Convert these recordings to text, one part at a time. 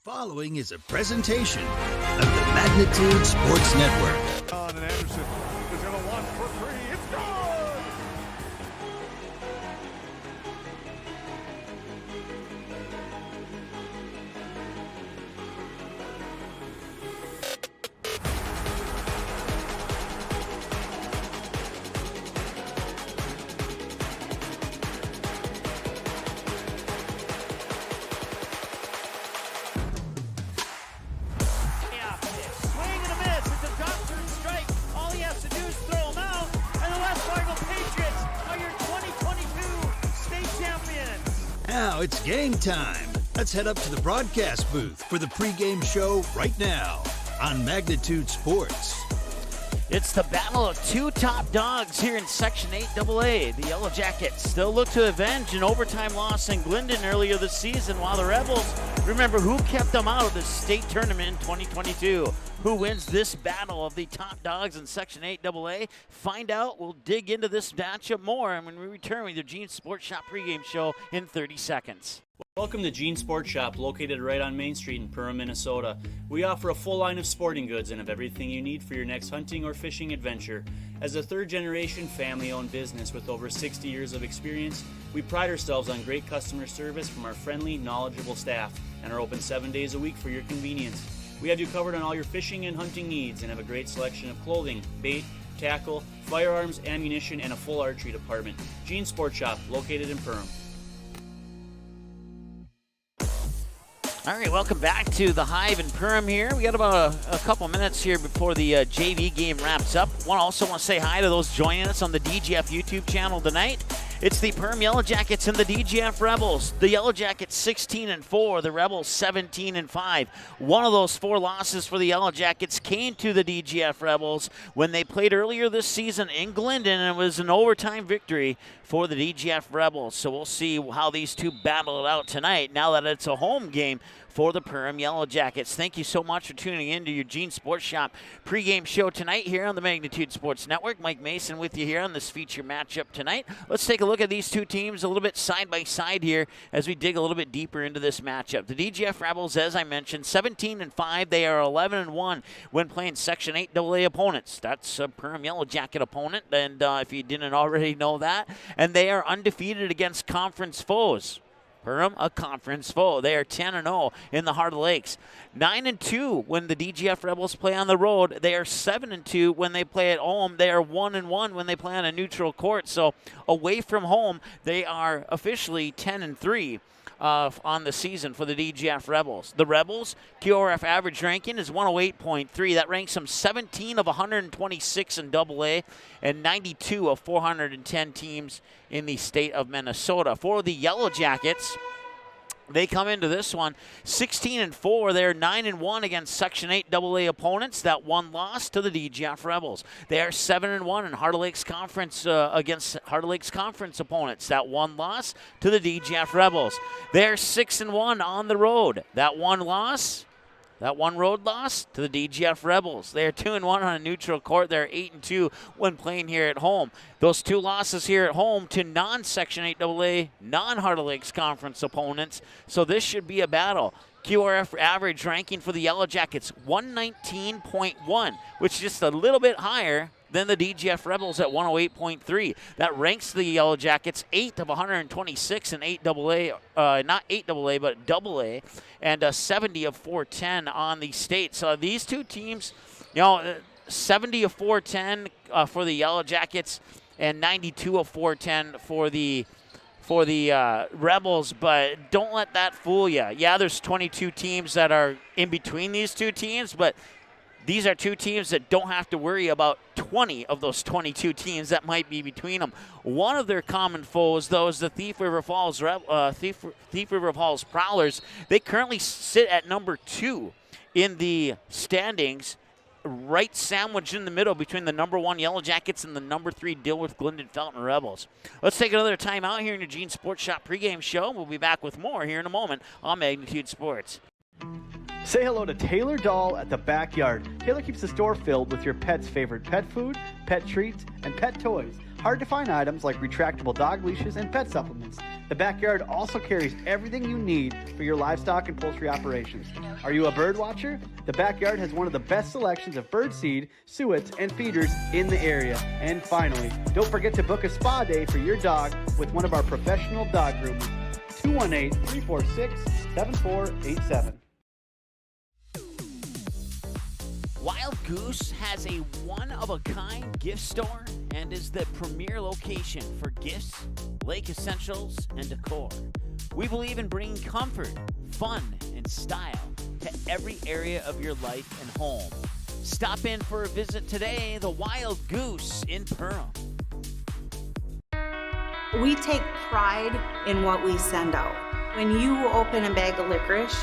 following is a presentation of the Magnitude Sports Network. And Anderson is going to launch for three. It's good! Now it's game time. Let's head up to the broadcast booth for the pregame show right now on Magnitude Sports. It's the battle of two top dogs here in Section 8AA. The Yellow Jackets still look to avenge an overtime loss in Glyndon earlier this season, while the Rebels, remember who kept them out of the state tournament in 2022. Who wins this battle of the top dogs in Section 8AA? Find out. We'll dig into this matchup more, and when we return with your Gene Sports Shop pregame show in 30 seconds. Welcome to Gene Sports Shop, located right on Main Street in Perham, Minnesota. We offer a full line of sporting goods and have everything you need for your next hunting or fishing adventure. As a third-generation family-owned business with over 60 years of experience, we pride ourselves on great customer service from our friendly, knowledgeable staff and are open 7 days a week for your convenience. We have you covered on all your fishing and hunting needs and have a great selection of clothing, bait, tackle, firearms, ammunition, and a full archery department. Gene Sports Shop, located in Perham. All right, welcome back to the Hive in Perham here. We got about a couple minutes here before the JV game wraps up. Also want to say hi to those joining us on the DGF YouTube channel tonight. It's the Perham Yellow Jackets and the DGF Rebels. The Yellow Jackets 16-4, the Rebels 17-5. One of those four losses for the Yellow Jackets came to the DGF Rebels when they played earlier this season in Glyndon, and it was an overtime victory for the DGF Rebels. So we'll see how these two battle it out tonight now that it's a home game for the Perham Yellow Jackets. Thank you so much for tuning in to your Gene Sports Shop pregame show tonight here on the Magnitude Sports Network. Mike Mason with you here on this feature matchup tonight. Let's take a look at these two teams a little bit side by side here as we dig a little bit deeper into this matchup. The DGF Rebels, as I mentioned, 17-5. They are 11-1 when playing Section 8AA opponents. That's a Perham Yellow Jacket opponent, and if you didn't already know that. And they are undefeated against conference foes. Perham, a conference foe. They are 10-0 in the Heart of Lakes. 9-2 when the DGF Rebels play on the road. They are 7-2 when they play at home. They are 1-1 when they play on a neutral court. So away from home, they are officially 10-3. On the season for the DGF Rebels. The Rebels, QRF average ranking is 108.3. That ranks them 17 of 126 in AA and 92 of 410 teams in the state of Minnesota. For the Yellow Jackets, they come into this one 16-4. They're 9-1 against Section 8AA opponents. That one loss to the DGF Rebels. They are 7-1 in Heart of Lakes Conference against Heart of Lakes Conference opponents. That one loss to the DGF Rebels. They're 6-1 on the road. That one road loss to the DGF Rebels. They're 2-1 on a neutral court. They're 8-2 when playing here at home. Those two losses here at home to non-Section 8AA, non-Heart of Lakes Conference opponents. So this should be a battle. QRF average ranking for the Yellow Jackets, 119.1, which is just a little bit higher than the DGF Rebels at 108.3. That ranks the Yellow Jackets 8 of 126 in 8AA, not 8AA, but AA, and 70 of 410 on the state. So these two teams, 70 of 410 for the Yellow Jackets and 92 of 410 for the Rebels, but don't let that fool you. Yeah, there's 22 teams that are in between these two teams, but these are two teams that don't have to worry about 20 of those 22 teams that might be between them. One of their common foes, though, is the Thief River Falls Prowlers. They currently sit at number 2 in the standings, right sandwiched in the middle between the number 1 Yellow Jackets and the number 3 Dilworth-Glyndon-Felton Rebels. Let's take another time out here in your Gene Sports Shop pregame show. We'll be back with more here in a moment on Magnitude Sports. Say hello to Taylor Doll at the Backyard. Taylor keeps the store filled with your pet's favorite pet food, pet treats, and pet toys. Hard to find items like retractable dog leashes and pet supplements. The backyard also carries everything you need for your livestock and poultry operations. Are you a bird watcher? The backyard has one of the best selections of bird seed, suets, and feeders in the area. And finally, don't forget to book a spa day for your dog with one of our professional dog groomers. 218-346-7487. Wild Goose has a one-of-a-kind gift store and is the premier location for gifts, lake essentials, and decor. We believe in bringing comfort, fun, and style to every area of your life and home. Stop in for a visit today, the Wild Goose in Perham. We take pride in what we send out. When you open a bag of licorice,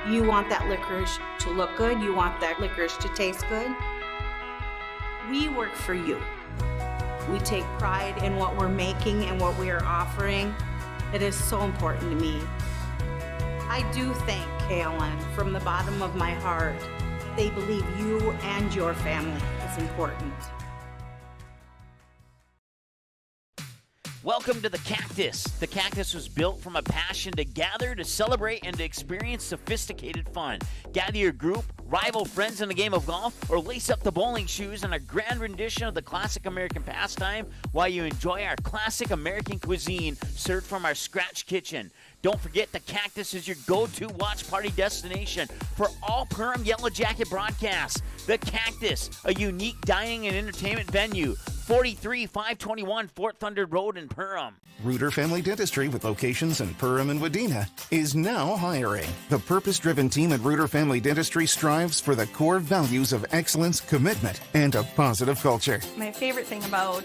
you want that licorice to look good. You want that licorice to taste good. We work for you. We take pride in what we're making and what we are offering. It is so important to me. I do thank KLN from the bottom of my heart. They believe you and your family is important. Welcome to the Cactus. The Cactus was built from a passion to gather, to celebrate, and to experience sophisticated fun. Gather your group, rival friends in a game of golf, or lace up the bowling shoes in a grand rendition of the classic American pastime while you enjoy our classic American cuisine served from our scratch kitchen. Don't forget, the Cactus is your go-to watch party destination for all Perham Yellow Jacket broadcasts. The Cactus, a unique dining and entertainment venue. 43521 Fort Thunder Road in Perham. Reuter Family Dentistry, with locations in Perham and Wadena, is now hiring. The purpose-driven team at Reuter Family Dentistry strives for the core values of excellence, commitment, and a positive culture. My favorite thing about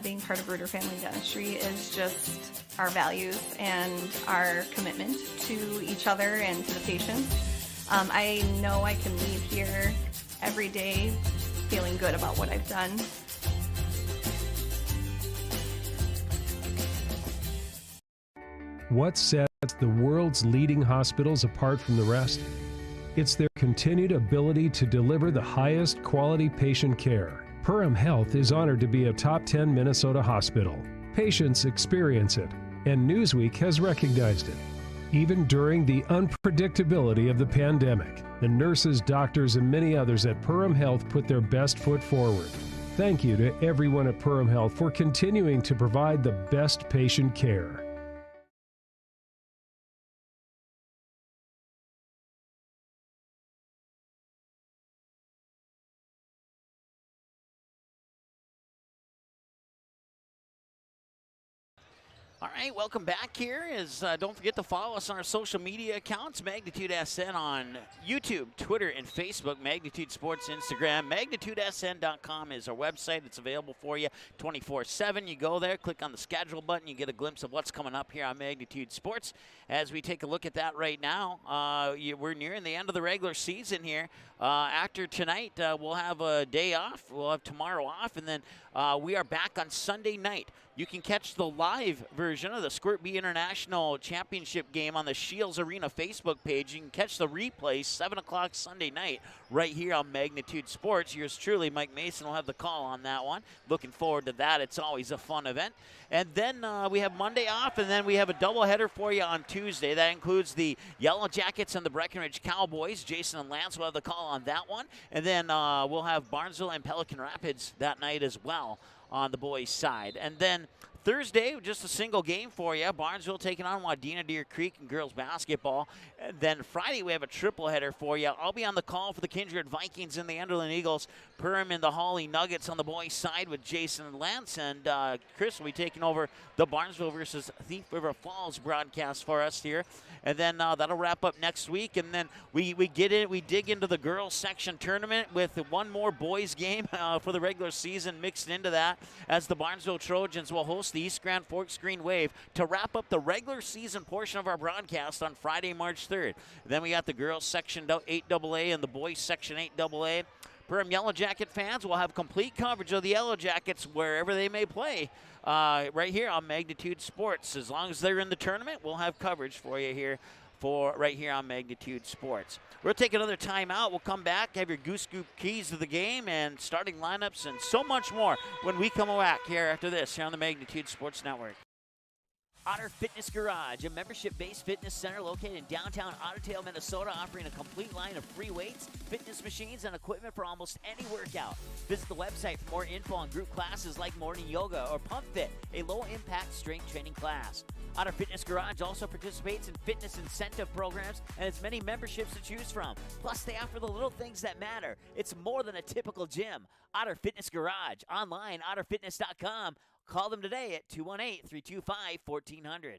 being part of Reuter Family Dentistry is just our values and our commitment to each other and to the patients. I know I can leave here every day feeling good about what I've done. What sets the world's leading hospitals apart from the rest? It's their continued ability to deliver the highest quality patient care. Perham Health is honored to be a top 10 Minnesota hospital. Patients experience it, and Newsweek has recognized it. Even during the unpredictability of the pandemic, the nurses, doctors, and many others at Perham Health put their best foot forward. Thank you to everyone at Perham Health for continuing to provide the best patient care. All right, welcome back here. Don't forget to follow us on our social media accounts, Magnitude SN on YouTube, Twitter, and Facebook, Magnitude Sports Instagram. MagnitudeSN.com is our website. It's available for you 24/7. You go there, click on the schedule button, you get a glimpse of what's coming up here on Magnitude Sports. As we take a look at that right now, we're nearing the end of the regular season here. After tonight, we'll have a day off. We'll have tomorrow off, and then we are back on Sunday night. You can catch the live version of the Squirt Bee International Championship game on the Shields Arena Facebook page. You can catch the replay 7 o'clock Sunday night right here on Magnitude Sports. Yours truly, Mike Mason, will have the call on that one. Looking forward to that. It's always a fun event. And then we have Monday off, and then we have a doubleheader for you on Tuesday. That includes the Yellow Jackets and the Breckenridge Cowboys. Jason and Lance will have the call on that one. And then we'll have Barnesville and Pelican Rapids that night as well on the boys' side. And then Thursday, just a single game for you. Barnesville taking on Wadena Deer Creek in girls basketball. And then Friday, we have a triple header for you. I'll be on the call for the Kindred Vikings and the Enderlin Eagles. Perham and the Hawley Nuggets on the boys' side with Jason and Lance. And Chris will be taking over the Barnesville versus Thief River Falls broadcast for us here. And then that'll wrap up next week. And then we dig into the girls section tournament with one more boys game for the regular season mixed into that, as the Barnesville Trojans will host the East Grand Forks Green Wave to wrap up the regular season portion of our broadcast on Friday, March 3rd. Then we got the girls section 8AA and the boys section 8AA. Perham Yellow Jacket fans will have complete coverage of the Yellow Jackets wherever they may play right here on Magnitude Sports. As long as they're in the tournament, we'll have coverage for you here right here on Magnitude Sports. We'll take another timeout. We'll come back, have your Goose Scoop keys to the game and starting lineups and so much more when we come back here after this here on the Magnitude Sports Network. Otter Fitness Garage, a membership-based fitness center located in downtown Ottertail, Minnesota, offering a complete line of free weights, fitness machines, and equipment for almost any workout. Visit the website for more info on group classes like morning yoga or Pump Fit, a low-impact strength training class. Otter Fitness Garage also participates in fitness incentive programs and has many memberships to choose from. Plus, they offer the little things that matter. It's more than a typical gym. Otter Fitness Garage, online, otterfitness.com. Call them today at 218-325-1400.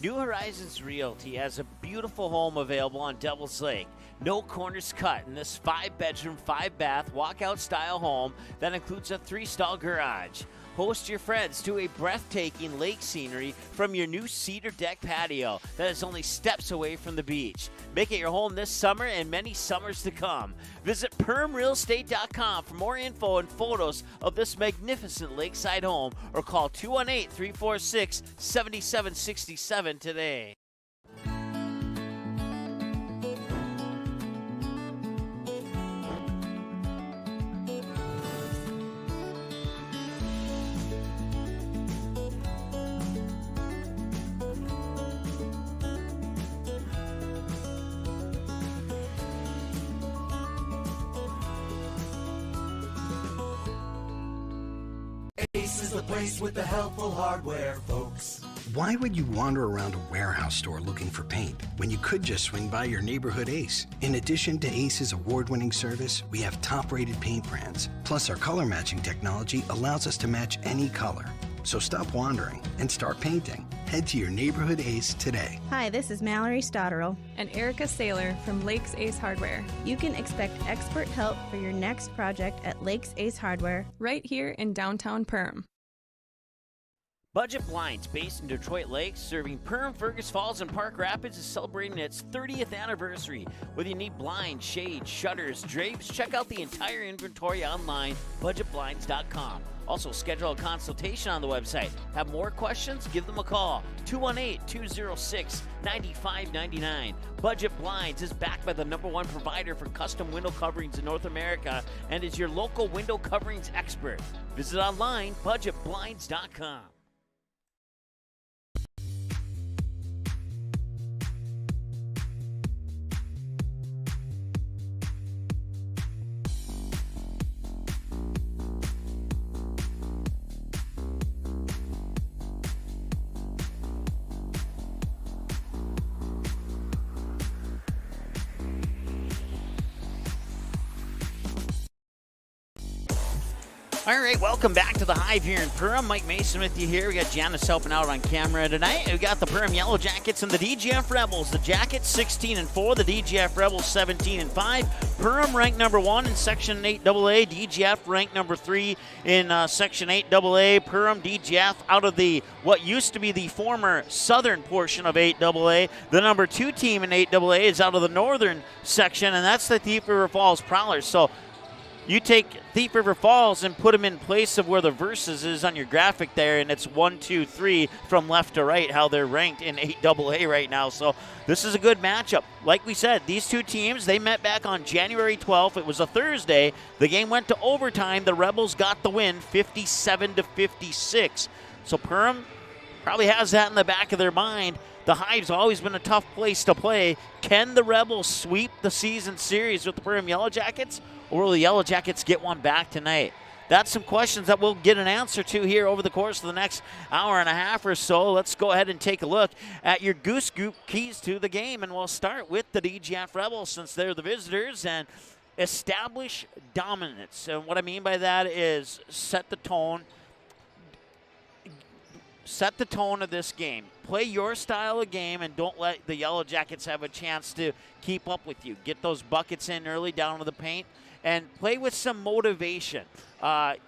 New Horizons Realty has a beautiful home available on Devil's Lake. No corners cut in this 5-bedroom, 5-bath, walkout-style home that includes a 3-stall garage. Host your friends to a breathtaking lake scenery from your new cedar deck patio that is only steps away from the beach. Make it your home this summer and many summers to come. Visit permrealestate.com for more info and photos of this magnificent lakeside home, or call 218-346-7767 today. Ace is the place with the helpful hardware, folks. Why would you wander around a warehouse store looking for paint when you could just swing by your neighborhood Ace? In addition to Ace's award-winning service, we have top-rated paint brands. Plus, our color matching technology allows us to match any color. So stop wandering and start painting. Head to your neighborhood Ace today. Hi, this is Mallory Stotterell and Erica Saylor from Lakes Ace Hardware. You can expect expert help for your next project at Lakes Ace Hardware, right here in downtown Perham. Budget Blinds, based in Detroit Lakes, serving Perham, Fergus Falls, and Park Rapids, is celebrating its 30th anniversary. Whether you need blinds, shades, shutters, drapes, check out the entire inventory online, budgetblinds.com. Also, schedule a consultation on the website. Have more questions? Give them a call. 218-206-9599. Budget Blinds is backed by the #1 provider for custom window coverings in North America and is your local window coverings expert. Visit online, budgetblinds.com. All right, welcome back to the Hive here in Perham. Mike Mason with you here. We got Janice helping out on camera tonight. We got the Perham Yellow Jackets and the DGF Rebels. The Jackets 16-4, the DGF Rebels 17-5. Perham ranked #1 in Section 8AA. DGF ranked #3 in Section 8AA. Perham DGF out of the what used to be the former southern portion of 8AA. The #2 team in 8AA is out of the northern section, and that's the Thief River Falls Prowlers. So you take Thief River Falls and put them in place of where the Versus is on your graphic there, and it's 1, 2, 3 from left to right, how they're ranked in 8AA right now. So this is a good matchup. Like we said, these two teams, they met back on January 12th. It was a Thursday. The game went to overtime. The Rebels got the win, 57-56. So Perham probably has that in the back of their mind. The Hive's always been a tough place to play. Can the Rebels sweep the season series with the Perham Yellow Jackets, or will the Yellow Jackets get one back tonight? That's some questions that we'll get an answer to here over the course of the next hour and a half or so. Let's go ahead and take a look at your Goose Group keys to the game, and we'll start with the DGF Rebels since they're the visitors, and establish dominance. And what I mean by that is set the tone. Set the tone of this game. Play your style of game and don't let the Yellow Jackets have a chance to keep up with you. Get those buckets in early down to the paint and play with some motivation.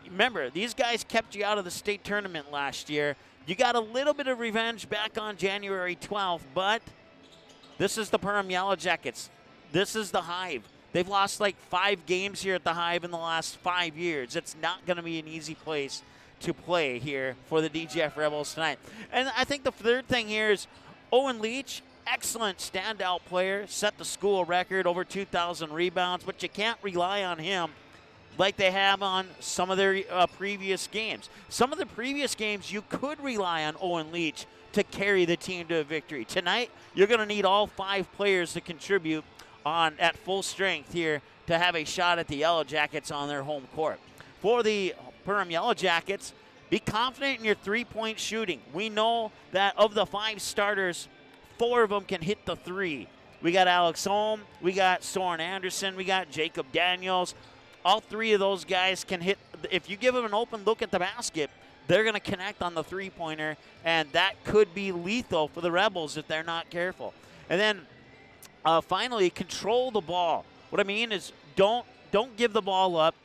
Remember, these guys kept you out of the state tournament last year. You got a little bit of revenge back on January 12th, but this is the Perham Yellow Jackets. This is the Hive. They've lost like 5 games here at the Hive in the last 5 years. It's not going to be an easy place to play here for the DGF Rebels tonight. And I think the third thing here is Owen Leach, excellent standout player, set the school record, over 2,000 rebounds, but you can't rely on him like they have on some of their previous games. Some of the previous games, you could rely on Owen Leach to carry the team to a victory. Tonight, you're going to need all 5 players to contribute at full strength here to have a shot at the Yellow Jackets on their home court. For the Perham Yellow Jackets, be confident in your three-point shooting. We know that of the 5 starters, 4 of them can hit the 3. We got Alex Holm, we got Soren Anderson, we got Jacob Daniels. All 3 of those guys can hit. If you give them an open look at the basket, they're going to connect on the three-pointer, and that could be lethal for the Rebels if they're not careful. And then finally, control the ball. What I mean is don't give the ball up.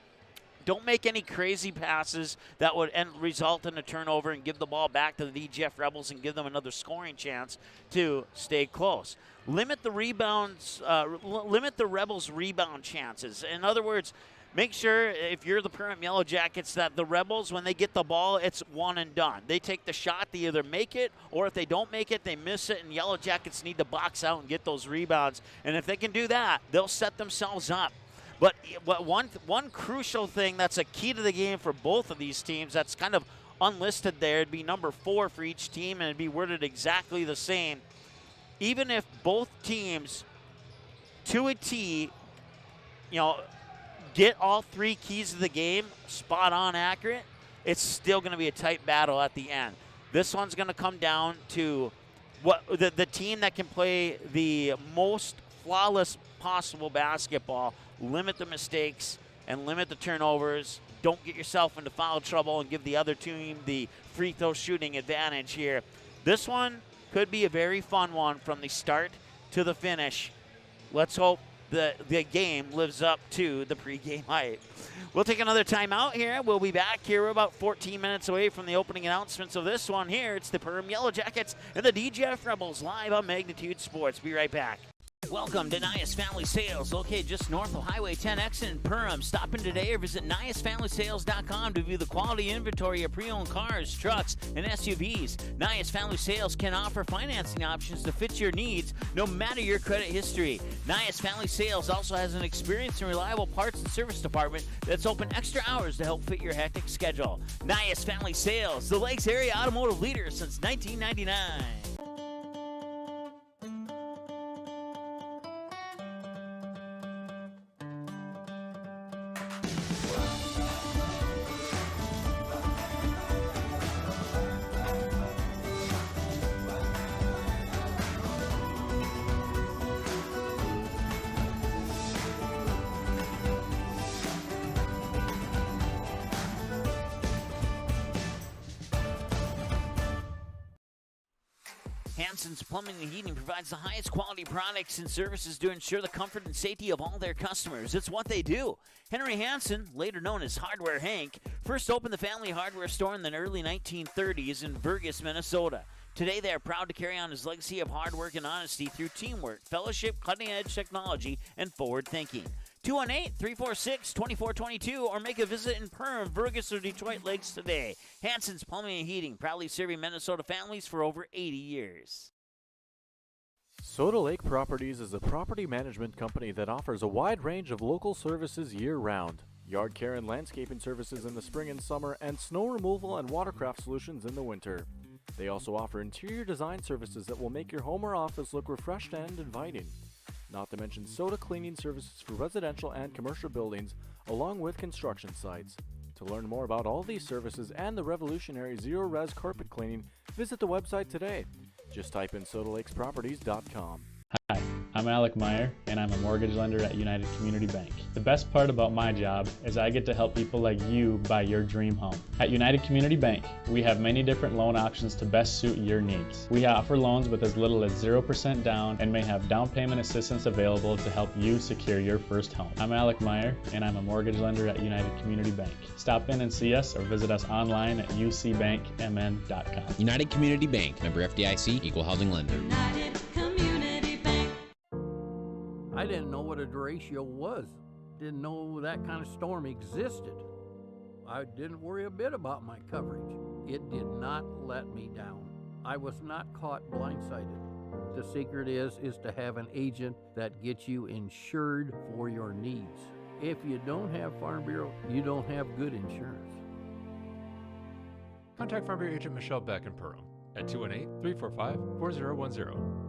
Don't make any crazy passes that would result in a turnover and give the ball back to the DGF Rebels and give them another scoring chance to stay close. Limit the rebounds. Limit the Rebels' rebound chances. In other words, make sure, if you're the Perham Yellow Jackets, that the Rebels, when they get the ball, it's one and done. They take the shot, they either make it, or if they don't make it, they miss it, and Yellow Jackets need to box out and get those rebounds. And if they can do that, they'll set themselves up. But one crucial thing that's a key to the game for both of these teams that's kind of unlisted there, it'd be number 4 for each team, and it'd be worded exactly the same. Even if both teams, to a T, get all 3 keys of the game spot on accurate, it's still going to be a tight battle at the end. This one's going to come down to what the team that can play the most flawless possible basketball, limit the mistakes and limit the turnovers. Don't get yourself into foul trouble and give the other team the free throw shooting advantage here. This one could be a very fun one from the start to the finish. Let's hope the game lives up to the pregame hype. We'll take another timeout here. We'll be back here. We're about 14 minutes away from the opening announcements of this one here. It's the Perham Yellow Jackets and the DGF Rebels live on Magnitude Sports. Be right back. Welcome to Nias Family Sales, located just north of Highway 10 exit in Perham. Stop in today or visit NiasFamilySales.com to view the quality inventory of pre-owned cars, trucks, and SUVs. Nias Family Sales can offer financing options to fit your needs, no matter your credit history. Nias Family Sales also has an experienced and reliable parts and service department that's open extra hours to help fit your hectic schedule. Nias Family Sales, the Lakes Area automotive leader since 1999. Hansen's Plumbing and Heating provides the highest quality products and services to ensure the comfort and safety of all their customers. It's what they do. Henry Hansen, later known as Hardware Hank, first opened the family hardware store in the early 1930s in Burgess, Minnesota. Today, they are proud to carry on his legacy of hard work and honesty through teamwork, fellowship, cutting-edge technology, and forward thinking. 218-346-2422 or make a visit in Perham, Burgess, or Detroit Lakes today. Hansen's Plumbing and Heating, proudly serving Minnesota families for over 80 years. Soda Lake Properties is a property management company that offers a wide range of local services year-round. Yard care and landscaping services in the spring and summer, and snow removal and watercraft solutions in the winter. They also offer interior design services that will make your home or office look refreshed and inviting. Not to mention soda cleaning services for residential and commercial buildings, along with construction sites. To learn more about all these services and the revolutionary zero-res carpet cleaning, visit the website today. Just type in SodaLakesProperties.com. Hi, I'm Alec Meyer, and I'm a mortgage lender at United Community Bank. The best part about my job is I get to help people like you buy your dream home. At United Community Bank, we have many different loan options to best suit your needs. We offer loans with as little as 0% down and may have down payment assistance available to help you secure your first home. I'm Alec Meyer, and I'm a mortgage lender at United Community Bank. Stop in and see us or visit us online at ucbankmn.com. United Community Bank, member FDIC, equal housing lender. United Community Bank. I didn't know what a derecho was. Didn't know that kind of storm existed. I didn't worry a bit about my coverage. It did not let me down. I was not caught blindsided. The secret is to have an agent that gets you insured for your needs. If you don't have Farm Bureau, you don't have good insurance. Contact Farm Bureau agent Michelle Beck in Perham at 218-345-4010.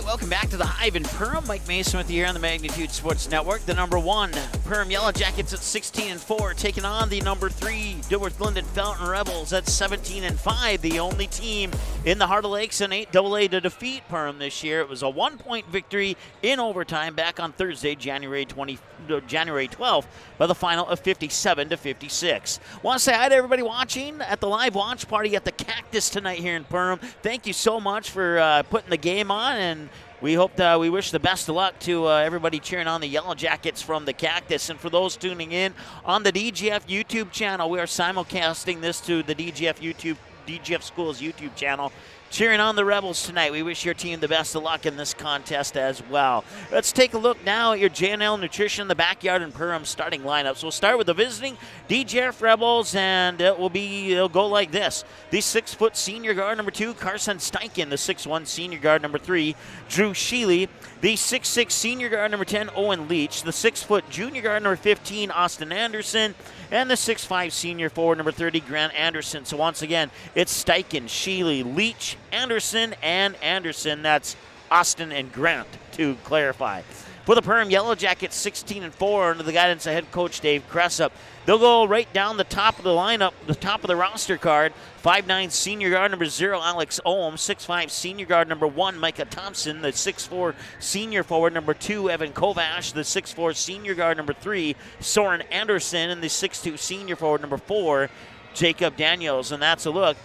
Welcome back to the Hive in Perham. Mike Mason with you here on the Magnitude Sports Network. The number 1 Perham Yellow Jackets at 16-4, taking on the number 3 Dilworth-Glyndon-Felton Rebels at 17-5. The only team in the Heart of Lakes and 8AA to defeat Perham this year. It was a 1-point victory in overtime back on Thursday, January 12th, by the final of 57-56. Want to say hi to everybody watching at the live watch party at the Cactus tonight here in Perham. Thank you so much for putting the game on, and we hope we wish the best of luck to everybody cheering on the Yellow Jackets from the Cactus. And for those tuning in on the DGF YouTube channel, we are simulcasting this to the DGF Schools YouTube channel. Cheering on the Rebels tonight. We wish your team the best of luck in this contest as well. Let's take a look now at your JNL Nutrition, the Backyard and Perham starting lineups. We'll start with the visiting DGF Rebels, and it'll go like this. The 6-foot senior guard number 2, Carson Steichen. The 6'1 senior guard number 3, Drew Sheely. The 6'6 senior guard number 10, Owen Leach. The 6-foot junior guard number 15, Austin Anderson. And the 6'5 senior forward number 30, Grant Anderson. So once again, it's Steichen, Sheely, Leach, Anderson, and Anderson. That's Austin and Grant, to clarify. For the Perham Yellow Jackets, 16-4, under the guidance of head coach Dave Cressup. They'll go right down the top of the lineup, the top of the roster card. 5'9 senior guard number 0, Alex Ohm. 6'5 senior guard number 1, Micah Thompson. The 6'4 senior forward number 2, Evan Kovash. The 6'4 senior guard number 3, Soren Anderson. And the 6'2 senior forward number 4, Jacob Daniels. And that's a look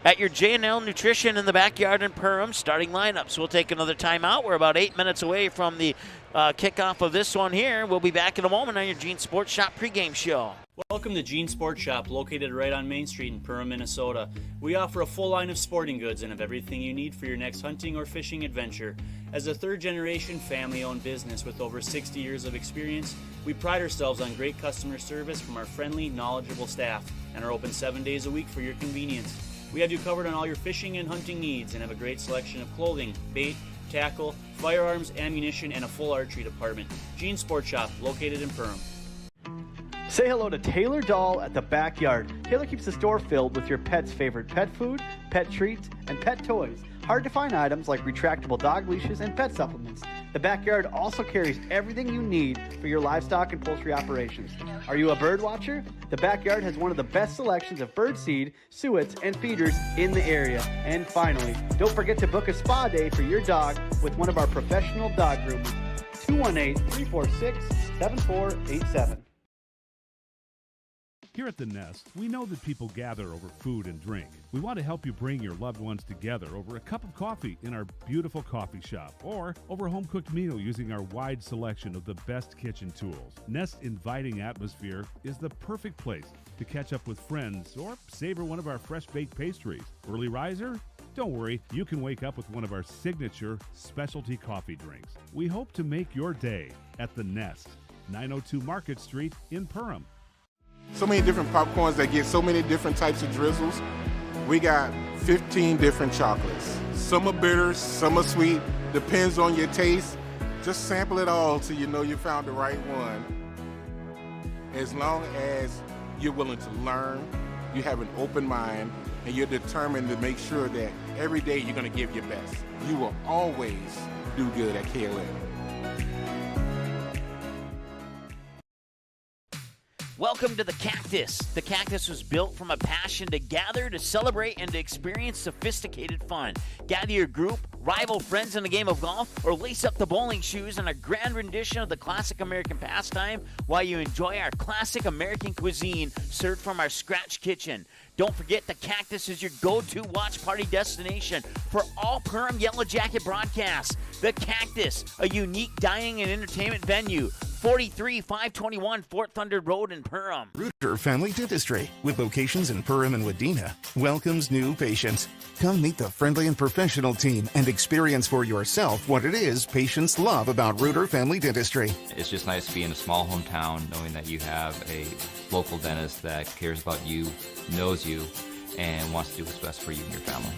at your J&L Nutrition in the Backyard in Perham starting lineups. We'll take another timeout. We're about 8 minutes away from the kickoff of this one here. We'll be back in a moment on your Gene Sports Shop pregame show. Welcome to Gene Sports Shop, located right on Main Street in Perham, Minnesota. We offer a full line of sporting goods and of everything you need for your next hunting or fishing adventure. As a third-generation family-owned business with over 60 years of experience, we pride ourselves on great customer service from our friendly, knowledgeable staff and are open 7 days a week for your convenience. We have you covered on all your fishing and hunting needs and have a great selection of clothing, bait, tackle, firearms, ammunition, and a full archery department. Gene Sports Shop, located in Perham. Say hello to Taylor Doll at the Backyard. Taylor keeps the store filled with your pet's favorite pet food, pet treats, and pet toys. Hard to find items like retractable dog leashes and pet supplements. The Backyard also carries everything you need for your livestock and poultry operations. Are you a bird watcher? The Backyard has one of the best selections of bird seed, suets, and feeders in the area. And finally, don't forget to book a spa day for your dog with one of our professional dog groomers. 218-346-7487. Here at The Nest, we know that people gather over food and drink. We want to help you bring your loved ones together over a cup of coffee in our beautiful coffee shop or over a home-cooked meal using our wide selection of the best kitchen tools. Nest's inviting atmosphere is the perfect place to catch up with friends or savor one of our fresh-baked pastries. Early riser? Don't worry, you can wake up with one of our signature specialty coffee drinks. We hope to make your day at The Nest, 902 Market Street in Perham. So many different popcorns that get so many different types of drizzles. We got 15 different chocolates. Some are bitter, some are sweet. Depends on your taste. Just sample it all till you know you found the right one. As long as you're willing to learn, you have an open mind, and you're determined to make sure that every day you're going to give your best. You will always do good at KLM. Welcome to the Cactus. The Cactus was built from a passion to gather, to celebrate, and to experience sophisticated fun. Gather your group, rival friends in a game of golf, or lace up the bowling shoes in a grand rendition of the classic American pastime while you enjoy our classic American cuisine served from our scratch kitchen. Don't forget, the Cactus is your go-to watch party destination for all Perham Yellow Jacket broadcasts. The Cactus, a unique dining and entertainment venue. 43521 Fort Thunder Road in Perham. Rooter Family Dentistry, with locations in Perham and Wadena, welcomes new patients. Come meet the friendly and professional team and experience for yourself what it is patients love about Rooter Family Dentistry. It's just nice to be in a small hometown knowing that you have a local dentist that cares about you, knows you, and wants to do what's best for you and your family.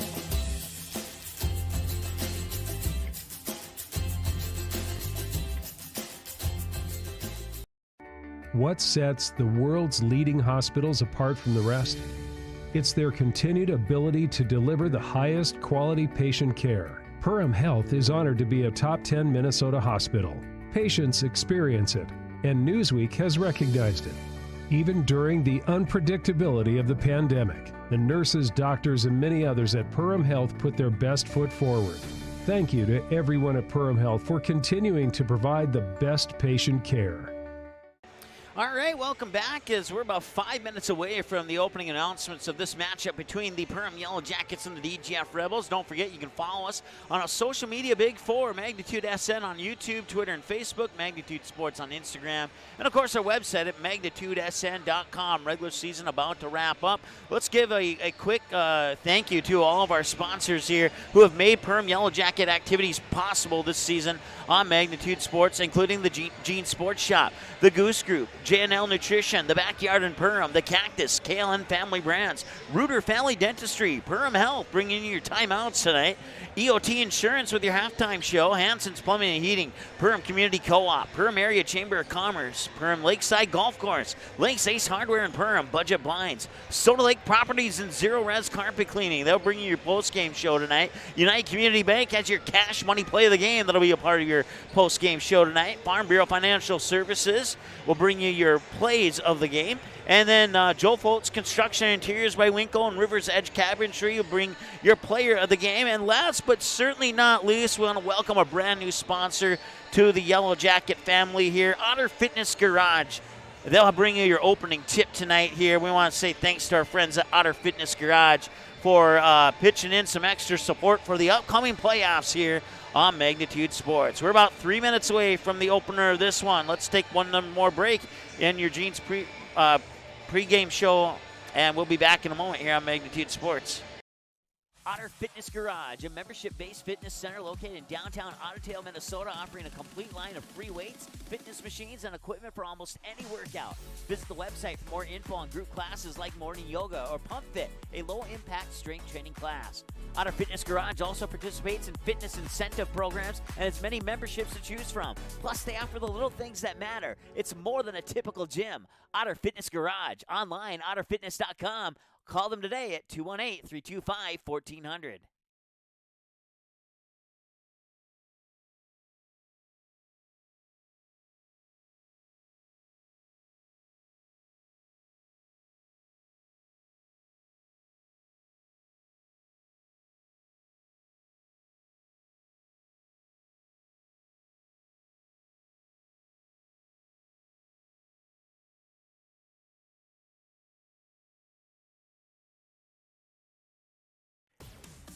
What sets the world's leading hospitals apart from the rest? It's their continued ability to deliver the highest quality patient care. Perham Health is honored to be a top 10 Minnesota hospital. Patients experience it, and Newsweek has recognized it. Even during the unpredictability of the pandemic, the nurses, doctors, and many others at Perham Health put their best foot forward. Thank you to everyone at Perham Health for continuing to provide the best patient care. All right, welcome back as we're about 5 minutes away from the opening announcements of this matchup between the Perham Yellow Jackets and the DGF Rebels. Don't forget, you can follow us on our social media big four, Magnitude SN on YouTube, Twitter, and Facebook, Magnitude Sports on Instagram, and of course our website at magnitudesn.com. Regular season about to wrap up. Let's give a quick thank you to all of our sponsors here who have made Perham Yellow Jacket activities possible this season on Magnitude Sports, including the Gene Sports Shop, the Goose Group, J&L Nutrition, the Backyard in Perham, the Cactus, KLN Family Brands, Rooter Family Dentistry, Perham Health, bringing you your timeouts tonight, EOT Insurance with your halftime show, Hanson's Plumbing and Heating, Perham Community Co-op, Perham Area Chamber of Commerce, Perham Lakeside Golf Course, Lakes Ace Hardware in Perham, Budget Blinds, Soda Lake Properties and Zero Res Carpet Cleaning. They'll bring you your post-game show tonight. United Community Bank has your cash money play of the game. That'll be a part of your post-game show tonight. Farm Bureau Financial Services will bring you your plays of the game. And then Joe Foltz Construction Interiors by Winkle and River's Edge Cabinetry will bring your player of the game. And last but certainly not least, we want to welcome a brand new sponsor to the Yellow Jacket family here, Otter Fitness Garage. They'll bring you your opening tip tonight here. We want to say thanks to our friends at Otter Fitness Garage for pitching in some extra support for the upcoming playoffs here on Magnitude Sports. We're about 3 minutes away from the opener of this one. Let's take one more break in your Gene's pregame show, and we'll be back in a moment here on Magnitude Sports. Otter Fitness Garage, a membership-based fitness center located in downtown Ottertail, Minnesota, offering a complete line of free weights, fitness machines, and equipment for almost any workout. Visit the website for more info on group classes like morning yoga or Pump Fit, a low-impact strength training class. Otter Fitness Garage also participates in fitness incentive programs and has many memberships to choose from. Plus, they offer the little things that matter. It's more than a typical gym. Otter Fitness Garage, online, otterfitness.com. Call them today at 218-325-1400.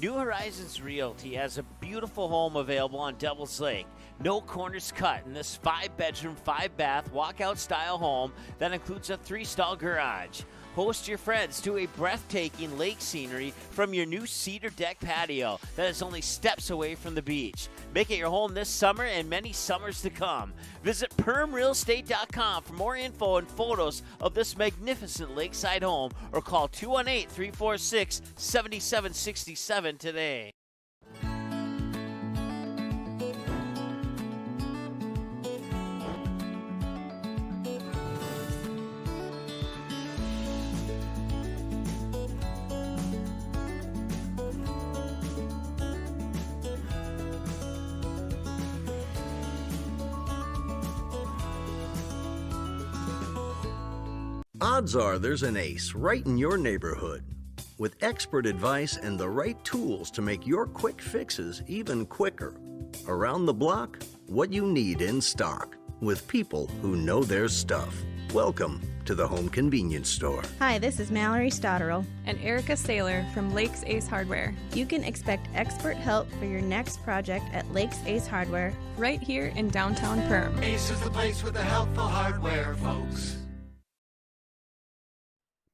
New Horizons Realty has a beautiful home available on Devil's Lake. No corners cut in this 5-bedroom, 5-bath, walkout-style home that includes a 3-stall garage. Host your friends to a breathtaking lake scenery from your new cedar deck patio that is only steps away from the beach. Make it your home this summer and many summers to come. Visit permrealestate.com for more info and photos of this magnificent lakeside home, or call 218-346-7767 today. Odds are there's an ace right in your neighborhood. With expert advice and the right tools to make your quick fixes even quicker. Around the block, what you need in stock. With people who know their stuff. Welcome to the Home Convenience Store. Hi, this is Mallory Stotterell. And Erica Saylor from Lakes Ace Hardware. You can expect expert help for your next project at Lakes Ace Hardware. Right here in downtown Perham. Ace is the place with the helpful hardware, folks.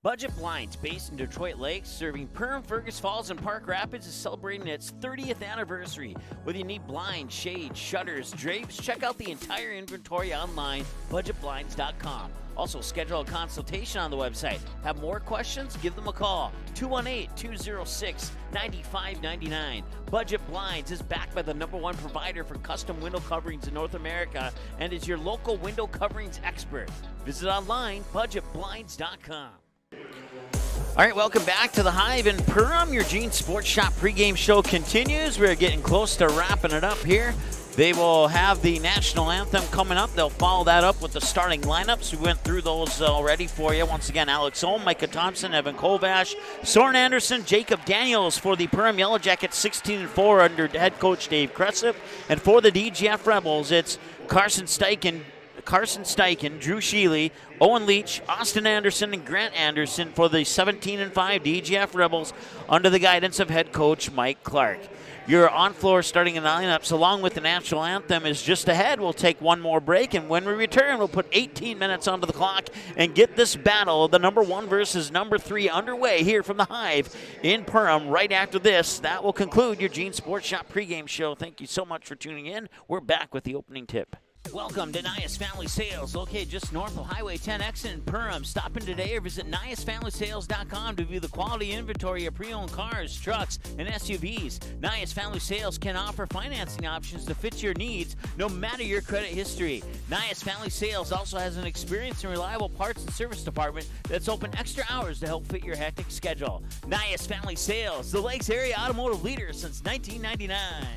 Budget Blinds, based in Detroit Lakes, serving Perham, Fergus Falls, and Park Rapids, is celebrating its 30th anniversary. Whether you need blinds, shades, shutters, drapes, check out the entire inventory online, budgetblinds.com. Also, schedule a consultation on the website. Have more questions? Give them a call, 218-206-9599. Budget Blinds is backed by the #1 provider for custom window coverings in North America and is your local window coverings expert. Visit online, budgetblinds.com. All right, welcome back to the Hive in Perham. Your Gene Sports Shop pregame show continues. We're getting close to wrapping it up here. They will have the national anthem coming up. They'll follow that up with the starting lineups. We went through those already for you. Once again, Alex Ohm, Micah Thompson, Evan Kovash, Soren Anderson, Jacob Daniels for the Perham Yellow Jackets, 16-4 under head coach Dave Kressip. And for the DGF Rebels, it's Carson Steichen, Drew Sheely, Owen Leach, Austin Anderson, and Grant Anderson for the 17-5 DGF Rebels under the guidance of head coach Mike Clark. Your on-floor starting lineups along with the national anthem is just ahead. We'll take one more break, and when we return, we'll put 18 minutes onto the clock and get this battle of the #1 versus #3 underway here from the Hive in Perham. Right after this, that will conclude your Gene Sports Shop pregame show. Thank you so much for tuning in. We're back with the opening tip. Welcome to Nias Family Sales, located just north of Highway 10 exit in Perham. Stop in today or visit NiasFamilySales.com to view the quality inventory of pre-owned cars, trucks, and SUVs. Nias Family Sales can offer financing options to fit your needs, no matter your credit history. Nias Family Sales also has an experienced and reliable parts and service department that's open extra hours to help fit your hectic schedule. Nias Family Sales, the Lakes area automotive leader since 1999.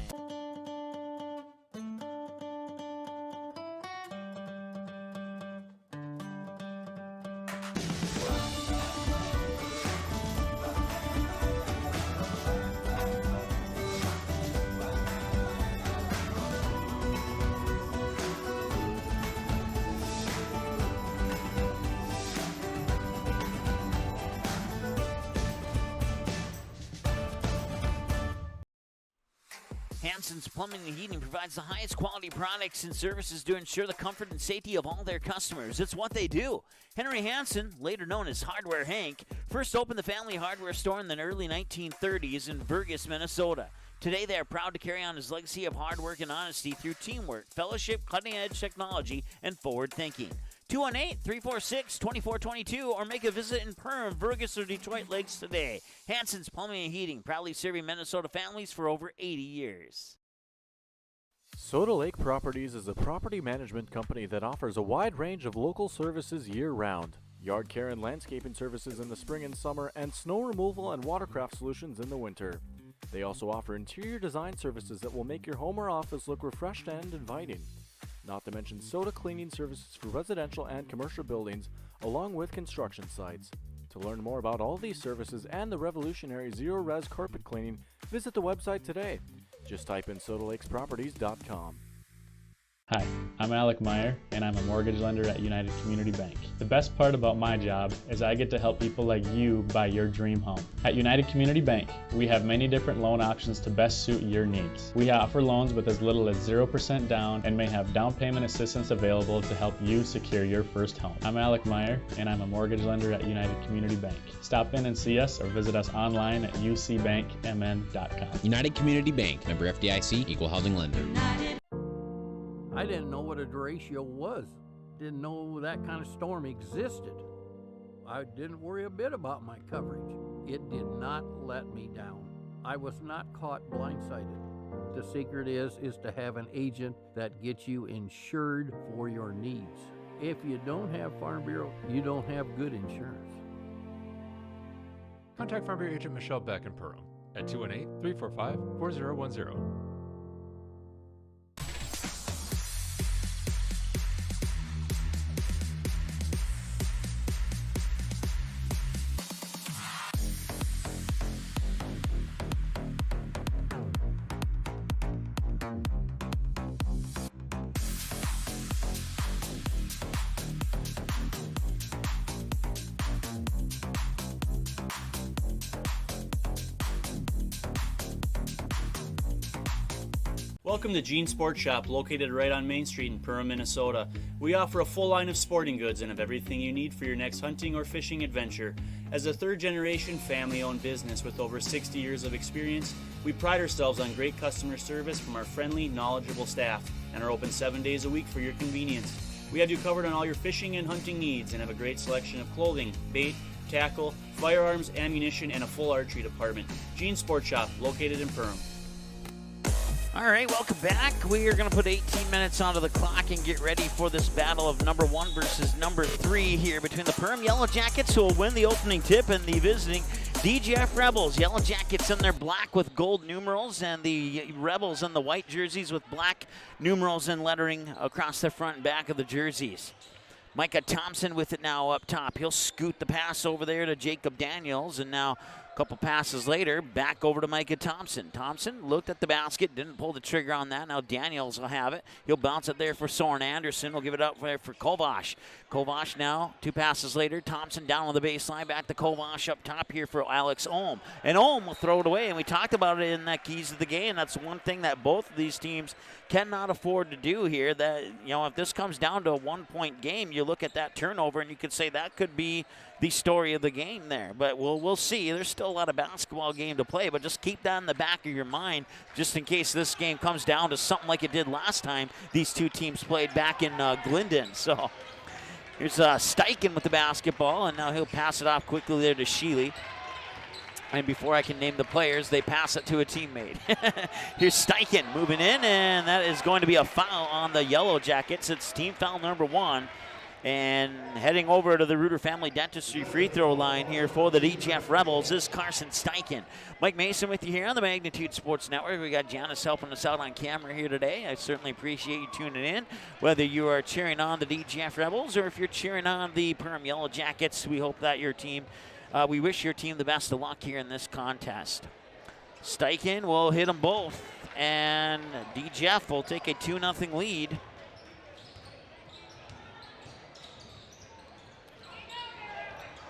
Hansen's Plumbing and Heating provides the highest quality products and services to ensure the comfort and safety of all their customers. It's what they do. Henry Hansen, later known as Hardware Hank, first opened the family hardware store in the early 1930s in Burgess, Minnesota. Today, they are proud to carry on his legacy of hard work and honesty through teamwork, fellowship, cutting-edge technology, and forward thinking. 218-346-2422 or make a visit in Perham, Burgess, or Detroit Lakes today. Hansen's Plumbing and Heating, proudly serving Minnesota families for over 80 years. Soda Lake Properties is a property management company that offers a wide range of local services year-round. Yard care and landscaping services in the spring and summer, and snow removal and watercraft solutions in the winter. They also offer interior design services that will make your home or office look refreshed and inviting. Not to mention soda cleaning services for residential and commercial buildings, along with construction sites. To learn more about all these services and the revolutionary zero-res carpet cleaning, visit the website today. Just type in SodaLakesProperties.com. Hi, I'm Alec Meyer, and I'm a mortgage lender at United Community Bank. The best part about my job is I get to help people like you buy your dream home. At United Community Bank, we have many different loan options to best suit your needs. We offer loans with as little as 0% down and may have down payment assistance available to help you secure your first home. I'm Alec Meyer, and I'm a mortgage lender at United Community Bank. Stop in and see us or visit us online at ucbankmn.com. United Community Bank, member FDIC, equal housing lender. I didn't know what a derecho was. Didn't know that kind of storm existed. I didn't worry a bit about my coverage. It did not let me down. I was not caught blindsided. The secret is to have an agent that gets you insured for your needs. If you don't have Farm Bureau, you don't have good insurance. Contact Farm Bureau agent Michelle Beck in Perham at 218-345-4010. Welcome to Gene Sports Shop, located right on Main Street in Perham, Minnesota. We offer a full line of sporting goods and have everything you need for your next hunting or fishing adventure. As a third-generation family-owned business with over 60 years of experience, we pride ourselves on great customer service from our friendly, knowledgeable staff and are open 7 days a week for your convenience. We have you covered on all your fishing and hunting needs and have a great selection of clothing, bait, tackle, firearms, ammunition, and a full archery department. Gene Sports Shop, located in Perham. All right, welcome back. We are going to put 18 minutes onto the clock and get ready for this battle of number 1 versus number 3 here between the Perham Yellow Jackets, who will win the opening tip, and the visiting DGF Rebels. Yellow Jackets in their black with gold numerals, and the Rebels in the white jerseys with black numerals and lettering across the front and back of the jerseys. Micah Thompson with it now up top. He'll scoot the pass over there to Jacob Daniels, and now a couple passes later, back over to Micah Thompson. Thompson looked at the basket, didn't pull the trigger on that. Now Daniels will have it. He'll bounce it there for Soren Anderson. We'll give it up there for Kovash. Kovash now, 2 passes later. Thompson down on the baseline, back to Kovash up top here for Alex Ohm. And Ohm will throw it away, and we talked about it in that keys of the game. That's one thing that both of these teams cannot afford to do here. That, you know, if this comes down to a 1-point game, you look at that turnover and you could say that could be the story of the game there. But we'll see. There's still a lot of basketball game to play, but just keep that in the back of your mind just in case this game comes down to something like it did last time these two teams played back in Glyndon. So here's Steichen with the basketball, and now he'll pass it off quickly there to Sheely. And before I can name the players, they pass it to a teammate. Here's Steichen moving in, and that is going to be a foul on the Yellow Jackets. It's team foul number 1. And heading over to the Reuter Family Dentistry free throw line here for the DGF Rebels is Carson Steichen. Mike Mason with you here on the Magnitude Sports Network. We got Janice helping us out on camera here today. I certainly appreciate you tuning in. Whether you are cheering on the DGF Rebels or if you're cheering on the Perham Yellow Jackets, we hope that your team, we wish your team the best of luck here in this contest. Steichen will hit them both, and DGF will take a 2-0 lead.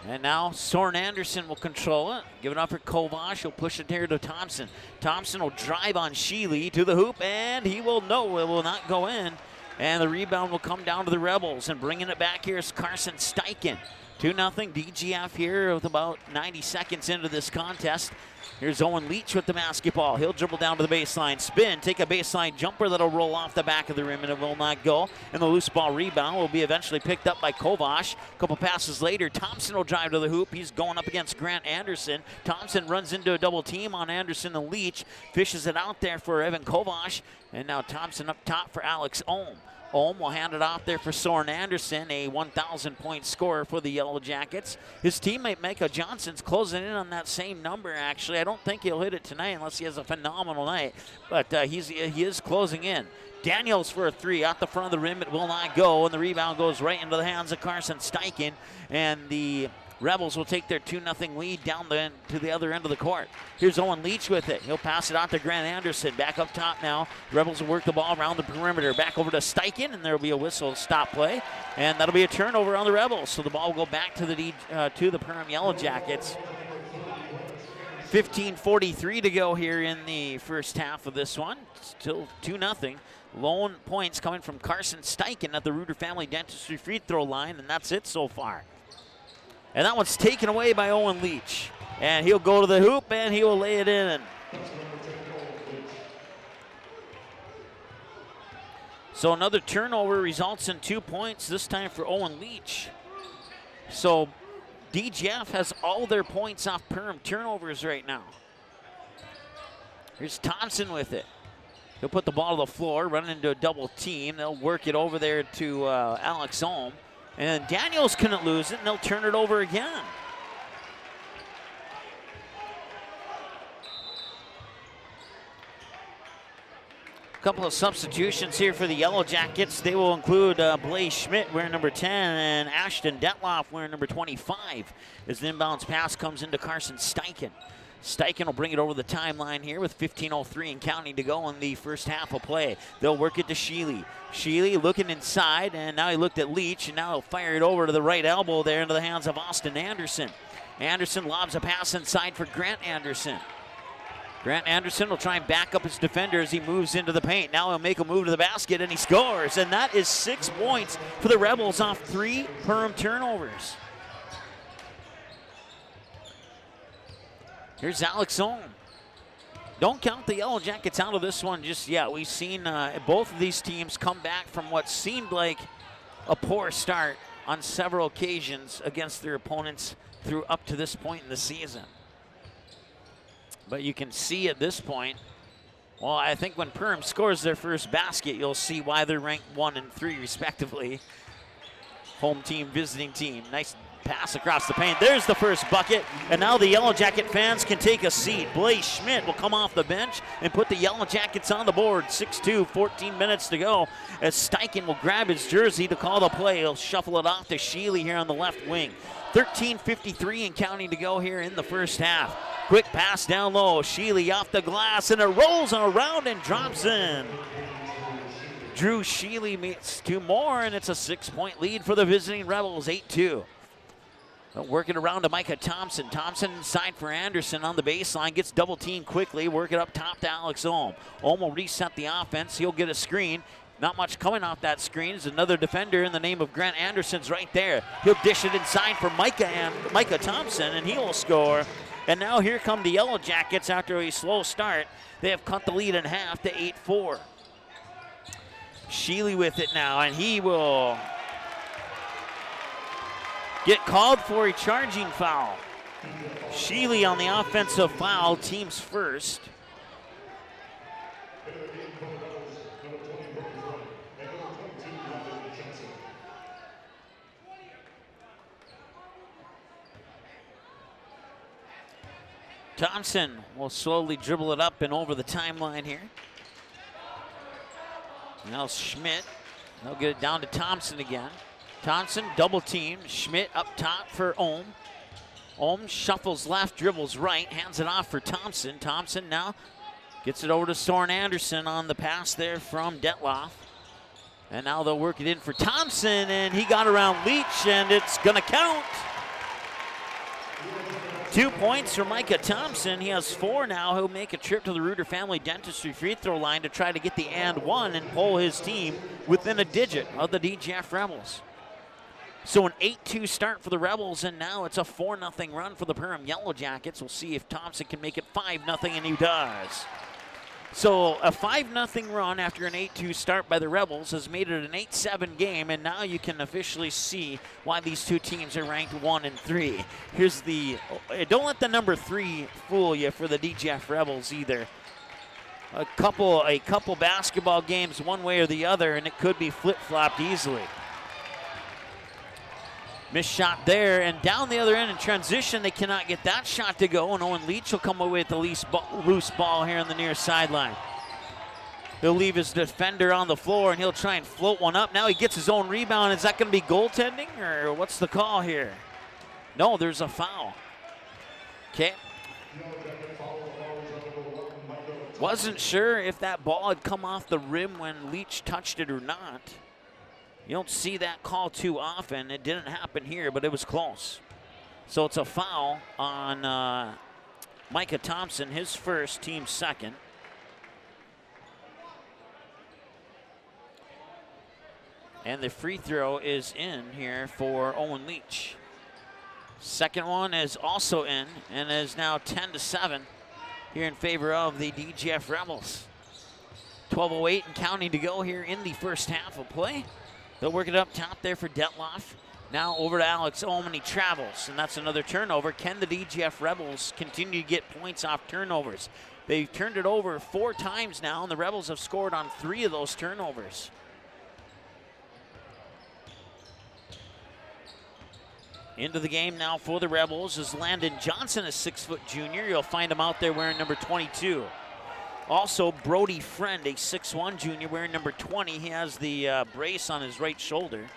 And now Soren Anderson will control it. Give it up for Kovash. He'll push it here to Thompson. Thompson will drive on Sheely to the hoop, and he will know it will not go in. And the rebound will come down to the Rebels. And bringing it back here is Carson Steichen. 2-0 DGF here with about 90 seconds into this contest. Here's Owen Leach with the basketball. He'll dribble down to the baseline, spin, take a baseline jumper that'll roll off the back of the rim, and it will not go. And the loose ball rebound will be eventually picked up by Kovash. A couple passes later, Thompson will drive to the hoop. He's going up against Grant Anderson. Thompson runs into a double team on Anderson and Leach. Fishes it out there for Evan Kovash. And now Thompson up top for Alex Ohm. Ohm will hand it off there for Soren Anderson, a 1,000-point scorer for the Yellow Jackets. His teammate Micah Johnson's closing in on that same number, actually. I don't think he'll hit it tonight unless he has a phenomenal night, but he is closing in. Daniels for a 3 out the front of the rim. It will not go, and the rebound goes right into the hands of Carson Steichen, and the Rebels will take their 2-0 lead down to the other end of the court. Here's Owen Leach with it. He'll pass it out to Grant Anderson. Back up top now. Rebels will work the ball around the perimeter. Back over to Steichen, and there will be a whistle stop play. And that'll be a turnover on the Rebels. So the ball will go back to the Perham Yellow Jackets. 15:43 to go here in the first half of this one. Still 2-0. Lone points coming from Carson Steichen at the Reuter Family Dentistry free throw line, and that's it so far. And that one's taken away by Owen Leach. And he'll go to the hoop, and he will lay it in. So another turnover results in 2 points, this time for Owen Leach. So DGF has all their points off Perham turnovers right now. Here's Thompson with it. He'll put the ball to the floor, run into a double team. They'll work it over there to Alex Ohm. And Daniels couldn't lose it, and they'll turn it over again. A couple of substitutions here for the Yellow Jackets. They will include Blaze Schmidt wearing number 10 and Ashton Detloff wearing number 25 as the inbounds pass comes into Carson Steichen. Steichen will bring it over the timeline here with 15:03 and counting to go in the first half of play. They'll work it to Sheely. Sheely looking inside, and now he looked at Leach, and now he'll fire it over to the right elbow there into the hands of Austin Anderson. Anderson lobs a pass inside for Grant Anderson. Grant Anderson will try and back up his defender as he moves into the paint. Now he'll make a move to the basket, and he scores. And that is 6 points for the Rebels off 3 Perham turnovers. Here's Alex Ohm. Don't count the Yellow Jackets out of this one just yet. We've seen both of these teams come back from what seemed like a poor start on several occasions against their opponents through up to this point in the season. But you can see at this point, well, I think when Perham scores their first basket, you'll see why they're ranked 1 and 3 respectively. Home team, visiting team. Nice pass across the paint. There's the first bucket, and now the Yellow Jacket fans can take a seat. Blaze Schmidt will come off the bench and put the Yellow Jackets on the board. 6-2, 14 minutes to go as Steichen will grab his jersey to call the play. He'll shuffle it off to Sheely here on the left wing. 13:53 and counting to go here in the first half. Quick pass down low. Sheely off the glass, and it rolls around and drops in. Drew Sheely meets 2 more, and it's a 6-point lead for the visiting Rebels, 8-2. Working around to Micah Thompson. Thompson inside for Anderson on the baseline. Gets double teamed quickly. Work it up top to Alex Ohm. Ohm will reset the offense. He'll get a screen. Not much coming off that screen. There's another defender in the name of Grant Anderson's right there. He'll dish it inside for Micah Thompson, and he will score. And now here come the Yellow Jackets after a slow start. They have cut the lead in half to 8-4. Sheely with it now, and he will get called for a charging foul. Sheely on the offensive foul, team's first. Thompson will slowly dribble it up and over the timeline here. Now Schmidt, they'll get it down to Thompson again. Thompson double team, Schmidt up top for Ohm. Ohm shuffles left, dribbles right, hands it off for Thompson. Thompson now gets it over to Soren Anderson on the pass there from Detloff. And now they'll work it in for Thompson, and he got around Leach, and it's gonna count. 2 points for Micah Thompson. He has 4 now. He'll make a trip to the Reuter Family Dentistry free throw line to try to get the and one and pull his team within a digit of the DGF Rebels. So an 8-2 start for the Rebels, and now it's a 4-0 run for the Perham Yellow Jackets. We'll see if Thompson can make it 5-0, and he does. So a 5-0 run after an 8-2 start by the Rebels has made it an 8-7 game, and now you can officially see why these two teams are ranked 1 and 3. Here's the, don't let the number 3 fool you for the DGF Rebels either. A couple basketball games one way or the other, and it could be flip-flopped easily. Missed shot there, and down the other end in transition, they cannot get that shot to go, and Owen Leach will come away with the loose ball here on the near sideline. He'll leave his defender on the floor, and he'll try and float one up. Now he gets his own rebound. Is that going to be goaltending, or what's the call here? No, there's a foul. Okay. Wasn't sure if that ball had come off the rim when Leach touched it or not. You don't see that call too often. It didn't happen here, but it was close. So it's a foul on Micah Thompson, his first, team second. And the free throw is in here for Owen Leach. Second one is also in and is now 10-7 here in favor of the DGF Rebels. 12:08 and counting to go here in the first half of play. They'll work it up top there for Detloff. Now over to Alex Ohm, and he travels, and that's another turnover. Can the DGF Rebels continue to get points off turnovers? They've turned it over 4 times now, and the Rebels have scored on 3 of those turnovers. Into the game now for the Rebels is Landon Johnson, a 6-foot junior. You'll find him out there wearing number 22. Also, Brody Friend, a 6'1 junior wearing number 20. He has the brace on his right shoulder.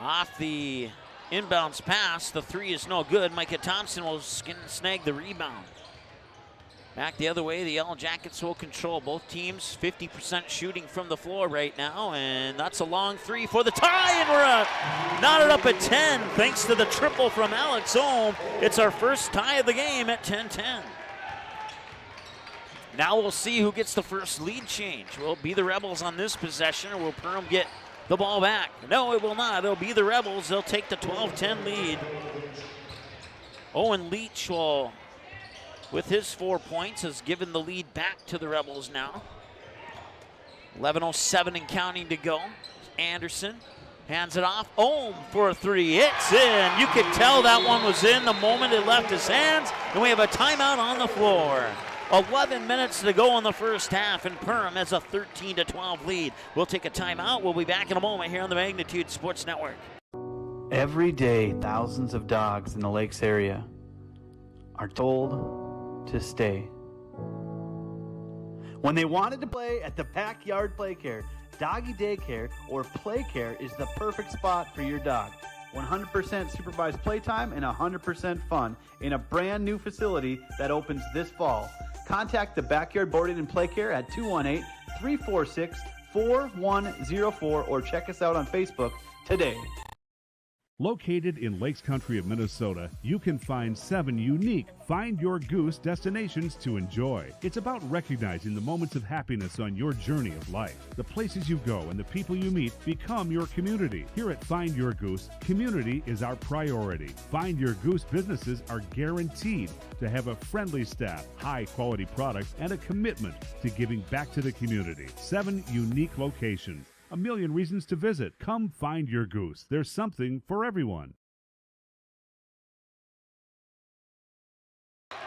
Off the inbounds pass, the 3 is no good. Micah Thompson will snag the rebound. Back the other way, the Yellow Jackets will control both teams. 50% shooting from the floor right now, and that's a long 3 for the tie, and we're knotted up at 10 thanks to the triple from Alex Ohm. It's our first tie of the game at 10-10. Now we'll see who gets the first lead change. Will it be the Rebels on this possession, or will Perham get the ball back? No, it will not. It'll be the Rebels. They'll take the 12-10 lead. Owen Leach will, with his 4 points, has given the lead back to the Rebels now. 11:07 and counting to go. Anderson hands it off. Ohm for a 3. It's in. You could tell that one was in the moment it left his hands. And we have a timeout on the floor. 11 minutes to go in the first half, and Perham has a 13-12 lead. We'll take a timeout. We'll be back in a moment here on the Magnitude Sports Network. Every day, thousands of dogs in the Lakes area are told to stay. When they wanted to play at the Backyard Play Care, Doggy Daycare, or Play Care is the perfect spot for your dog. 100% supervised playtime and 100% fun in a brand new facility that opens this fall. Contact the Backyard Boarding and Play Care at 218-346-4104 or check us out on Facebook today. Located in Lakes Country of Minnesota, you can find 7 unique Find Your Goose destinations to enjoy. It's about recognizing the moments of happiness on your journey of life. The places you go and the people you meet become your community. Here at Find Your Goose, community is our priority. Find Your Goose businesses are guaranteed to have a friendly staff, high-quality products, and a commitment to giving back to the community. 7 unique locations. A million reasons to visit. Come find your goose. There's something for everyone. All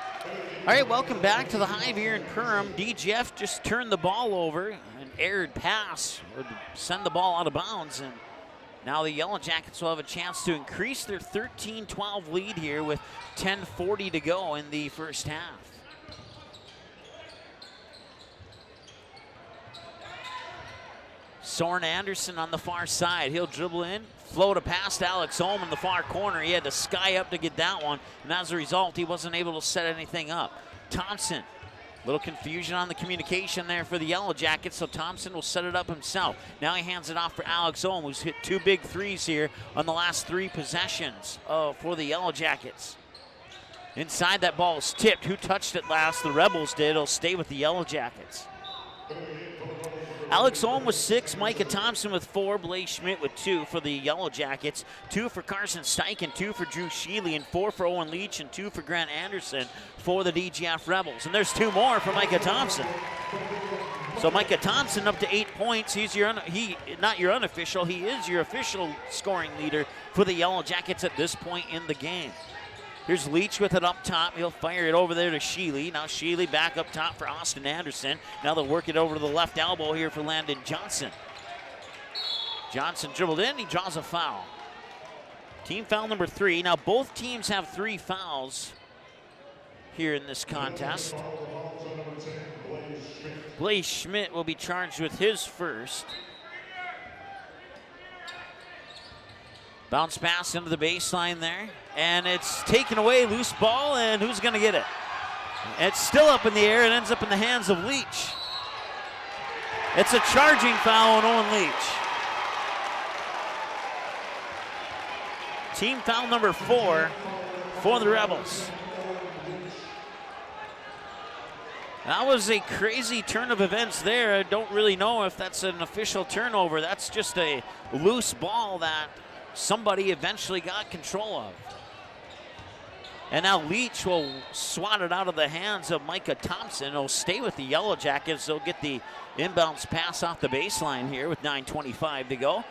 right, welcome back to the Hive here in Perham. DGF just turned the ball over. An erred pass would send the ball out of bounds. And now the Yellow Jackets will have a chance to increase their 13-12 lead here with 10:40 to go in the first half. Soren Anderson on the far side. He'll dribble in, float a pass to Alex Ohm in the far corner. He had to sky up to get that one, and as a result, he wasn't able to set anything up. Thompson, little confusion on the communication there for the Yellow Jackets, so Thompson will set it up himself. Now he hands it off for Alex Ohm, who's hit 2 big threes here on the last 3 possessions for the Yellow Jackets. Inside, that ball is tipped. Who touched it last? The Rebels did. It'll stay with the Yellow Jackets. Alex Ohm with 6, Micah Thompson with 4, Blaze Schmidt with 2 for the Yellow Jackets, 2 for Carson Steichen, 2 for Drew Sheely, and 4 for Owen Leach, and 2 for Grant Anderson for the DGF Rebels. And there's 2 more for Micah Thompson. So Micah Thompson up to 8 points. He's not your unofficial, he is your official scoring leader for the Yellow Jackets at this point in the game. Here's Leach with it up top. He'll fire it over there to Sheely. Now Sheely back up top for Austin Anderson. Now they'll work it over to the left elbow here for Landon Johnson. Johnson dribbled in. He draws a foul. Team foul number 3. Now both teams have 3 fouls here in this contest. Blaze Schmidt will be charged with his first. Bounce pass into the baseline there, and it's taken away, loose ball, and who's going to get it? It's still up in the air and ends up in the hands of Leach. It's a charging foul on Owen Leach. Team foul number 4 for the Rebels. That was a crazy turn of events there. I don't really know if that's an official turnover. That's just a loose ball that somebody eventually got control of. And now Leach will swat it out of the hands of Micah Thompson. He'll stay with the Yellow Jackets. They'll get the inbounds pass off the baseline here with 9:25 to go.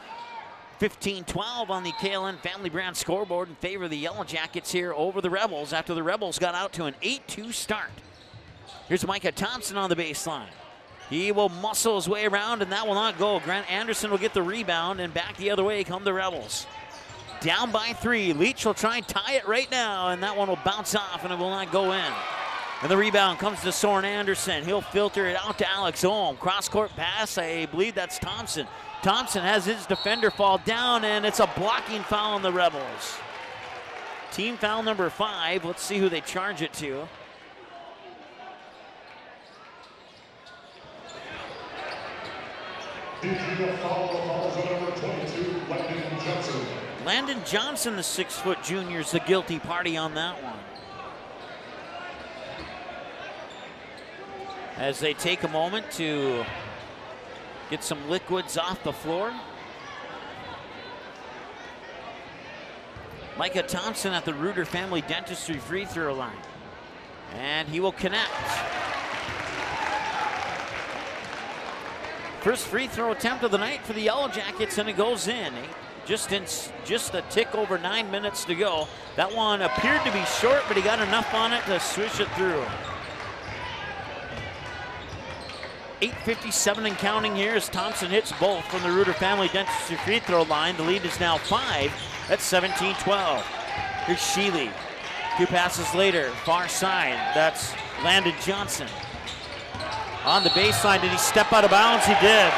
15-12 on the KLN Family Brand scoreboard in favor of the Yellow Jackets here over the Rebels after the Rebels got out to an 8-2 start. Here's Micah Thompson on the baseline. He will muscle his way around, and that will not go. Grant Anderson will get the rebound, and back the other way come the Rebels. Down by 3. Leach will try and tie it right now, and that one will bounce off, and it will not go in. And the rebound comes to Soren Anderson. He'll filter it out to Alex Ohm. Cross-court pass, I believe that's Thompson. Thompson has his defender fall down, and it's a blocking foul on the Rebels. Team foul number 5. Let's see who they charge it to. Landon Johnson, the 6-foot junior, is the guilty party on that one. As they take a moment to get some liquids off the floor. Micah Thompson at the Reuter Family Dentistry free throw line. And he will connect. First free throw attempt of the night for the Yellow Jackets, and it goes in. Just a tick over 9 minutes to go. That one appeared to be short, but he got enough on it to swish it through. 8:57 and counting here as Thompson hits both from the Reuter Family Dentistry free throw line. The lead is now 5 at 17-12. Here's Sheely. 2 passes later, far side. That's Landon Johnson. On the baseline, did he step out of bounds? He did.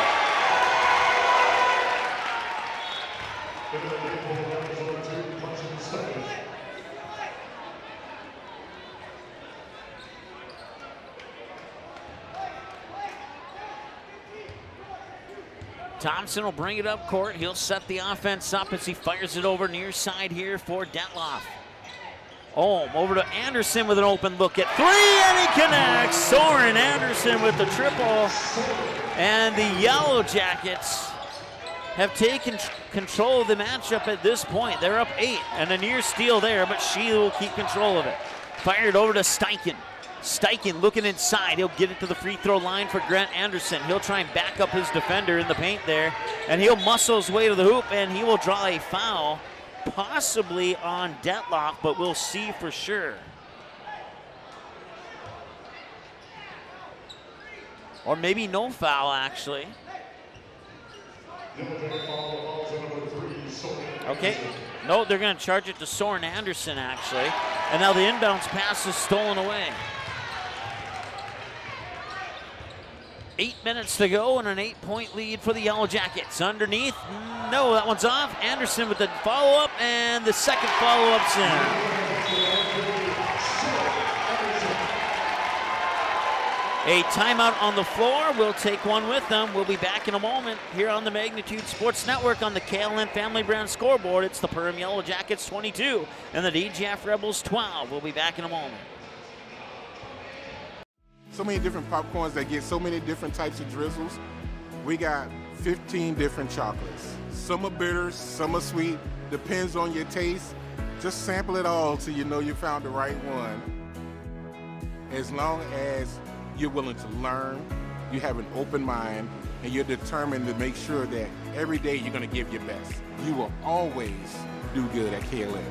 Thompson will bring it up court. He'll set the offense up as he fires it over near side here for Detloff. Ohm over to Anderson with an open look at 3, and he connects. Soren Anderson with the triple. And the Yellow Jackets have taken control of the matchup at this point. They're up 8, and a near steal there, but Sheila will keep control of it. Fired over to Steichen. Steichen looking inside. He'll get it to the free throw line for Grant Anderson. He'll try and back up his defender in the paint there, and he'll muscle his way to the hoop, and he will draw a foul, possibly on Detloff, but we'll see for sure. Or maybe no foul, actually. Okay. No, they're going to charge it to Soren Anderson, actually. And now the inbounds pass is stolen away. 8 minutes to go and an 8-point lead for the Yellow Jackets. Underneath, no, that one's off. Anderson with the follow-up, and the second follow-up's in. A timeout on the floor. We'll take one with them. We'll be back in a moment here on the Magnitude Sports Network on the KLN Family Brand scoreboard. It's the Perham Yellow Jackets 22 and the DGF Rebels 12. We'll be back in a moment. So many different popcorns that get so many different types of drizzles. We got 15 different chocolates. Some are bitter, some are sweet. Depends on your taste. Just sample it all till you know you found the right one. As long as you're willing to learn, you have an open mind, and you're determined to make sure that every day you're going to give your best. You will always do good at KLN.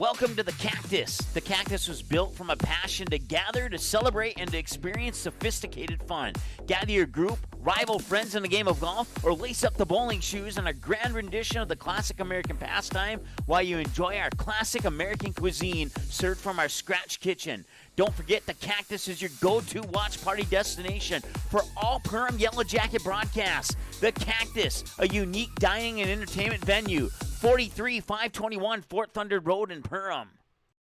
Welcome to the Cactus. The Cactus was built from a passion to gather, to celebrate, and to experience sophisticated fun. Gather your group, rival friends in a game of golf, or lace up the bowling shoes in a grand rendition of the classic American pastime while you enjoy our classic American cuisine served from our scratch kitchen. Don't forget, the Cactus is your go-to watch party destination for all Perham Yellow Jacket broadcasts. The Cactus, a unique dining and entertainment venue, 43521 Fort Thunder Road in Perham.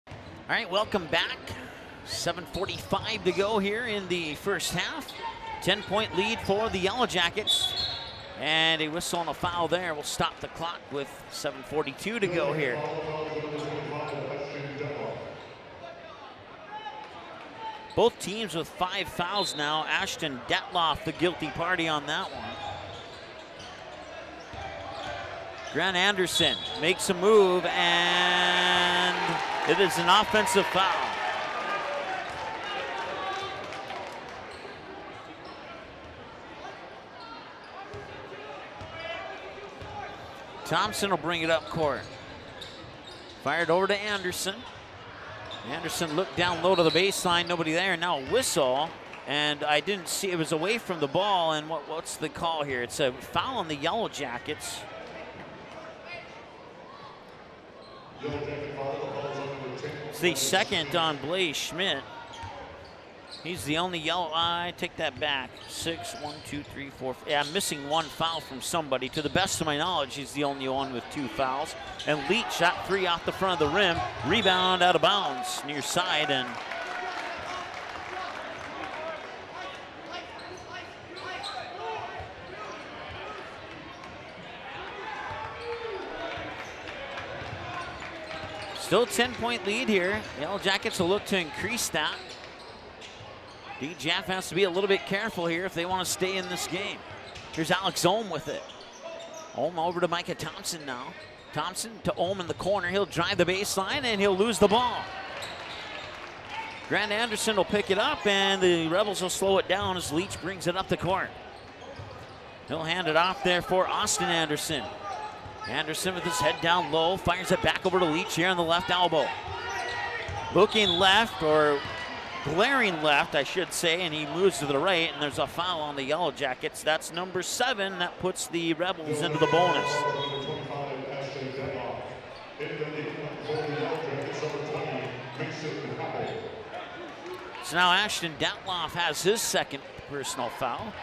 All right, welcome back. 7:45 to go here in the first half. 10-point lead for the Yellow Jackets. And a whistle and a foul there will stop the clock with 7:42 to go here. Both teams with 5 fouls now. Ashton Detloff, the guilty party on that one. Grant Anderson makes a move, and it is an offensive foul. Thompson will bring it up court. Fired over to Anderson. Anderson looked down low to the baseline, nobody there. Now a whistle, and I didn't see, it was away from the ball, and what's the call here? It's a foul on the Yellow Jackets. It's the second on Blaze Schmidt. He's the only yellow. I take that back. 6, 1, 2, 3, 4. Yeah, I'm missing one foul from somebody. To the best of my knowledge, he's the only one with 2 fouls. And Leach shot 3 off the front of the rim. Rebound out of bounds near side, and still a 10-point lead here. Yellow Jackets will look to increase that. D-Jaff has to be a little bit careful here if they want to stay in this game. Here's Alex Ohm with it. Ohm over to Micah Thompson now. Thompson to Ohm in the corner. He'll drive the baseline and he'll lose the ball. Grant Anderson will pick it up, and the Rebels will slow it down as Leach brings it up the court. He'll hand it off there for Austin Anderson. Anderson with his head down low, fires it back over to Leach here on the left elbow. Looking left, or glaring left, I should say, and he moves to the right, and there's a foul on the Yellow Jackets. That's number 7. That puts the Rebels into the bonus. So now Ashton Detloff has his second personal foul.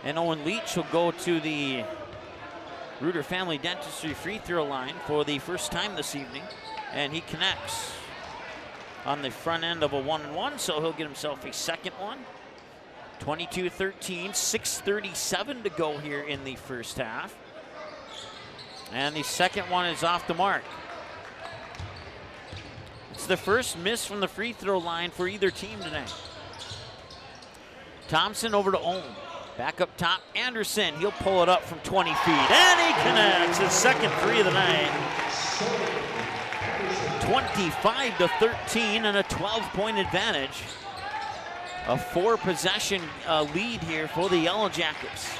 And Owen Leach will go to the Reuter Family Dentistry free throw line for the first time this evening. And he connects on the front end of a 1-and-1, so he'll get himself a second one. 22-13, 6:37 to go here in the first half. And the second one is off the mark. It's the first miss from the free throw line for either team tonight. Thompson over to Ohm. Back up top, Anderson. He'll pull it up from 20 feet, and he connects his second 3 of the night. 25-13 and a 12-point advantage. A 4-possession lead here for the Yellow Jackets.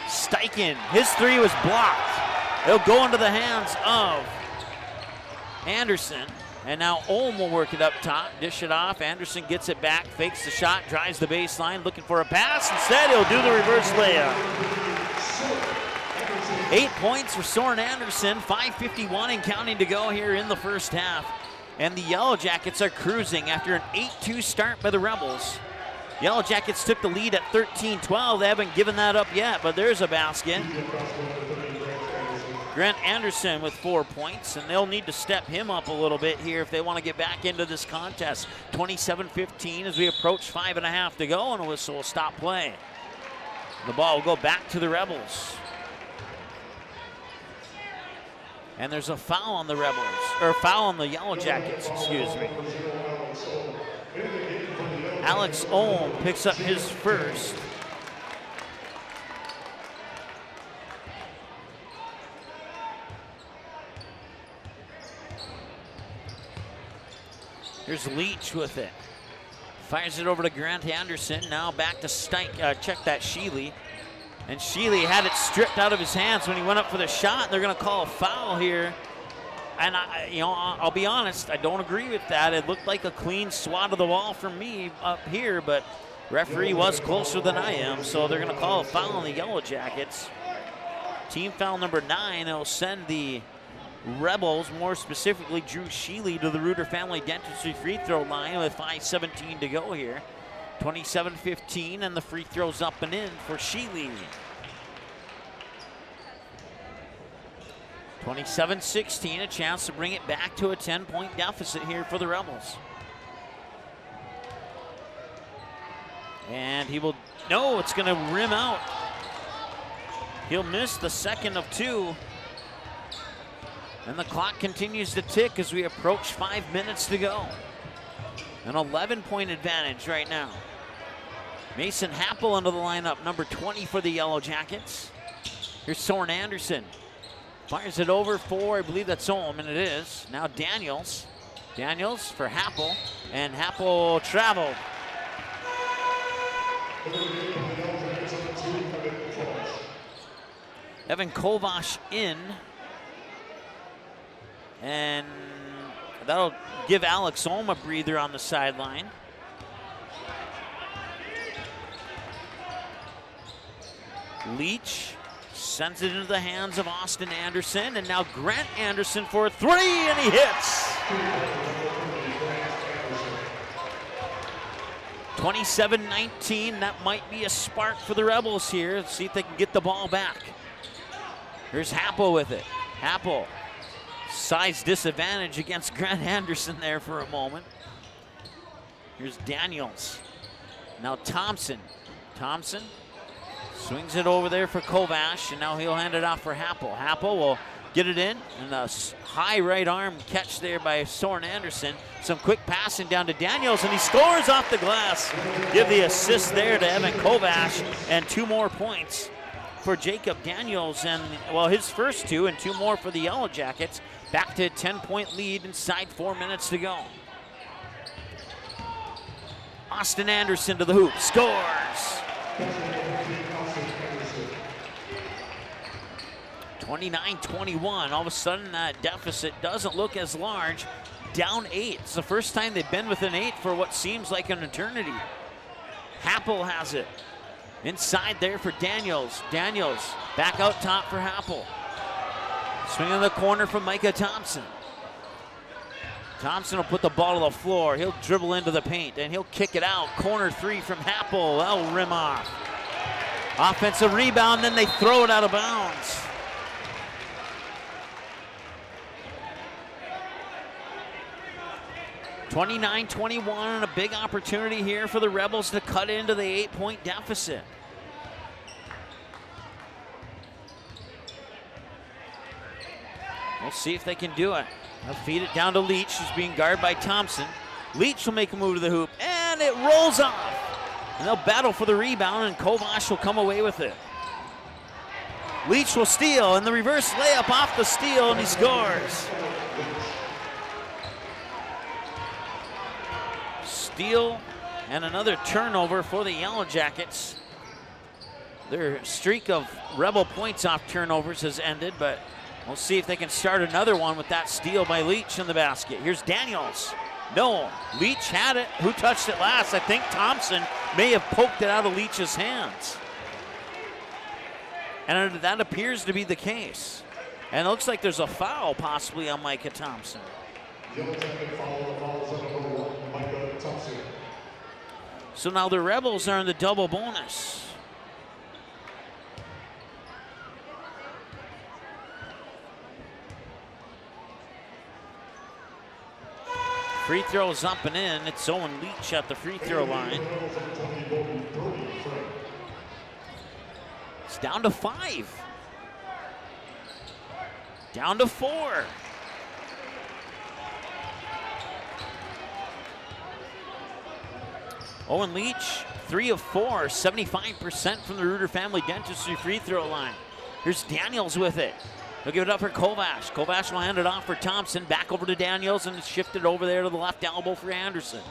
Steichen, his 3 was blocked. It'll go into the hands of Anderson. And now Ohm will work it up top, dish it off. Anderson gets it back, fakes the shot, drives the baseline, looking for a pass. Instead, he'll do the reverse layup. 8 points for Soren Anderson, 5:51 and counting to go here in the first half. And the Yellow Jackets are cruising after an 8-2 start by the Rebels. Yellow Jackets took the lead at 13-12. They haven't given that up yet, but there's a basket. Grant Anderson with 4 points, and they'll need to step him up a little bit here if they want to get back into this contest. 27-15 as we approach 5.5 to go, and a whistle will stop play. The ball will go back to the Rebels. And there's a foul on the Rebels, or foul on the Yellow Jackets, excuse me. Alex Ohm picks up his first. Here's Leach with it. Fires it over to Grant Anderson. Now back to check that Sheely. And Sheely had it stripped out of his hands when he went up for the shot. They're going to call a foul here And I'll be honest, I don't agree with that. It looked like a clean swat of the ball for me up here, but referee was closer than I am, so they're going to call a foul on the Yellow Jackets. Team foul number 9. It'll send the Rebels, more specifically Drew Sheely, to the Reuter Family Dentistry free throw line with 5:17 to go here. 27-15, and the free throw's up and in for Sheely. 27-16, a chance to bring it back to a 10-point deficit here for the Rebels. And he will, no, it's gonna rim out. He'll miss the second of 2. And the clock continues to tick as we approach 5 minutes to go. An 11-point advantage right now. Mason Happel into the lineup, number 20 for the Yellow Jackets. Here's Soren Anderson. Fires it over for, I believe that's Olm, and it is. Now Daniels. Daniels for Happel, and Happel traveled. Evan Kovash in. And that'll give Alex Olm a breather on the sideline. Leach sends it into the hands of Austin Anderson, and now Grant Anderson for a 3, and he hits. 27-19, that might be a spark for the Rebels here. Let's see if they can get the ball back. Here's Happel with it. Happel, size disadvantage against Grant Anderson there for a moment. Here's Daniels. Now Thompson. Thompson swings it over there for Kovash, and now he'll hand it off for Happel. Happel will get it in, and a high right arm catch there by Soren Anderson. Some quick passing down to Daniels, and he scores off the glass. Give the assist there to Evan Kovash, and 2 more points for Jacob Daniels, and well, his first 2 and 2 more for the Yellow Jackets. Back to a 10-point lead inside 4 minutes to go. Austin Anderson to the hoop, scores. 29-21, all of a sudden that deficit doesn't look as large. Down 8, it's the first time they've been within 8 for what seems like an eternity. Happel has it. Inside there for Daniels. Daniels back out top for Happel. Swing in the corner from Micah Thompson. Thompson will put the ball to the floor. He'll dribble into the paint, and he'll kick it out. Corner 3 from Happel. That'll rim off. Offensive rebound, then they throw it out of bounds. (29-21), a big opportunity here for the Rebels to cut into the 8-point deficit. We'll see if they can do it. They'll feed it down to Leach, who's being guarded by Thompson. Leach will make a move to the hoop, and it rolls off. And they'll battle for the rebound, and Kovash will come away with it. Leach will steal, and the reverse layup off the steal, and he scores. Steal and another turnover for the Yellow Jackets. Their streak of Rebel points off turnovers has ended, but we'll see if they can start another one with that steal by Leach in the basket. Here's Daniels. No, Leach had it. Who touched it last? I think Thompson may have poked it out of Leach's hands. And that appears to be the case. And it looks like there's a foul possibly on Micah Thompson. So now the Rebels are in the double bonus. Free throws up and in. It's Owen Leach at the free throw line. It's down to 5. Down to 4. Owen Leach, 3 of 4, 75% from the Reuter Family Dentistry free throw line. Here's Daniels with it. He'll give it up for Kovash. Kovash will hand it off for Thompson. Back over to Daniels, and it's shifted over there to the left elbow for Anderson.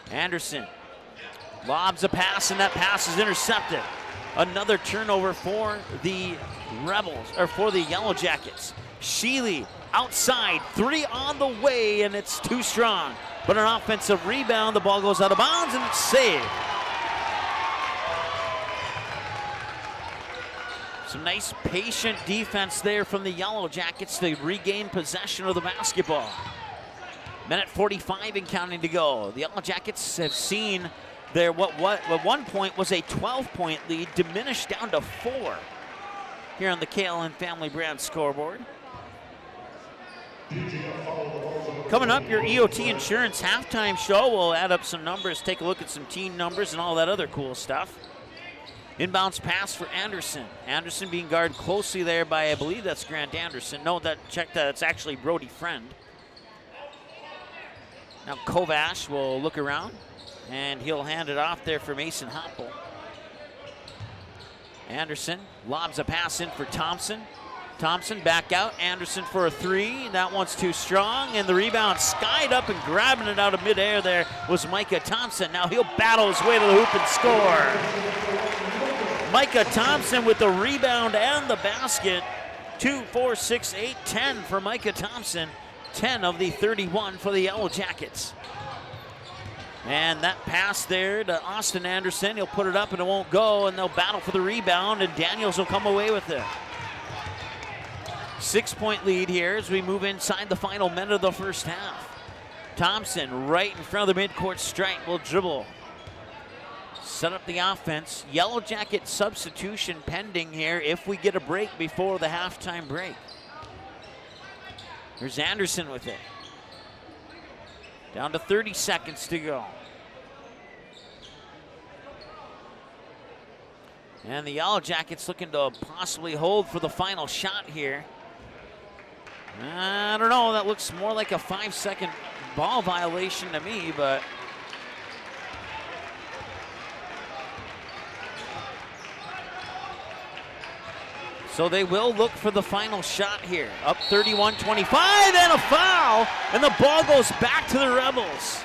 Anderson lobs a pass, and that pass is intercepted. Another turnover for the Rebels, or for the Yellow Jackets. Sheely outside, 3 on the way, and it's too strong. But an offensive rebound, the ball goes out of bounds, and it's saved. Some nice patient defense there from the Yellow Jackets to regain possession of the basketball. Minute 45 and counting to go. The Yellow Jackets have seen their what at one point was a 12-point lead diminished down to 4 here on the KLN Family Brand scoreboard. Coming up, your EOT Insurance halftime show. We'll add up some numbers, take a look at some team numbers and all that other cool stuff. Inbounds pass for Anderson. Anderson being guarded closely there by, I believe that's Grant Anderson. No, check that, it's actually Brody Friend. Now Kovash will look around, and he'll hand it off there for Mason Hoppel. Anderson lobs a pass in for Thompson. Thompson back out, Anderson for a 3. That one's too strong, and the rebound skied up and grabbing it out of midair there was Micah Thompson. Now he'll battle his way to the hoop and score. Micah Thompson with the rebound and the basket. 2, 4, 6, 8, 10 for Micah Thompson. 10 of the 31 for the Yellow Jackets. And that pass there to Austin Anderson. He'll put it up and it won't go, and they'll battle for the rebound, and Daniels will come away with it. 6-point lead here as we move inside the final minute of the first half. Thompson right in front of the midcourt stripe will dribble. Set up the offense. Yellow Jacket substitution pending here if we get a break before the halftime break. Here's Anderson with it. Down to 30 seconds to go. And the Yellow Jackets looking to possibly hold for the final shot here. I don't know, that looks more like a 5-second ball violation to me, but so they will look for the final shot here. Up 31-25 and a foul, and the ball goes back to the Rebels.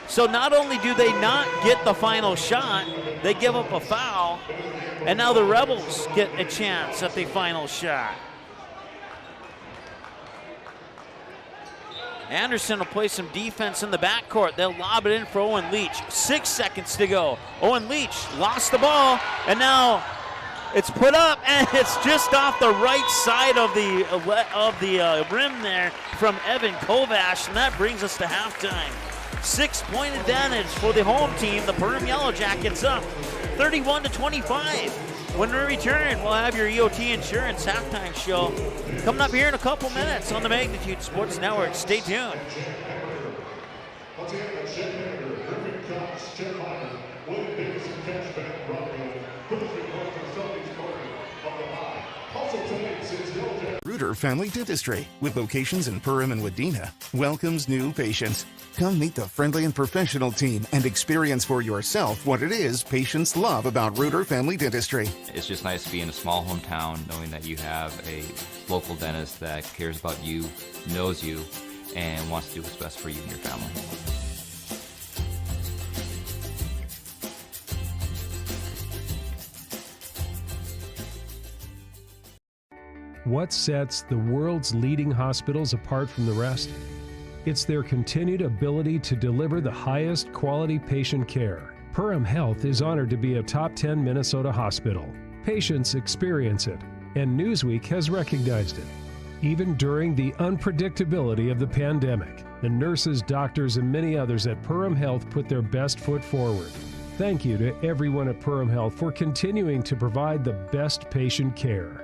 So not only do they not get the final shot, they give up a foul, and now the Rebels get a chance at the final shot. Anderson will play some defense in the backcourt. They'll lob it in for Owen Leach. 6 seconds to go. Owen Leach lost the ball, and now it's put up, and it's just off the right side of the rim there from Evan Kovash, and that brings us to halftime. 6-point advantage for the home team. The Perham Yellow Jackets up 31-25. When we return, we'll have your EOT Insurance halftime show coming up here in a couple minutes on the Magnitude Sports Network. Stay tuned. Reuter Family Dentistry, with locations in Perham and Wadena, welcomes new patients. Come meet the friendly and professional team and experience for yourself what it is patients love about Reuter Family Dentistry. It's just nice to be in a small hometown knowing that you have a local dentist that cares about you, knows you, and wants to do what's best for you and your family. What sets the world's leading hospitals apart from the rest? It's their continued ability to deliver the highest quality patient care. Perham Health is honored to be a top 10 Minnesota hospital. Patients experience it, and Newsweek has recognized it. Even during the unpredictability of the pandemic, the nurses, doctors, and many others at Perham Health put their best foot forward. Thank you to everyone at Perham Health for continuing to provide the best patient care.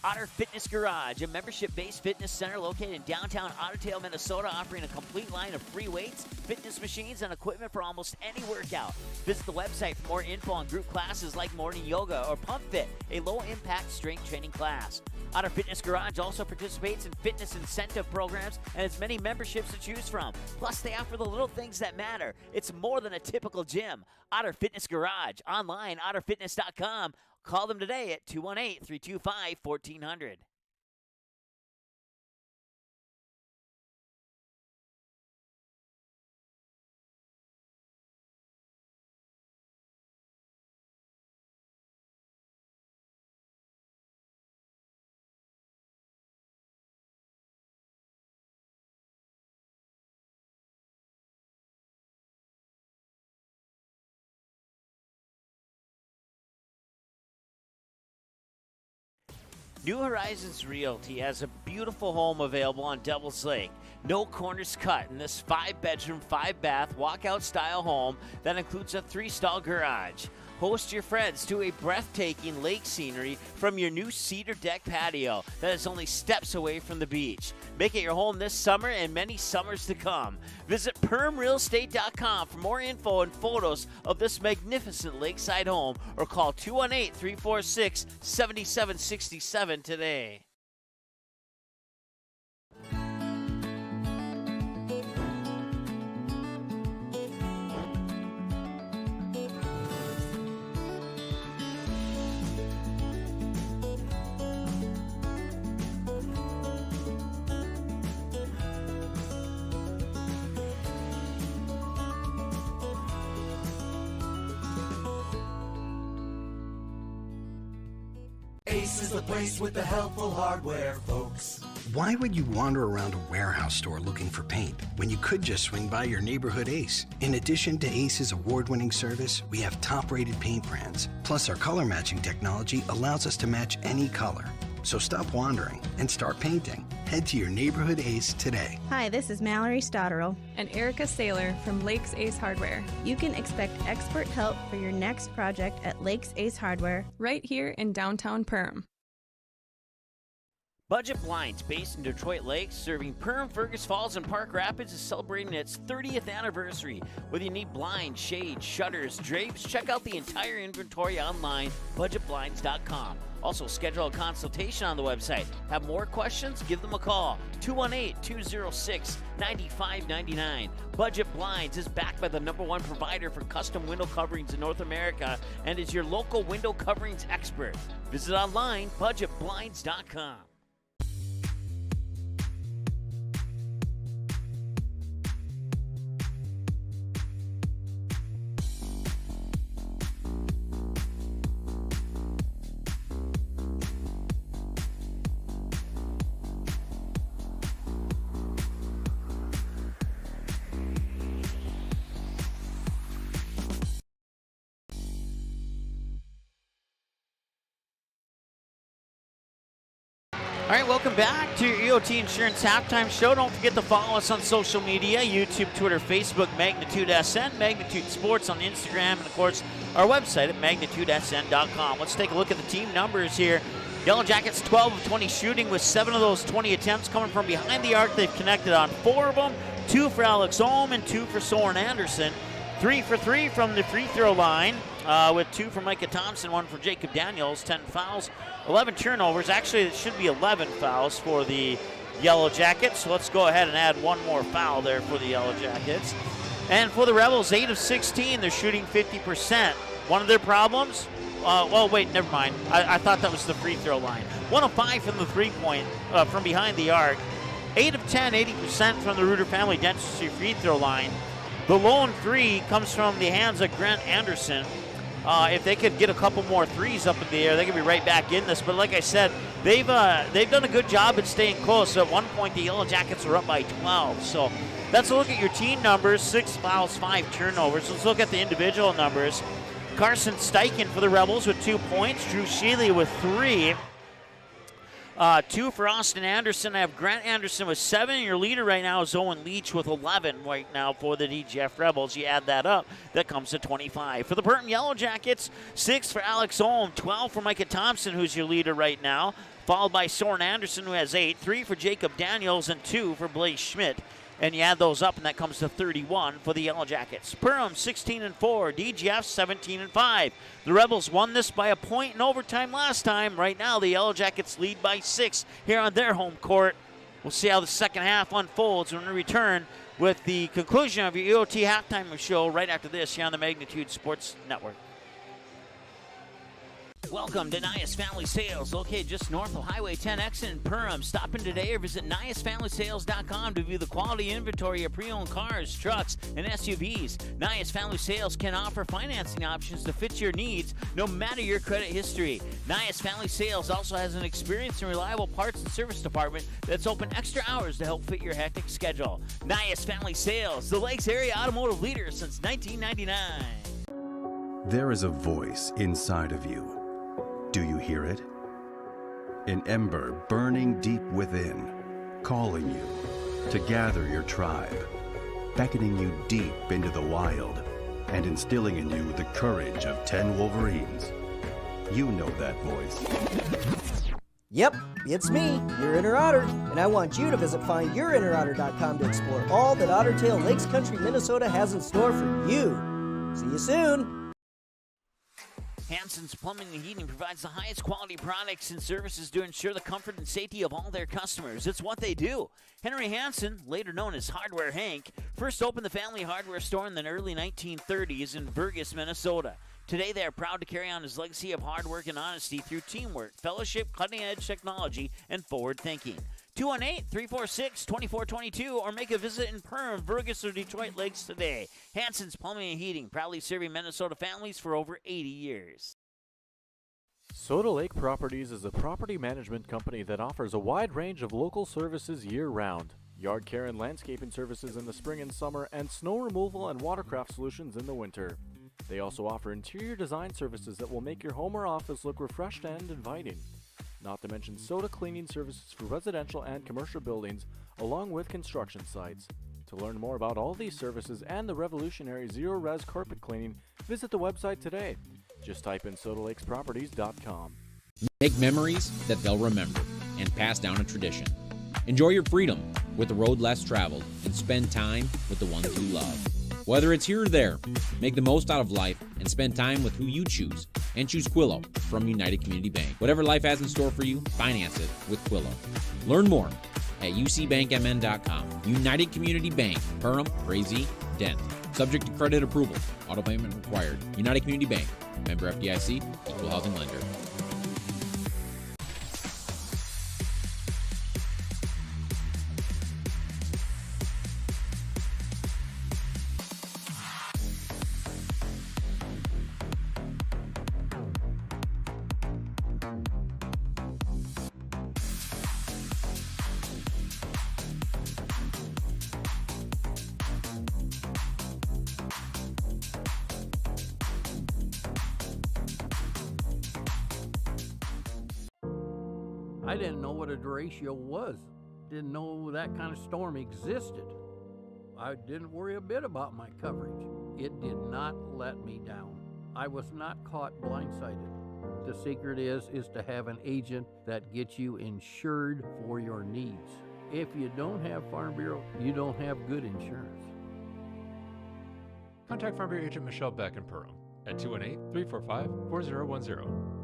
Otter Fitness Garage, a membership-based fitness center located in downtown Ottertail, Minnesota, offering a complete line of free weights, fitness machines, and equipment for almost any workout. Visit the website for more info on group classes like morning yoga or Pump Fit, a low-impact strength training class. Otter Fitness Garage also participates in fitness incentive programs and has many memberships to choose from. Plus, they offer the little things that matter. It's more than a typical gym. Otter Fitness Garage, online, otterfitness.com. Call them today at 218-325-1400. New Horizons Realty has a beautiful home available on Devil's Lake. No corners cut in this 5-bedroom, 5-bath, walkout-style home that includes a 3-stall garage. Host your friends to a breathtaking lake scenery from your new cedar deck patio that is only steps away from the beach. Make it your home this summer and many summers to come. Visit PermRealEstate.com for more info and photos of this magnificent lakeside home or call 218-346-7767 today. Ace is the place with the helpful hardware, folks. Why would you wander around a warehouse store looking for paint when you could just swing by your neighborhood Ace? In addition to Ace's award-winning service, we have top-rated paint brands. Plus, our color matching technology allows us to match any color. So stop wandering and start painting. Head to your neighborhood Ace today. Hi, this is Mallory Stotterell and Erica Saylor from Lakes Ace Hardware. You can expect expert help for your next project at Lakes Ace Hardware, right here in downtown Perham. Budget Blinds, based in Detroit Lakes, serving Perham, Fergus Falls, and Park Rapids, is celebrating its 30th anniversary. Whether you need blinds, shades, shutters, drapes, check out the entire inventory online, budgetblinds.com. Also, schedule a consultation on the website. Have more questions? Give them a call. 218-206-9599. Budget Blinds is backed by the #1 provider for custom window coverings in North America and is your local window coverings expert. Visit online, budgetblinds.com. All right, welcome back to your EOT Insurance Halftime Show. Don't forget to follow us on social media, YouTube, Twitter, Facebook, Magnitude SN, Magnitude Sports on Instagram, and, of course, our website at magnitudesn.com. Let's take a look at the team numbers here. Yellow Jackets 12 of 20 shooting with 7 of those 20 attempts coming from behind the arc. They've connected on 4 of them, 2 for Alex Ohm and 2 for Soren Anderson. 3 for 3 from the free throw line with 2 for Micah Thompson, 1 for Jacob Daniels, 10 fouls, 11 turnovers. Actually, it should be 11 fouls for the Yellow Jackets. So let's go ahead and add 1 more foul there for the Yellow Jackets. And for the Rebels, 8 of 16, they're shooting 50%. One of their problems, well, wait, never mind. I thought that was the free throw line. 1 of 5 from the three-point, from behind the arc. 8 of 10, 80% from the Reuter Family Dentistry free throw line. The lone 3 comes from the hands of Grant Anderson. If they could get a couple more threes up in the air, they could be right back in this. But like I said, they've done a good job at staying close. So at one point, the Yellow Jackets were up by 12. So that's a look at your team numbers: 6 fouls, 5 turnovers. Let's look at the individual numbers. Carson Steichen for the Rebels with 2 points. Drew Shealy with 3. 2 for Austin Anderson. I have Grant Anderson with 7. Your leader right now is Owen Leach with 11 right now for the DGF Rebels. You add that up, that comes to 25. For the Perham Yellow Jackets, 6 for Alex Ohm, 12 for Micah Thompson, who's your leader right now, followed by Soren Anderson, who has 8, 3 for Jacob Daniels, and 2 for Blaze Schmidt. And you add those up, and that comes to 31 for the Yellow Jackets. Perham 16-4, DGF 17-5. The Rebels won this by a point in overtime last time. Right now, the Yellow Jackets lead by 6 here on their home court. We'll see how the second half unfolds when we return with the conclusion of your EOT halftime show right after this here on the Magnitude Sports Network. Welcome to Nias Family Sales, located just north of Highway 10 exit in Perham. Stop in today or visit NiasFamilySales.com to view the quality inventory of pre-owned cars, trucks, and SUVs. Nias Family Sales can offer financing options to fit your needs, no matter your credit history. Nias Family Sales also has an experienced and reliable parts and service department that's open extra hours to help fit your hectic schedule. Nias Family Sales, the Lakes area automotive leader since 1999. There is a voice inside of you. Do you hear it? an ember burning deep within, calling you to gather your tribe, beckoning you deep into the wild, and instilling in you the courage of 10 Wolverines. You know that voice. Yep, it's me, your inner otter, and I want you to visit findyourinnerotter.com to explore all that Ottertail Lakes Country, Minnesota has in store for you. See you soon. Hansen's Plumbing and Heating provides the highest quality products and services to ensure the comfort and safety of all their customers. It's what they do. Henry Hansen, later known as Hardware Hank, first opened the family hardware store in the early 1930s in Burgess, Minnesota. Today, they are proud to carry on his legacy of hard work and honesty through teamwork, fellowship, cutting-edge technology, and forward thinking. 218-346-2422 or make a visit in Perham, Burgess, or Detroit Lakes today. Hansen's Plumbing and Heating, proudly serving Minnesota families for over 80 years. Soda Lake Properties is a property management company that offers a wide range of local services year-round. Yard care and landscaping services in the spring and summer, and snow removal and watercraft solutions in the winter. They also offer interior design services that will make your home or office look refreshed and inviting. Not to mention soda cleaning services for residential and commercial buildings, along with construction sites. To learn more about all these services and the revolutionary zero-res carpet cleaning, visit the website today. Just type in sodalakesproperties.com. Make memories that they'll remember and pass down a tradition. Enjoy your freedom with the road less traveled and spend time with the ones you love. Whether it's here or there, make the most out of life and spend time with who you choose. And choose Quillo from United Community Bank. Whatever life has in store for you, finance it with Quillo. Learn more at ucbankmn.com. United Community Bank, Perham, Frazee, Dent. Subject to credit approval. Auto payment required. United Community Bank. Member FDIC. Equal housing lender. I didn't know what a derecho was. Didn't know that kind of storm existed. I didn't worry a bit about my coverage. It did not let me down. I was not caught blindsided. The secret is to have an agent that gets you insured for your needs. If you don't have Farm Bureau, you don't have good insurance. Contact Farm Bureau agent Michelle Beck in Perham at 218-345-4010.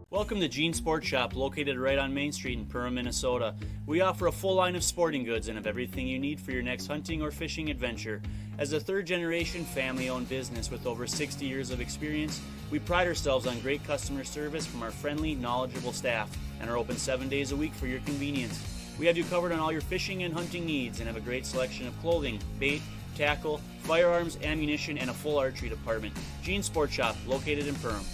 Welcome to Gene Sports Shop, located right on Main Street in Perham, Minnesota. We offer a full line of sporting goods and have everything you need for your next hunting or fishing adventure. As a third-generation family-owned business with over 60 years of experience, we pride ourselves on great customer service from our friendly, knowledgeable staff and are open 7 days a week for your convenience. We have you covered on all your fishing and hunting needs and have a great selection of clothing, bait, tackle, firearms, ammunition, and a full archery department. Gene Sports Shop, located in Perham.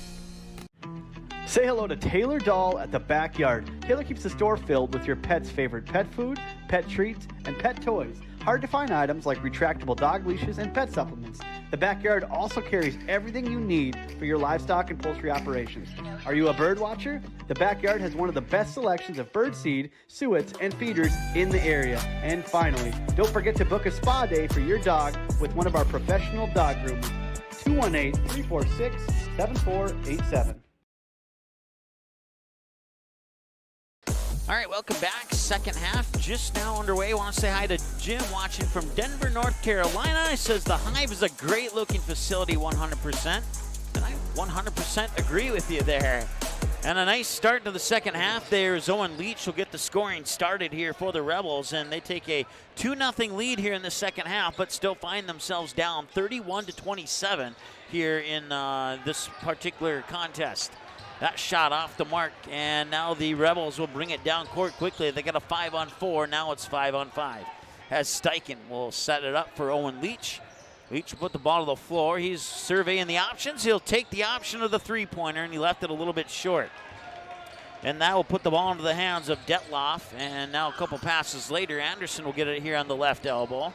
Say hello to Taylor Doll at the Backyard. Taylor keeps the store filled with your pet's favorite pet food, pet treats, and pet toys. Hard to find items like retractable dog leashes and pet supplements. The Backyard also carries everything you need for your livestock and poultry operations. Are you a bird watcher? The Backyard has one of the best selections of bird seed, suets, and feeders in the area. And finally, don't forget to book a spa day for your dog with one of our professional dog groomers. 218-346-7487. All right, welcome back. Second half just now underway. I want to say hi to Jim watching from Denver, North Carolina. He says the Hive is a great-looking facility, 100%. And I 100% agree with you there. And a nice start to the second half there as Owen Leach will get the scoring started here for the Rebels. And they take a 2-0 lead here in the second half, but still find themselves down 31-27 here in this particular contest. That shot off the mark, and now the Rebels will bring it down court quickly. They got a 5-on-4. Now it's 5-on-5. As Steichen will set it up for Owen Leach. Leach will put the ball to the floor. He's surveying the options. He'll take the option of the three-pointer, and he left it a little bit short. And that will put the ball into the hands of Detloff. And now a couple passes later, Anderson will get it here on the left elbow.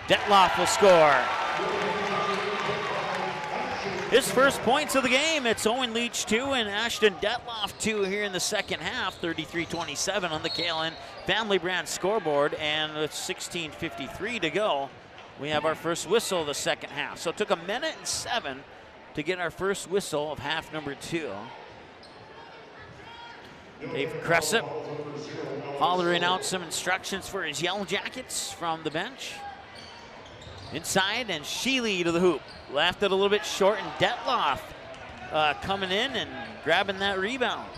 Detloff will score. his first points of the game. It's Owen Leach 2 and Ashton Detloff 2 here in the second half. 33-27 on the KLN Family Brand scoreboard, and with 16:53 to go, we have our first whistle of the second half. So it took 1:07 to get our first whistle of half number 2. Dave Crescent hollering out some instructions for his Yellow Jackets from the bench. Inside, and Sheely to the hoop. Left it a little bit short, and Detloff coming in and grabbing that rebound.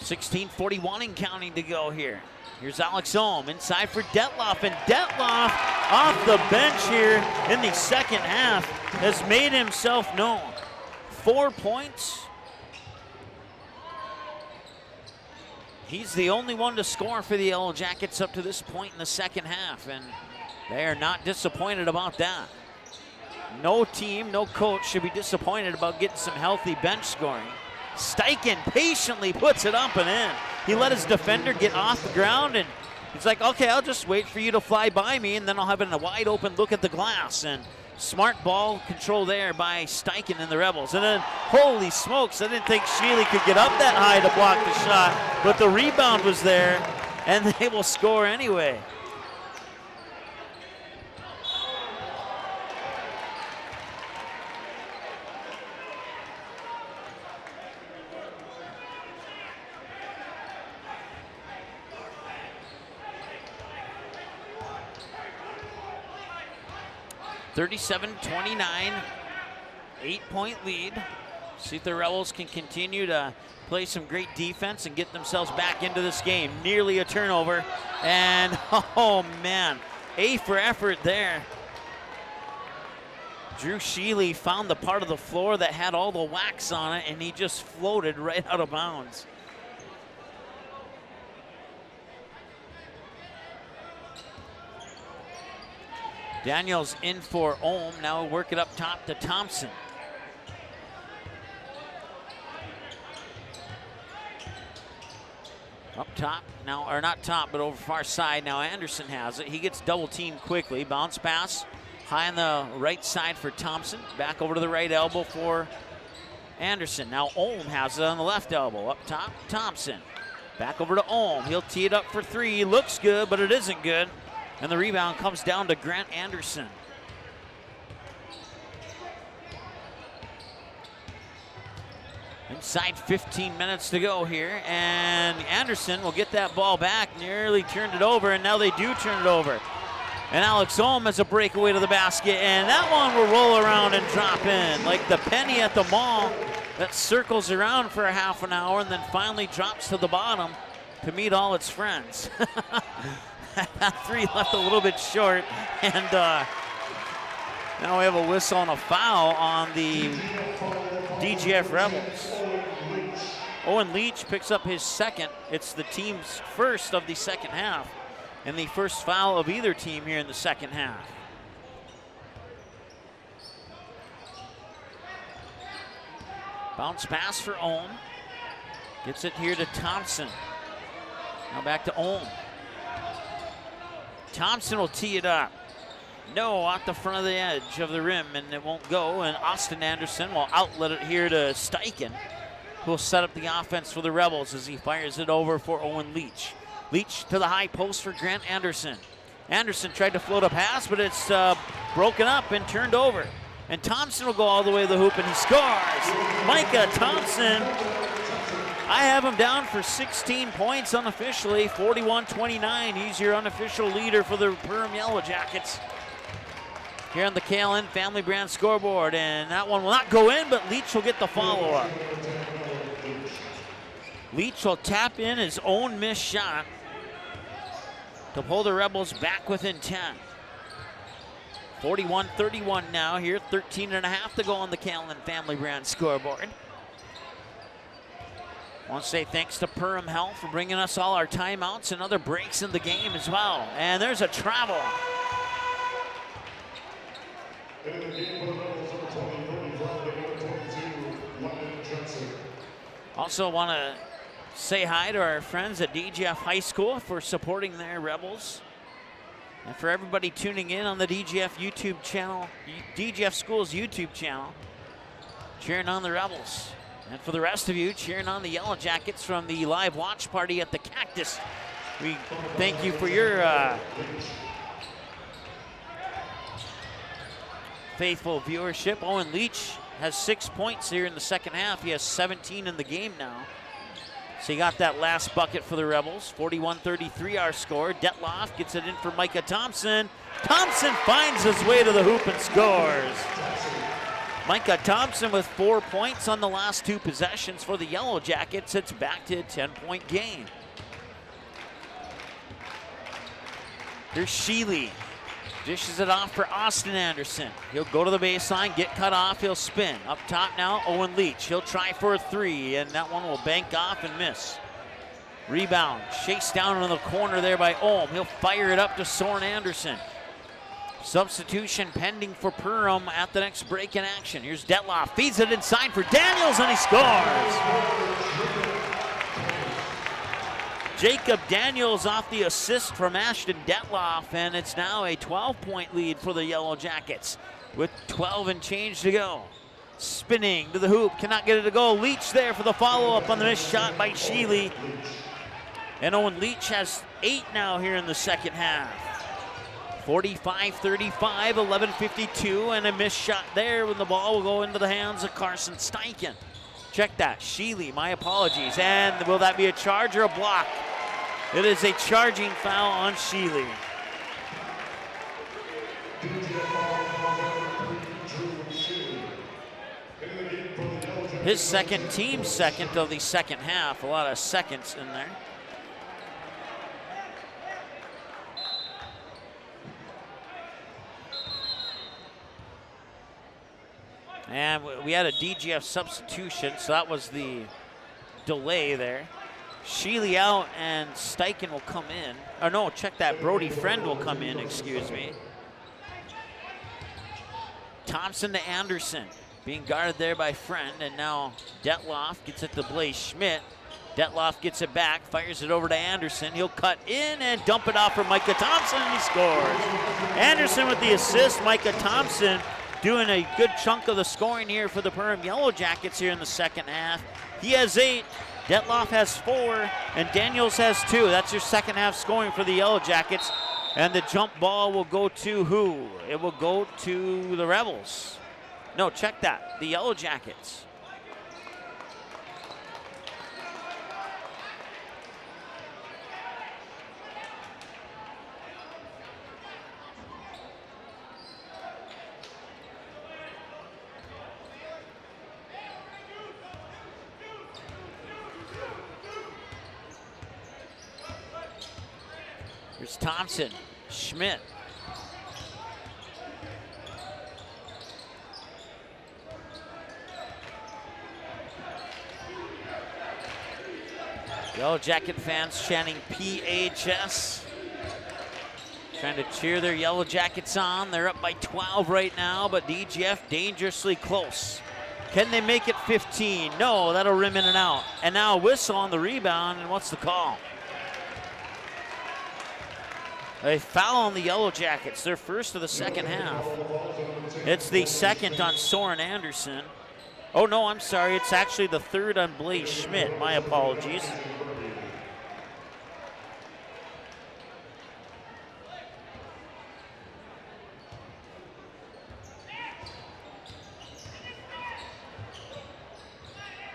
16:41 and counting to go here. Here's Alex Ohm inside for Detloff, and Detloff off the bench here in the second half has made himself known. 4 points. He's the only one to score for the Yellow Jackets up to this point in the second half, and they are not disappointed about that. No team, no coach should be disappointed about getting some healthy bench scoring. Steichen patiently puts it up and in. He let his defender get off the ground, and he's like, okay, I'll just wait for you to fly by me, and then I'll have a wide open look at the glass. And smart ball control there by Steichen and the Rebels. And then, holy smokes, I didn't think Sheely could get up that high to block the shot, but the rebound was there, and they will score anyway. (37-29), 8-point lead. See if the Rebels can continue to play some great defense and get themselves back into this game. Nearly a turnover, and oh man, A for effort there. Drew Sheely found the part of the floor that had all the wax on it, and he just floated right out of bounds. Daniels in for Ohm. Now work it up top to Thompson. Up top now, or not top, but over far side. Now Anderson has it. He gets double teamed quickly. Bounce pass high on the right side for Thompson. Back over to the right elbow for Anderson. Now Ohm has it on the left elbow. Up top, Thompson. Back over to Ohm. He'll tee it up for three. Looks good, but it isn't good. And the rebound comes down to Grant Anderson. Inside 15 minutes to go here, and Anderson will get that ball back. Nearly turned it over, and now they do turn it over. And Alex Ohm has a breakaway to the basket, and that one will roll around and drop in like the penny at the mall that circles around for a half an hour and then finally drops to the bottom to meet all its friends. That three left a little bit short, and now we have a whistle and a foul on the DGF Rebels. Owen Leach picks up his second. It's the team's first of the second half, and the first foul of either team here in the second half. Bounce pass for Ohm. Gets it here to Thompson. Now back to Ohm. Thompson will tee it up. No, off the front of the edge of the rim, and it won't go. And Austin Anderson will outlet it here to Steichen, who will set up the offense for the Rebels as he fires it over for Owen Leach. Leach to the high post for Grant Anderson. Anderson tried to float a pass, but it's broken up and turned over. And Thompson will go all the way to the hoop, and he scores. Micah Thompson. I have him down for 16 points unofficially, 41-29. He's your unofficial leader for the Perham Yellow Jackets here on the KLN Family Brand scoreboard. And that one will not go in, but Leach will get the follow-up. Leach will tap in his own missed shot to pull the Rebels back within 10. 41-31 now here, 13 and a half to go on the KLN Family Brand scoreboard. I want to say thanks to Perham Health for bringing us all our timeouts and other breaks in the game as well. And there's a travel. Also want to say hi to our friends at DGF High School for supporting their Rebels And for everybody tuning in on the DGF YouTube channel, DGF Schools YouTube channel, cheering on the Rebels. And for the rest of you, cheering on the Yellow Jackets from the live watch party at the Cactus. We thank you for your faithful viewership. Owen Leach has 6 points here in the second half. He has 17 in the game now. So he got that last bucket for the Rebels. 41-33 our score. Detloff gets it in for Micah Thompson. Thompson finds his way to the hoop and scores. Micah Thompson with 4 points on the last 2 possessions for the Yellow Jackets. It's back to a 10-point game. Here's Sheely. Dishes it off for Austin Anderson. He'll go to the baseline, get cut off, he'll spin. Up top now, Owen Leach. He'll try for a 3, and that one will bank off and miss. Rebound, chased down in the corner there by Ohm. He'll fire it up to Soren Anderson. Substitution pending for Perham at the next break in action. Here's Detloff, feeds it inside for Daniels, and he scores! Jacob Daniels off the assist from Ashton Detloff, and it's now a 12-point lead for the Yellow Jackets with 12 and change to go. Spinning to the hoop, cannot get it to go. Leach there for the follow-up on the missed shot by Sheely. And Owen Leach has 8 now here in the second half. 45-35, 11:52, and a missed shot there when the ball will go into the hands of Carson Steichen. Check that, Sheely, my apologies. And will that be a charge or a block? It is a charging foul on Sheely. His second, team second of the second half. A lot of seconds in there. And we had a DGF substitution, so that was the delay there. Sheely out and Steichen will come in. Oh no, check that, Brody Friend will come in, excuse me. Thompson to Anderson, being guarded there by Friend, and now Detloff gets it to Blaze Schmidt. Detloff gets it back, fires it over to Anderson. He'll cut in and dump it off for Micah Thompson, and he scores. Anderson with the assist, Micah Thompson doing a good chunk of the scoring here for the Perham Yellow Jackets here in the second half. He has 8, Detloff has 4, and Daniels has 2. That's your second half scoring for the Yellow Jackets. And the jump ball will go to who? It will go to the Rebels. No, check that, the Yellow Jackets. Here's Thompson, Schmidt. Yellow Jacket fans chanting PHS. Trying to cheer their Yellow Jackets on. They're up by 12 right now, but DGF dangerously close. Can they make it 15? No, that'll rim in and out. And now a whistle on the rebound, and what's the call? A foul on the Yellow Jackets, their first of the second half. It's the second on Soren Anderson. Oh no, I'm sorry, it's actually the third on Blaze Schmidt, my apologies.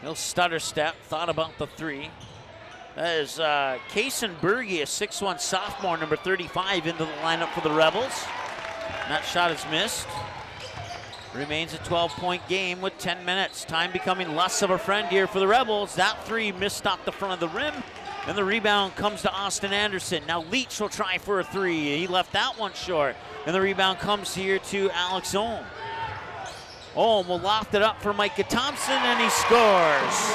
He'll stutter step, thought about the 3. That is Kaysen Berge, a 6'1 sophomore, number 35, into the lineup for the Rebels. And that shot is missed. Remains a 12-point game with 10 minutes. Time becoming less of a friend here for the Rebels. That 3 missed off the front of the rim. And the rebound comes to Austin Anderson. Now Leach will try for a 3. He left that one short. And the rebound comes here to Alex Ohm. Ohm will loft it up for Micah Thompson, and he scores.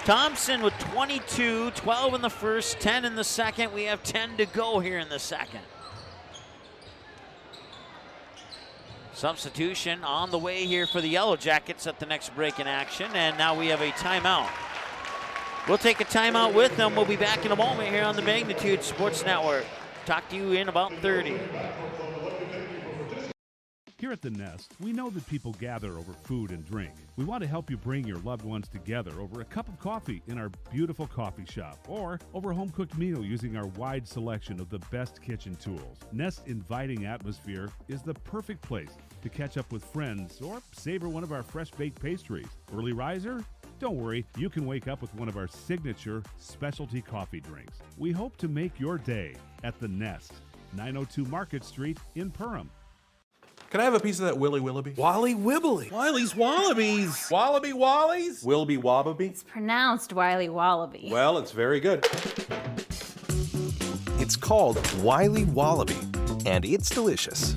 Thompson with 22, 12 in the first, 10 in the second. We have 10 to go here in the second. Substitution on the way here for the Yellow Jackets at the next break in action, and now we have a timeout. We'll take a timeout with them. We'll be back in a moment here on the Magnitude Sports Network. Talk to you in about 30. Here at The Nest, we know that people gather over food and drink. We want to help you bring your loved ones together over a cup of coffee in our beautiful coffee shop or over a home-cooked meal using our wide selection of the best kitchen tools. Nest's inviting atmosphere is the perfect place to catch up with friends or savor one of our fresh-baked pastries. Early riser? Don't worry, you can wake up with one of our signature specialty coffee drinks. We hope to make your day at The Nest, 902 Market Street in Perham. Can I have a piece of that Willy Willoughby? Wally Wibbly. Wiley's Wallabies. Wallaby Wallies. Wilby Wallaby. It's pronounced Wiley Wallaby. Well, it's very good. It's called Wiley Wallaby, and it's delicious.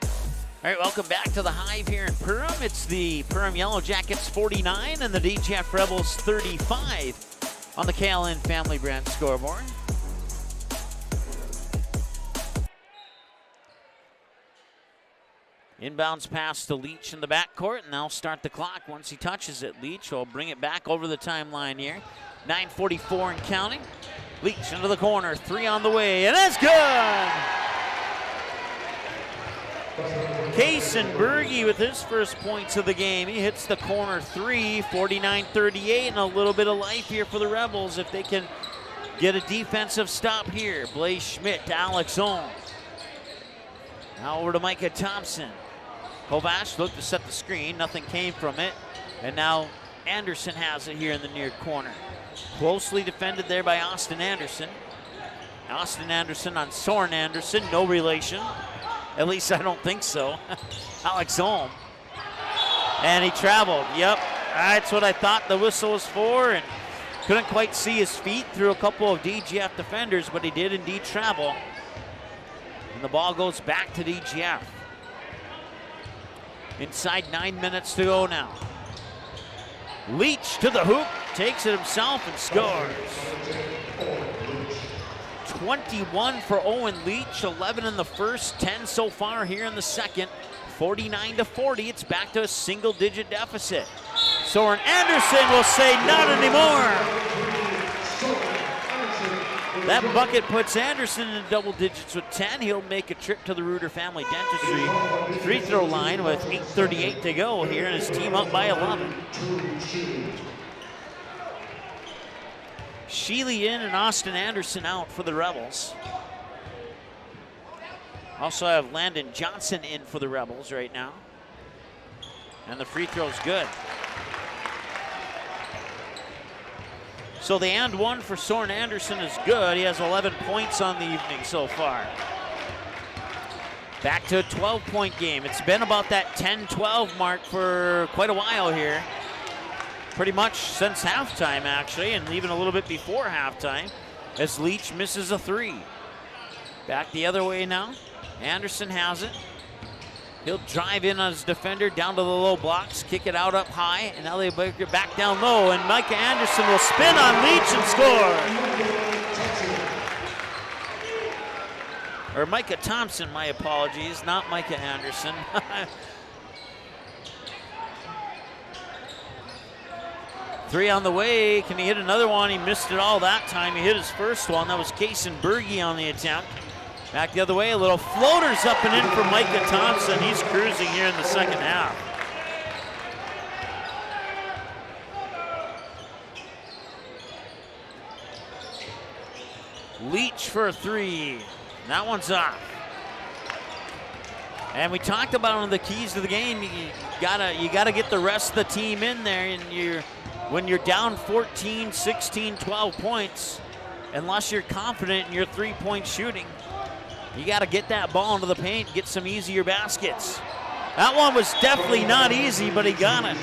All right, welcome back to the Hive here in Perham. It's the Perham Yellow Jackets 49 and the DGF Rebels 35 on the KLN Family Brand scoreboard. Inbounds pass to Leach in the backcourt, and they'll start the clock once he touches it. Leach will bring it back over the timeline here. 9:44 and counting. Leach into the corner, 3 on the way, and it's good! Kaysen with his first points of the game. He hits the corner 3, 49-38, and a little bit of life here for the Rebels if they can get a defensive stop here. Blaze Schmidt to Alex Ohm. Now over to Micah Thompson. Kovac looked to set the screen. Nothing came from it. And now Anderson has it here in the near corner. Closely defended there by Austin Anderson. Austin Anderson on Soren Anderson. No relation. At least I don't think so. Alex Ohm. And he traveled. Yep, that's what I thought the whistle was for. And couldn't quite see his feet through a couple of DGF defenders, but he did indeed travel. And the ball goes back to DGF. Inside 9 minutes to go now. Leach to the hoop, takes it himself and scores. 21 for Owen Leach, 11 in the first, 10 so far here in the second. 49-40, it's back to a single-digit deficit. Soren Anderson will say not anymore. That bucket puts Anderson in double digits with 10. He'll make a trip to the Reuter Family Dentistry free throw line with 8:38 to go here, and his team up by 11. Sheely in and Austin Anderson out for the Rebels. Also have Landon Johnson in for the Rebels right now. And the free throw's good. So the and one for Soren Anderson is good. He has 11 points on the evening so far. Back to a 12-point game. It's been about that 10-12 mark for quite a while here. Pretty much since halftime, actually, and even a little bit before halftime, as Leach misses a 3. Back the other way now. Anderson has it. He'll drive in on his defender down to the low blocks, kick it out up high, and Elliot Baker back down low, and Micah Anderson will spin on Leach and score. Or Micah Thompson, my apologies, not Micah Anderson. Three on the way. Can he hit another one? He missed it all that time. He hit his first one. That was Kaysen Berge on the attempt. Back the other way, a little floaters up and in for Micah Thompson. He's cruising here in the second half. Leach for a 3. That one's off. And we talked about one of the keys to the game. You gotta get the rest of the team in there, and when you're down 14, 16, 12 points, unless you're confident in your three-point shooting, you got to get that ball into the paint, get some easier baskets. That one was definitely not easy, but he got it.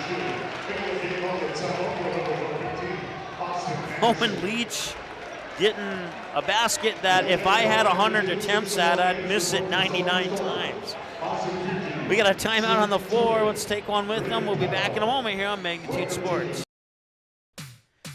Owen Leach getting a basket that if I had 100 attempts at, I'd miss it 99 times. We got a timeout on the floor. Let's take one with them. We'll be back in a moment here on Magnitude Sports.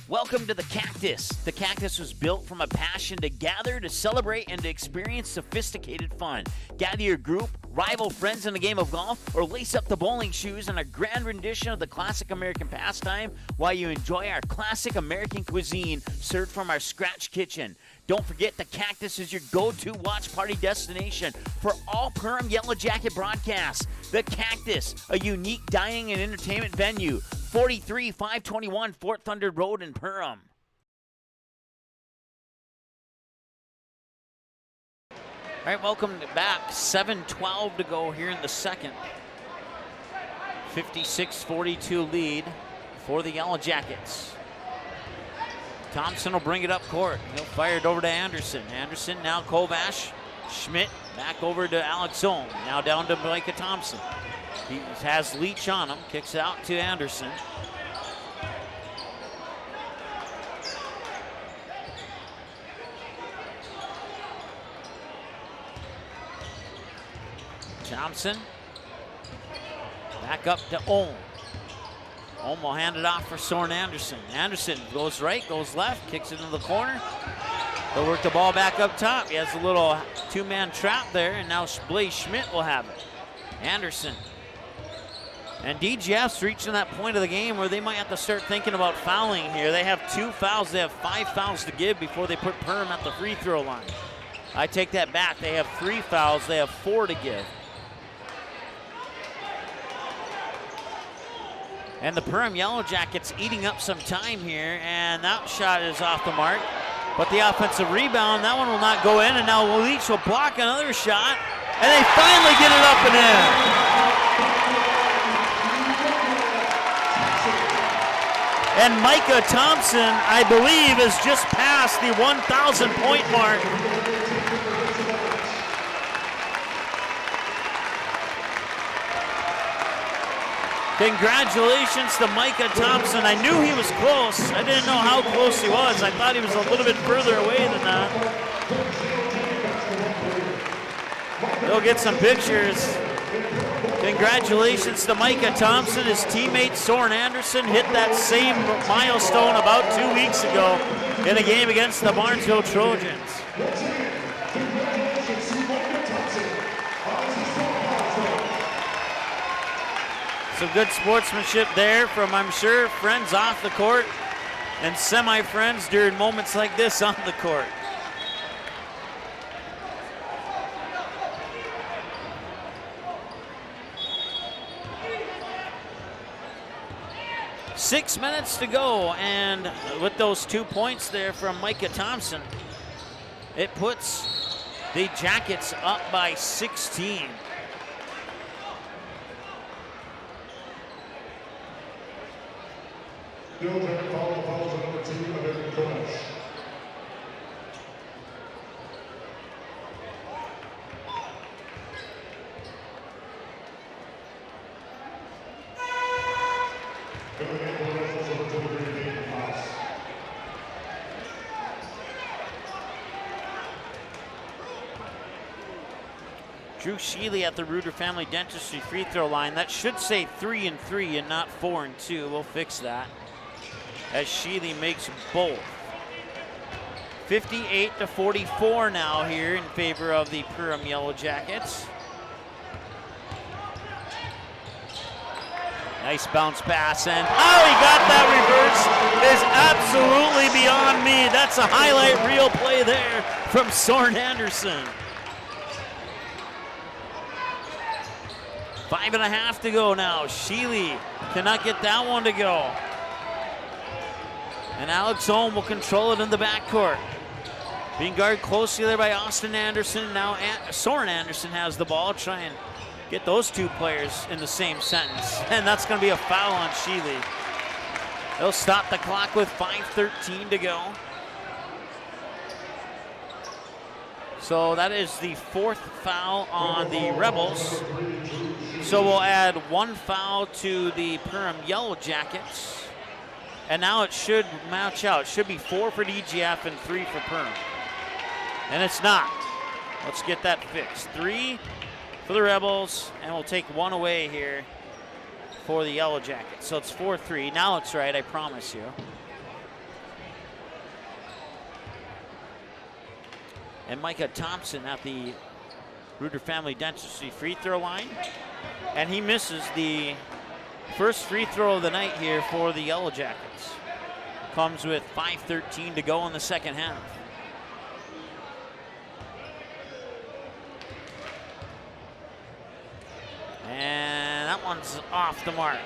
Welcome to the Cactus. The Cactus was built from a passion to gather, to celebrate, and to experience sophisticated fun. Gather your group, rival friends in a game of golf, or lace up the bowling shoes in a grand rendition of the classic American pastime while you enjoy our classic American cuisine served from our scratch kitchen. Don't forget the Cactus is your go-to watch party destination for all Perham Yellow Jacket broadcasts. The Cactus, a unique dining and entertainment venue, 43521 Fort Thunder Road in Perham. All right, welcome back. 7:12 to go here in the second. 56-42 lead for the Yellow Jackets. Thompson will bring it up court. He'll fire it over to Anderson. Anderson, now Kovash. Schmidt back over to Alex Ohm. Now down to Micah Thompson. He has Leach on him. Kicks it out to Anderson. Thompson. Back up to Ohm. Ohm will hand it off for Soren Anderson. Anderson goes right, goes left, kicks it into the corner. They'll work the ball back up top. He has a little two-man trap there, and now Blaze Schmidt will have it. Anderson. And DGF's reaching that point of the game where they might have to start thinking about fouling here. They have 2 fouls. They have 5 fouls to give before they put Perham at the free throw line. I take that back. They have 3 fouls. They have 4 to give. And the Perham Yellow Jackets eating up some time here, and that shot is off the mark. But the offensive rebound, that one will not go in, and now Leach will block another shot, and they finally get it up and in. And Micah Thompson, I believe, has just passed the 1,000 point mark. Congratulations to Micah Thompson. I knew he was close. I didn't know how close he was. I thought he was a little bit further away than that. They'll get some pictures. Congratulations to Micah Thompson. His teammate Soren Anderson hit that same milestone about 2 weeks ago in a game against the Barnesville Trojans. Some good sportsmanship there from, I'm sure, friends off the court and semi-friends during moments like this on the court. Six minutes to go, and with those 2 points there from Micah Thompson, it puts the Jackets up by 16. Drew Sheely at the Reuter Family Dentistry free throw line. That should say 3 and 3 and not 4 and 2. We'll fix that as Sheely makes both. 58-44 now here in favor of the Perham Yellow Jackets. Nice bounce pass, and how he got that reverse is absolutely beyond me. That's a highlight reel play there from Soren Anderson. 5.5 to go now. Sheely cannot get that one to go. And Alex Ohm will control it in the backcourt. Being guarded closely there by Austin Anderson. Now Soren Anderson has the ball. Try and get those 2 players in the same sentence. And that's going to be a foul on Sheely. They'll stop the clock with 5:13 to go. So that is the 4th foul on the Rebels. So we'll add 1 foul to the Perham Yellow Jackets. And now it should match out. It should be 4 for DGF and 3 for Perham. And it's not. Let's get that fixed. 3 for the Rebels, and we'll take 1 away here for the Yellow Jackets. So it's 4-3. Now it's right, I promise you. And Micah Thompson at the Reuter Family Dentistry free throw line. And he misses the first free throw of the night here for the Yellow Jackets. Comes with 5:13 to go in the second half. And that one's off the mark.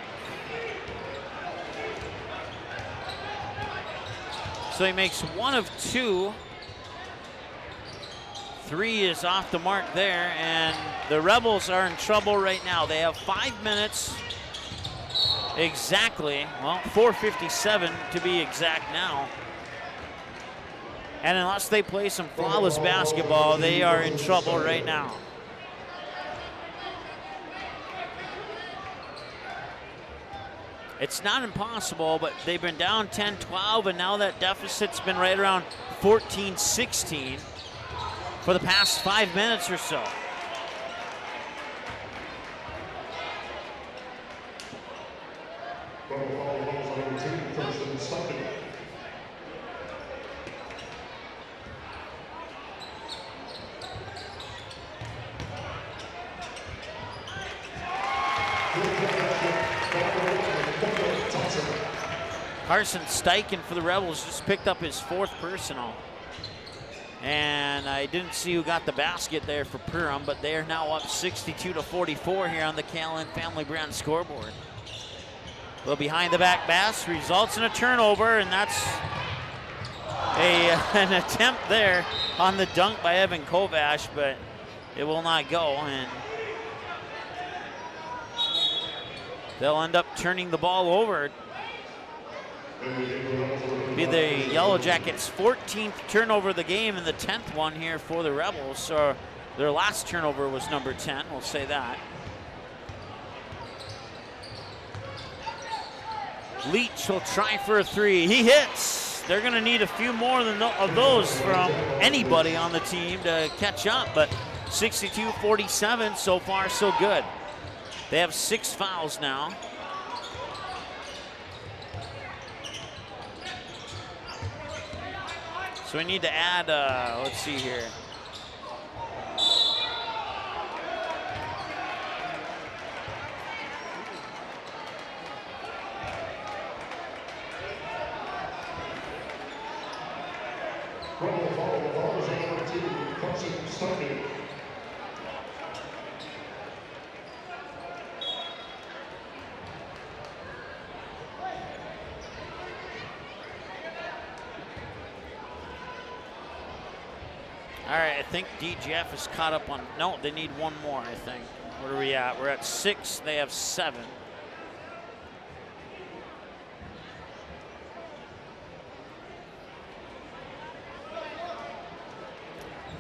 So he makes 1 of 2. 3 is off the mark there, and the Rebels are in trouble right now. They have 5 minutes exactly, well, 4:57 to be exact now. And unless they play some flawless basketball, they are in trouble right now. It's not impossible, but they've been down 10-12, and now that deficit's been right around 14-16 for the past 5 minutes or so. Carson Steichen for the Rebels just picked up his 4th personal. And I didn't see who got the basket there for Perham, but they are now up 62-44 here on the Callan Family Brand scoreboard. A little behind the back pass results in a turnover, and that's an attempt there on the dunk by Evan Kovash, but it will not go, and they'll end up turning the ball over. Be the Yellow Jackets' 14th turnover of the game and the 10th one here for the Rebels. So their last turnover was number 10, we'll say that. Leach will try for a 3. He hits. They're going to need a few more of those from anybody on the team to catch up, but 62-47, so far so good. They have 6 fouls now. So we need to add, let's see here. All right, I think DGF is caught up on, no, they need 1 more, I think. Where are we at? We're at 6, they have 7.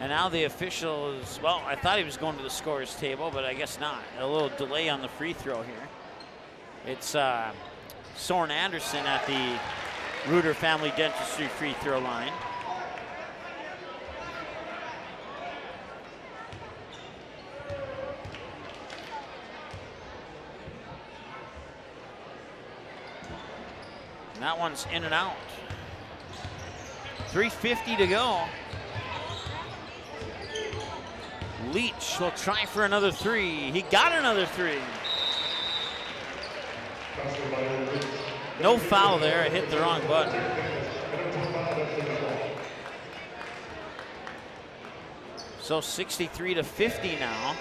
And now the official is, well, I thought he was going to the scorer's table, but I guess not. A little delay on the free throw here. It's Soren Anderson at the Reuter Family Dentistry free throw line. That one's in and out. 3:50 to go. Leach will try for another 3. He got another 3. No foul there. I hit the wrong button. So 63-50 now.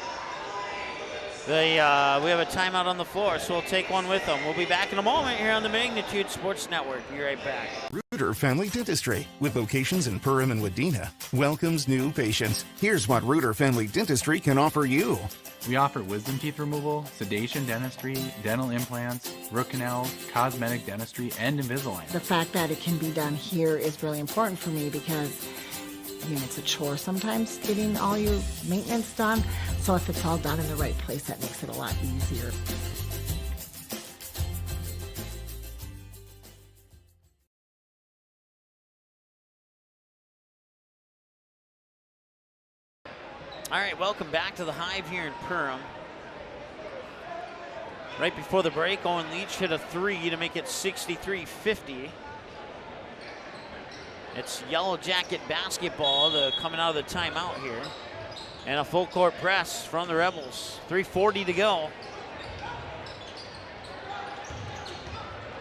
We have a timeout on the floor, so we'll take one with them. We'll be back in a moment here on the Magnitude Sports Network. Be right back. Reuter Family Dentistry, with locations in Perham and Wadena, welcomes new patients. Here's what Reuter Family Dentistry can offer you. We offer wisdom teeth removal, sedation dentistry, dental implants, root canals, cosmetic dentistry, and Invisalign. The fact that it can be done here is really important for me because it's a chore sometimes getting all your maintenance done. So if it's all done in the right place, that makes it a lot easier. All right, welcome back to the Hive here in Perham. Right before the break, Owen Leach hit a 3 to make it 63-50. It's Yellow Jacket basketball coming out of the timeout here. And a full court press from the Rebels. 3:40 to go.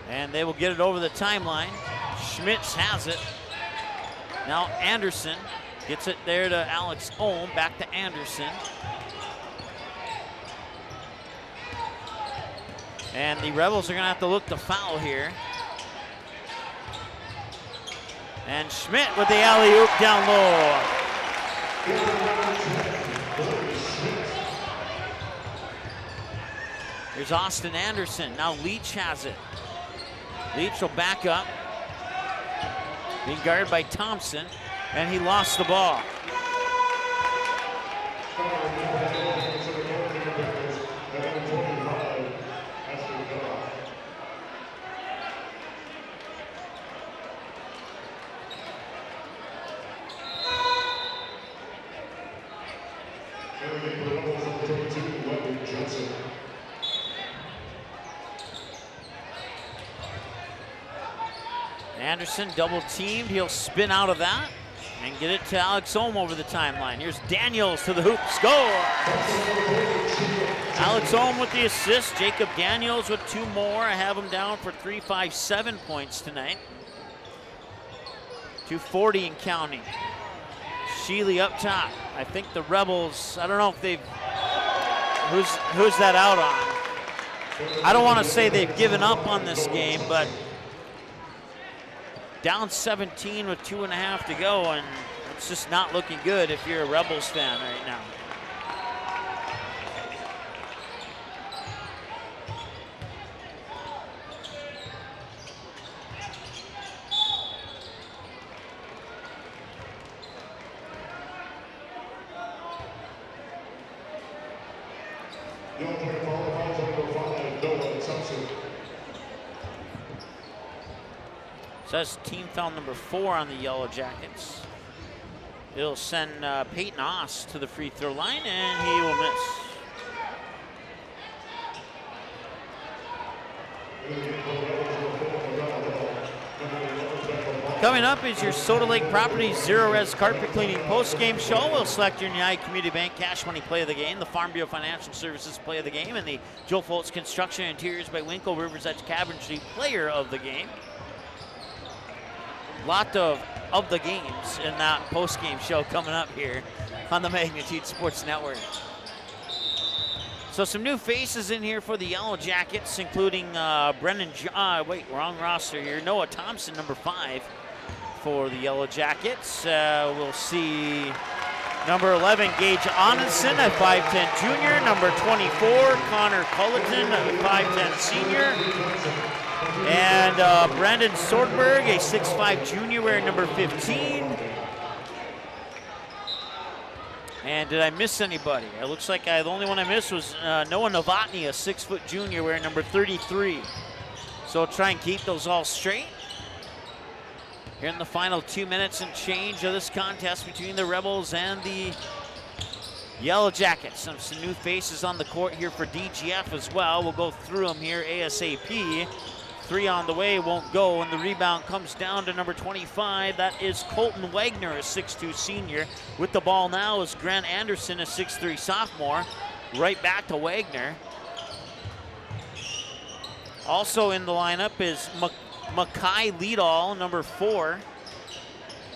And they will get it over the timeline. Schmitz has it. Now Anderson gets it there to Alex Ohm. Back to Anderson. And the Rebels are going to have to look to foul here. And Schmidt with the alley-oop down low. Here's Austin Anderson. Now Leach has it. Leach will back up. Being guarded by Thompson, and he lost the ball. Anderson double teamed. He'll spin out of that and get it to Alex Ohm over the timeline. Here's Daniels to the hoop. Score! Alex Ohm with the assist. Jacob Daniels with 2 more. I have him down for 3, 5, 7 points tonight. 2:40 and counting. Sheely up top. I think the Rebels, I don't know if they've, who's that out on? I don't want to say they've given up on this game, but down 17 with 2.5 to go, and it's just not looking good if you're a Rebels fan right now. So that's team foul number 4 on the Yellow Jackets. It'll send Peyton Oss to the free throw line, and he will miss. Coming up is your Soda Lake Properties Zero Res Carpet Cleaning post-game show. We'll select your United Community Bank Cash Money Play of the Game, the Farm Bureau Financial Services Play of the Game, and the Joe Foltz Construction Interiors by Winkle Rivers Edge Cabinetry Player of the Game. Lot of the games in that post-game show coming up here on the Magnitude Sports Network. So some new faces in here for the Yellow Jackets, including Brennan, wrong roster here. Noah Thompson, number 5 for the Yellow Jackets. We'll see number 11, Gage Onenson, a 5'10 junior. Number 24, Connor Culleton, a 5'10 senior. And Brandon Swordberg, a 6'5 junior, wearing number 15. And did I miss anybody? It looks like the only one I missed was Noah Novotny, a 6' junior, wearing number 33. So I'll try and keep those all straight. Here in the final 2 minutes and change of this contest between the Rebels and the Yellow Jackets. Some new faces on the court here for DGF as well. We'll go through them here ASAP. 3 on the way, won't go, and the rebound comes down to number 25. That is Colton Wagner, a 6'2 senior. With the ball now is Grant Anderson, a 6'3 sophomore. Right back to Wagner. Also in the lineup is Makai Liedall, number 4.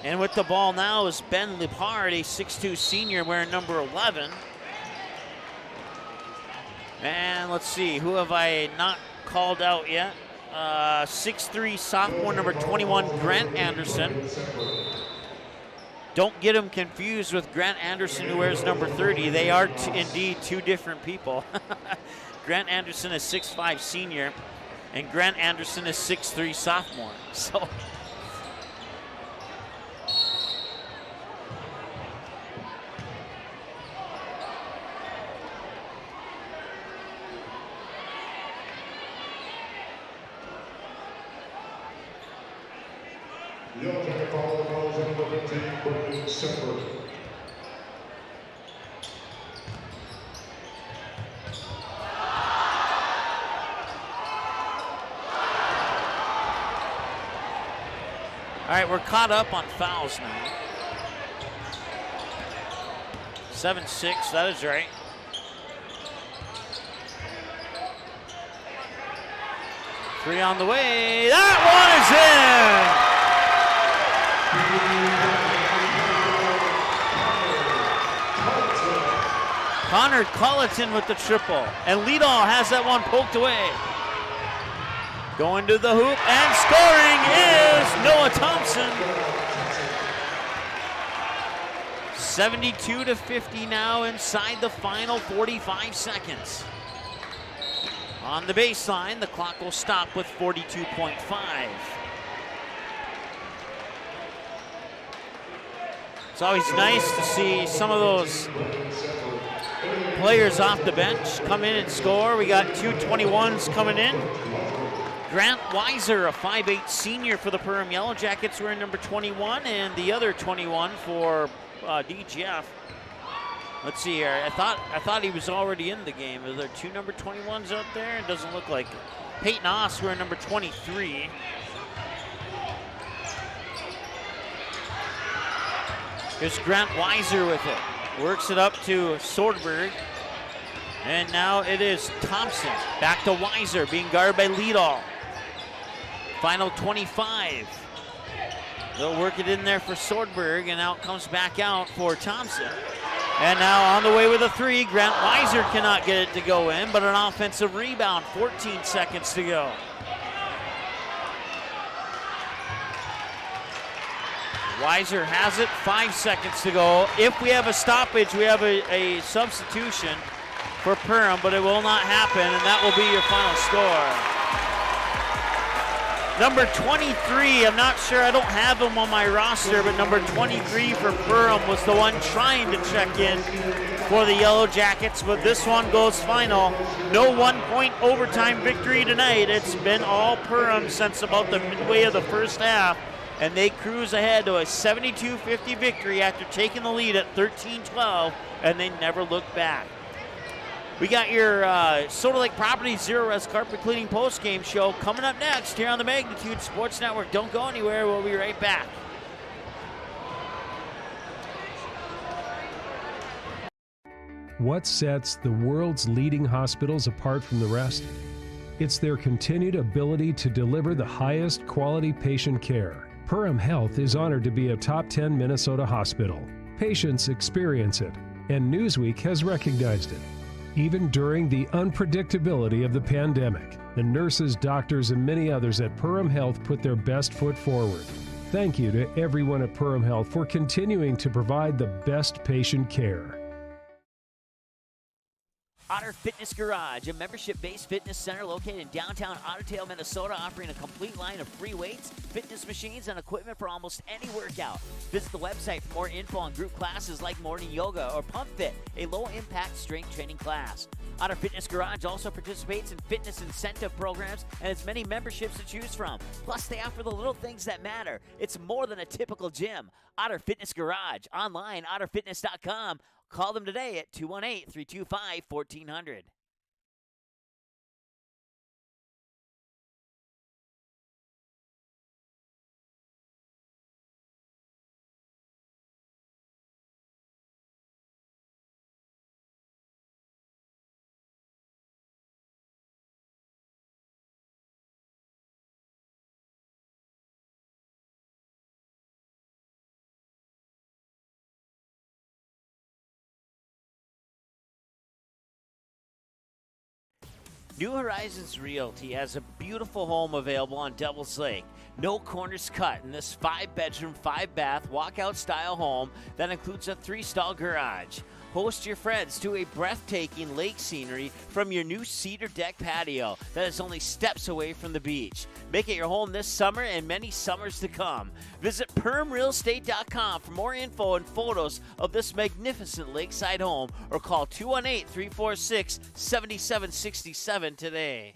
And with the ball now is Ben Lepard, a 6'2 senior, wearing number 11. And let's see, who have I not called out yet? 6'3 sophomore, number 21, Grant Anderson. Don't get him confused with Grant Anderson, who wears number 30. They are indeed 2 different people. Grant Anderson is 6'5 senior, and Grant Anderson is 6'3 sophomore. So all right, we're caught up on fouls now. 7-6, that is right. Three on the way. That one is in. Connor Colleton with the triple. And Liedall has that one poked away. Going to the hoop and scoring is Noah Thompson. 72-50 now inside the final 45 seconds. On the baseline, the clock will stop with 42.5. It's always nice to see some of those players off the bench come in and score. We got two 21s coming in. Grant Weiser, a 5'8" senior for the Perham Yellow Jackets, wearing number 21, and the other 21 for DGF. Let's see here. I thought he was already in the game. Are there two number 21s out there? It doesn't look like it. Peyton Oss wearing number 23. Here's Grant Weiser with it. Works it up to Swordberg. And now it is Thompson. Back to Weiser, being guarded by Liedall. Final 25. They'll work it in there for Swordberg, and now it comes back out for Thompson. And now on the way with a three, Grant Weiser cannot get it to go in, but an offensive rebound, 14 seconds to go. Weiser has it, 5 seconds to go. If we have a stoppage, we have a substitution for Perham, but it will not happen, and that will be your final score. Number 23, I'm not sure, I don't have him on my roster, but number 23 for Perham was the one trying to check in for the Yellow Jackets, but this one goes final. No 1-point overtime victory tonight. It's been all Perham since about the midway of the first half, and they cruise ahead to a 72-50 victory after taking the lead at 13-12, and they never looked back. We got your Soda Lake Properties Zero Res Carpet Cleaning post-game show coming up next here on the Magnitude Sports Network. Don't go anywhere. We'll be right back. What sets the world's leading hospitals apart from the rest? It's their continued ability to deliver the highest quality patient care. Perham Health is honored to be a top 10 Minnesota hospital. Patients experience it, and Newsweek has recognized it. Even during the unpredictability of the pandemic, the nurses, doctors, and many others at Perham Health put their best foot forward. Thank you to everyone at Perham Health for continuing to provide the best patient care. Otter Fitness Garage, a membership-based fitness center located in downtown Ottertail, Minnesota, offering a complete line of free weights, fitness machines, and equipment for almost any workout. Visit the website for more info on group classes like morning yoga or Pump Fit, a low-impact strength training class. Otter Fitness Garage also participates in fitness incentive programs and has many memberships to choose from. Plus, they offer the little things that matter. It's more than a typical gym. Otter Fitness Garage, online, otterfitness.com. Call them today at 218-325-1400. New Horizons Realty has a beautiful home available on Devil's Lake. No corners cut in this 5-bedroom, 5-bath, walkout-style home that includes a 3-stall garage. Host your friends to a breathtaking lake scenery from your new cedar deck patio that is only steps away from the beach. Make it your home this summer and many summers to come. Visit PermRealEstate.com for more info and photos of this magnificent lakeside home, or call 218-346-7767 today.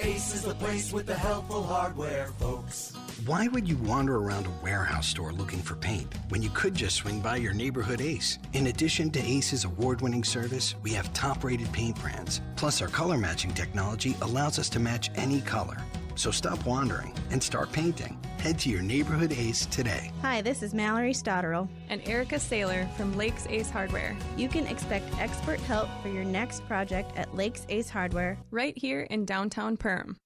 Ace is the place with the helpful hardware, folks. Why would you wander around a warehouse store looking for paint when you could just swing by your neighborhood Ace? In addition to Ace's award-winning service, we have top-rated paint brands. Plus, our color matching technology allows us to match any color. So stop wandering and start painting. Head to your neighborhood Ace today. Hi, this is Mallory Stotterell and Erica Saylor from Lakes Ace Hardware. You can expect expert help for your next project at Lakes Ace Hardware, right here in downtown Perham.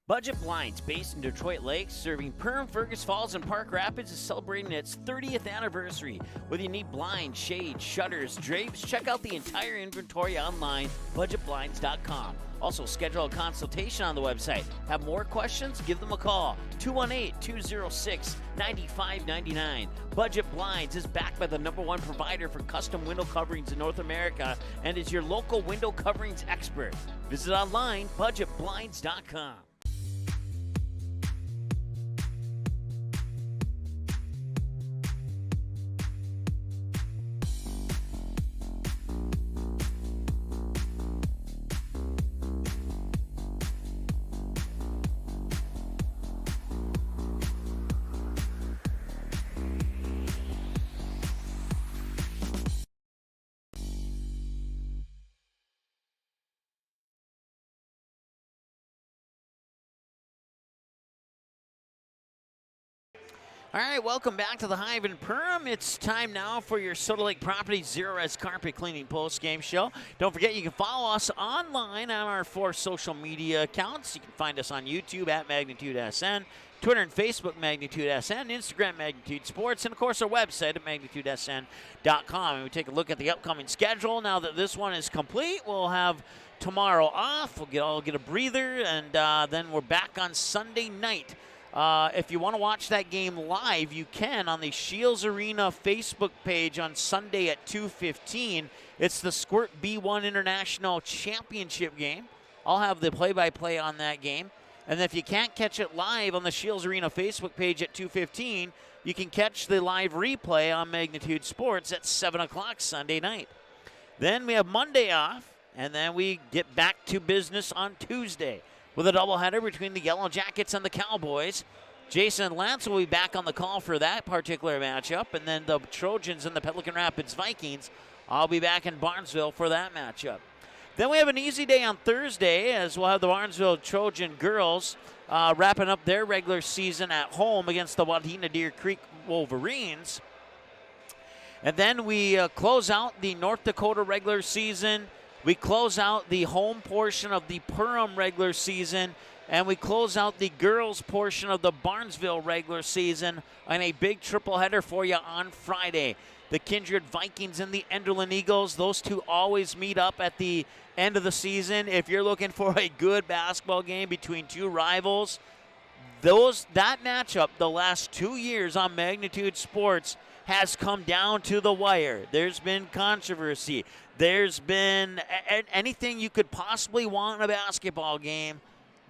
Budget Blinds, based in Detroit Lakes, serving Perham, Fergus Falls, and Park Rapids, is celebrating its 30th anniversary. Whether you need blinds, shades, shutters, drapes, check out the entire inventory online, budgetblinds.com. Also, schedule a consultation on the website. Have more questions? Give them a call, 218-206-9599. Budget Blinds is backed by the #1 provider for custom window coverings in North America and is your local window coverings expert. Visit online, budgetblinds.com. All right, welcome back to the Hive in Perham. It's time now for your Soda Lake Properties Zero-Res Carpet Cleaning post-game show. Don't forget, you can follow us online on our 4 social media accounts. You can find us on YouTube at MagnitudeSN, Twitter and Facebook MagnitudeSN, Instagram Magnitude Sports, and of course our website at MagnitudeSN.com. And we take a look at the upcoming schedule. Now that this one is complete, we'll have tomorrow off. We'll get a breather, and then we're back on Sunday night. If you want to watch that game live, you can on the Shields Arena Facebook page on Sunday at 2:15. It's the Squirt B1 International Championship game. I'll have the play-by-play on that game. And if you can't catch it live on the Shields Arena Facebook page at 2:15, you can catch the live replay on Magnitude Sports at 7 o'clock Sunday night. Then we have Monday off, and then we get back to business on Tuesday with a doubleheader between the Yellow Jackets and the Cowboys. Jason Lance will be back on the call for that particular matchup, and then the Trojans and the Pelican Rapids Vikings, I'll be back in Barnesville for that matchup. Then we have an easy day on Thursday, as we'll have the Barnesville Trojan girls wrapping up their regular season at home against the Wadena Deer Creek Wolverines. And then we close out the North Dakota regular season. We close out the home portion of the Perham regular season, and we close out the girls portion of the Barnesville regular season on a big triple header for you on Friday. The Kindred Vikings and the Enderlin Eagles, those two always meet up at the end of the season. If you're looking for a good basketball game between two rivals, that matchup the last 2 years on Magnitude Sports has come down to the wire. There's been controversy. There's been anything you could possibly want in a basketball game.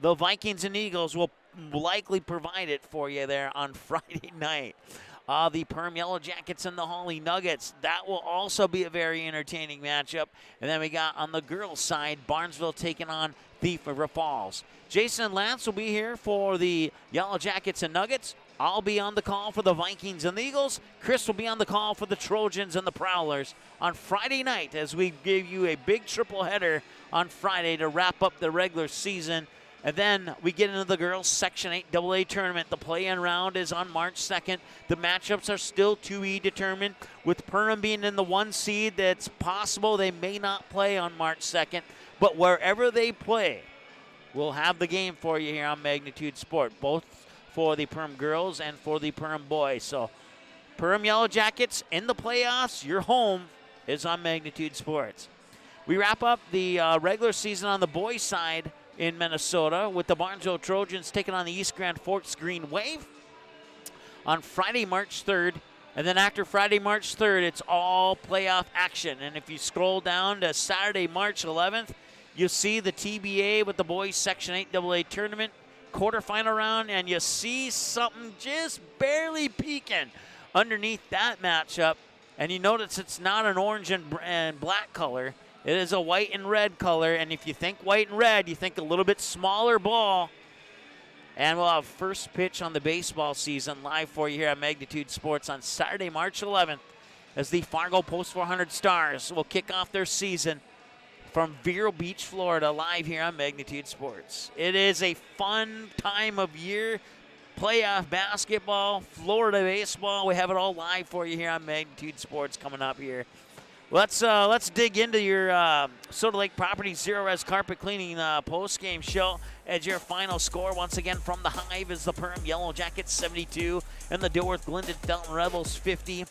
The Vikings and Eagles will likely provide it for you there on Friday night. The Perham Yellow Jackets and the Holly Nuggets. That will also be a very entertaining matchup. And then we got on the girls' side, Barnesville taking on Thief River Falls. Jason Lance will be here for the Yellow Jackets and Nuggets. I'll be on the call for the Vikings and the Eagles. Chris will be on the call for the Trojans and the Prowlers on Friday night as we give you a big triple header on Friday to wrap up the regular season. And then we get into the girls' Section 8 AA tournament. The play-in round is on March 2nd. The matchups are still 2E determined. With Perham being in the 1 seed, that's possible they may not play on March 2nd. But wherever they play, we'll have the game for you here on Magnitude Sport, both for the Perham girls and for the Perham boys. So Perham Yellow Jackets in the playoffs. Your home is on Magnitude Sports. We wrap up the regular season on the boys' side in Minnesota with the Barnesville Trojans taking on the East Grand Forks Green Wave on Friday, March 3rd. And then after Friday, March 3rd, it's all playoff action. And if you scroll down to Saturday, March 11th, you'll see the TBA with the boys Section 8 AA tournament quarterfinal round, and you see something just barely peeking underneath that matchup. And you notice it's not an orange and black color. It is a white and red color, and if you think white and red, you think a little bit smaller ball. And we'll have first pitch on the baseball season live for you here at Magnitude Sports on Saturday, March 11th, as the Fargo Post 400 Stars will kick off their season from Vero Beach, Florida, live here on Magnitude Sports. It is a fun time of year. Playoff basketball, Florida baseball. We have it all live for you here on Magnitude Sports coming up here. Let's dig into your Soda Lake Properties Zero Res Carpet Cleaning post-game show. As your final score, once again, from the Hive is the Perham Yellow Jackets 72 and the Dilworth-Glyndon-Felton Rebels 50.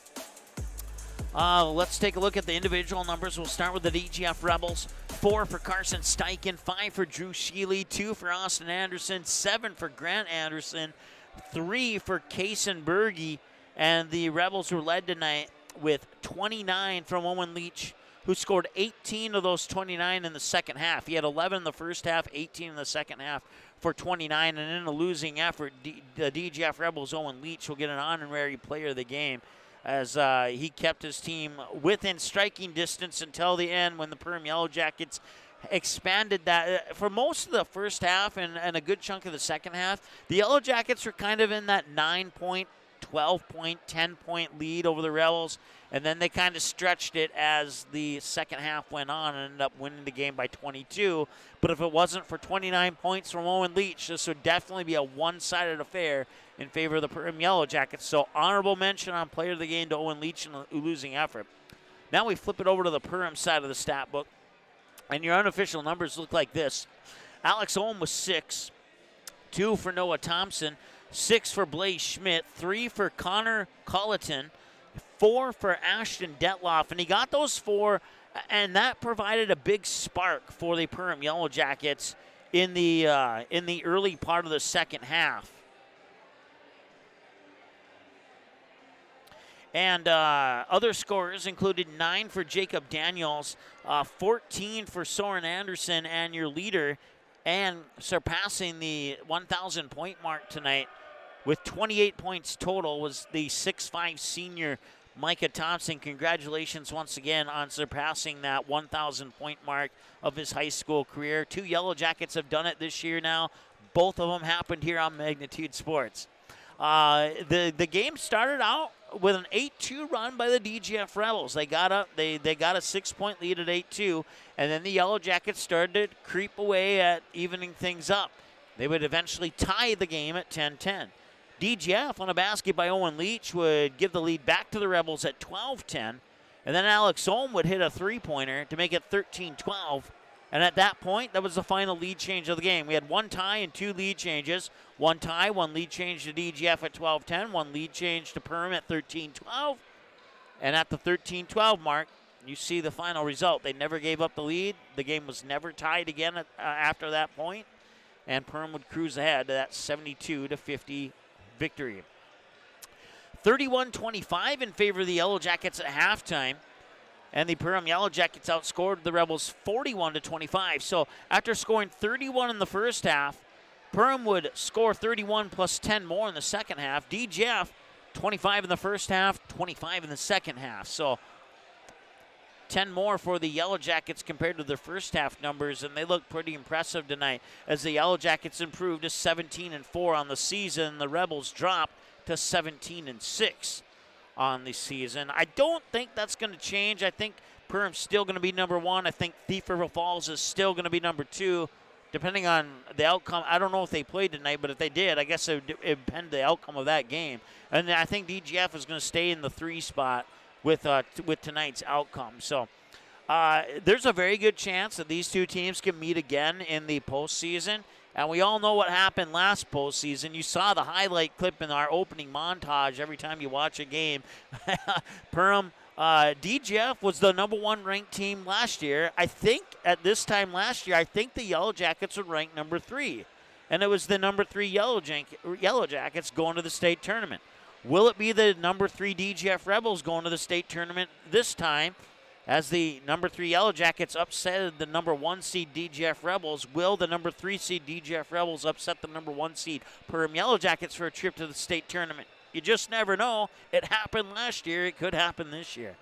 Let's take a look at the individual numbers. We'll start with the DGF Rebels. 4 for Carson Steichen, 5 for Drew Sheely, 2 for Austin Anderson, 7 for Grant Anderson, 3 for Kaysen Berge, and the Rebels were led tonight with 29 from Owen Leach, who scored 18 of those 29 in the second half. He had 11 in the first half, 18 in the second half for 29, and in a losing effort, the DGF Rebels' Owen Leach will get an honorary player of the game, as he kept his team within striking distance until the end when the Perham Yellow Jackets expanded that. For most of the first half and a good chunk of the second half, the Yellow Jackets were kind of in that 9-point, 12-point, 10-point lead over the Rebels, and then they kind of stretched it as the second half went on and ended up winning the game by 22. But if it wasn't for 29 points from Owen Leach, this would definitely be a one-sided affair in favor of the Perham Yellow Jackets. So honorable mention on player of the game to Owen Leach in a losing effort. Now we flip it over to the Perham side of the stat book, and your unofficial numbers look like this. Alex Ohm was 6, 2 for Noah Thompson, 6 for Blaze Schmidt, 3 for Connor Colleton, 4 for Ashton Detloff, and he got those 4, and that provided a big spark for the Perham Yellow Jackets in the early part of the second half. And other scorers included 9 for Jacob Daniels, 14 for Soren Anderson, and your leader, and surpassing the 1,000-point mark tonight with 28 points total, was the 6'5 senior Micah Thompson. Congratulations once again on surpassing that 1,000-point mark of his high school career. 2 Yellow Jackets have done it this year now. Both of them happened here on Magnitude Sports. The game started out with an 8-2 run by the DGF Rebels. They got up, they got a 6-point lead at 8-2, and then the Yellow Jackets started to creep away at evening things up. They would eventually tie the game at 10-10. DGF on a basket by Owen Leach would give the lead back to the Rebels at 12-10, and then Alex Ohm would hit a three-pointer to make it 13-12. And at that point, that was the final lead change of the game. We had 1 tie and 2 lead changes. 1 tie, 1 lead change to DGF at 12-10, 1 lead change to Perham at 13-12. And at the 13-12 mark, you see the final result. They never gave up the lead. The game was never tied again after that point. And Perham would cruise ahead to that 72-50 victory. 31-25 in favor of the Yellow Jackets at halftime. And the Perham Yellow Jackets outscored the Rebels 41-25. So after scoring 31 in the first half, Perham would score 31 plus 10 more in the second half. DGF, 25 in the first half, 25 in the second half. So 10 more for the Yellow Jackets compared to their first half numbers, and they look pretty impressive tonight as the Yellow Jackets improved to 17-4 on the season. The Rebels dropped to 17-6 on the season. I don't think that's going to change. I think Perham's still going to be number 1. I think Thief River Falls is still going to be number 2, depending on the outcome. I don't know if they played tonight, but if they did, I guess it would depend the outcome of that game. And I think DGF is going to stay in the 3 spot with tonight's outcome. So there's a very good chance that these two teams can meet again in the postseason. And we all know what happened last postseason. You saw the highlight clip in our opening montage every time you watch a game. Perham, DGF was the number 1 ranked team last year. I think at this time last year, I think the Yellow Jackets were ranked number 3. And it was the number 3 Yellow Jackets going to the state tournament. Will it be the number 3 DGF Rebels going to the state tournament this time? As the number 3 Yellow Jackets upset the number 1 seed DGF Rebels, will the number 3 seed DGF Rebels upset the number 1 seed Perham Yellow Jackets for a trip to the state tournament? You just never know. It happened last year. It could happen this year.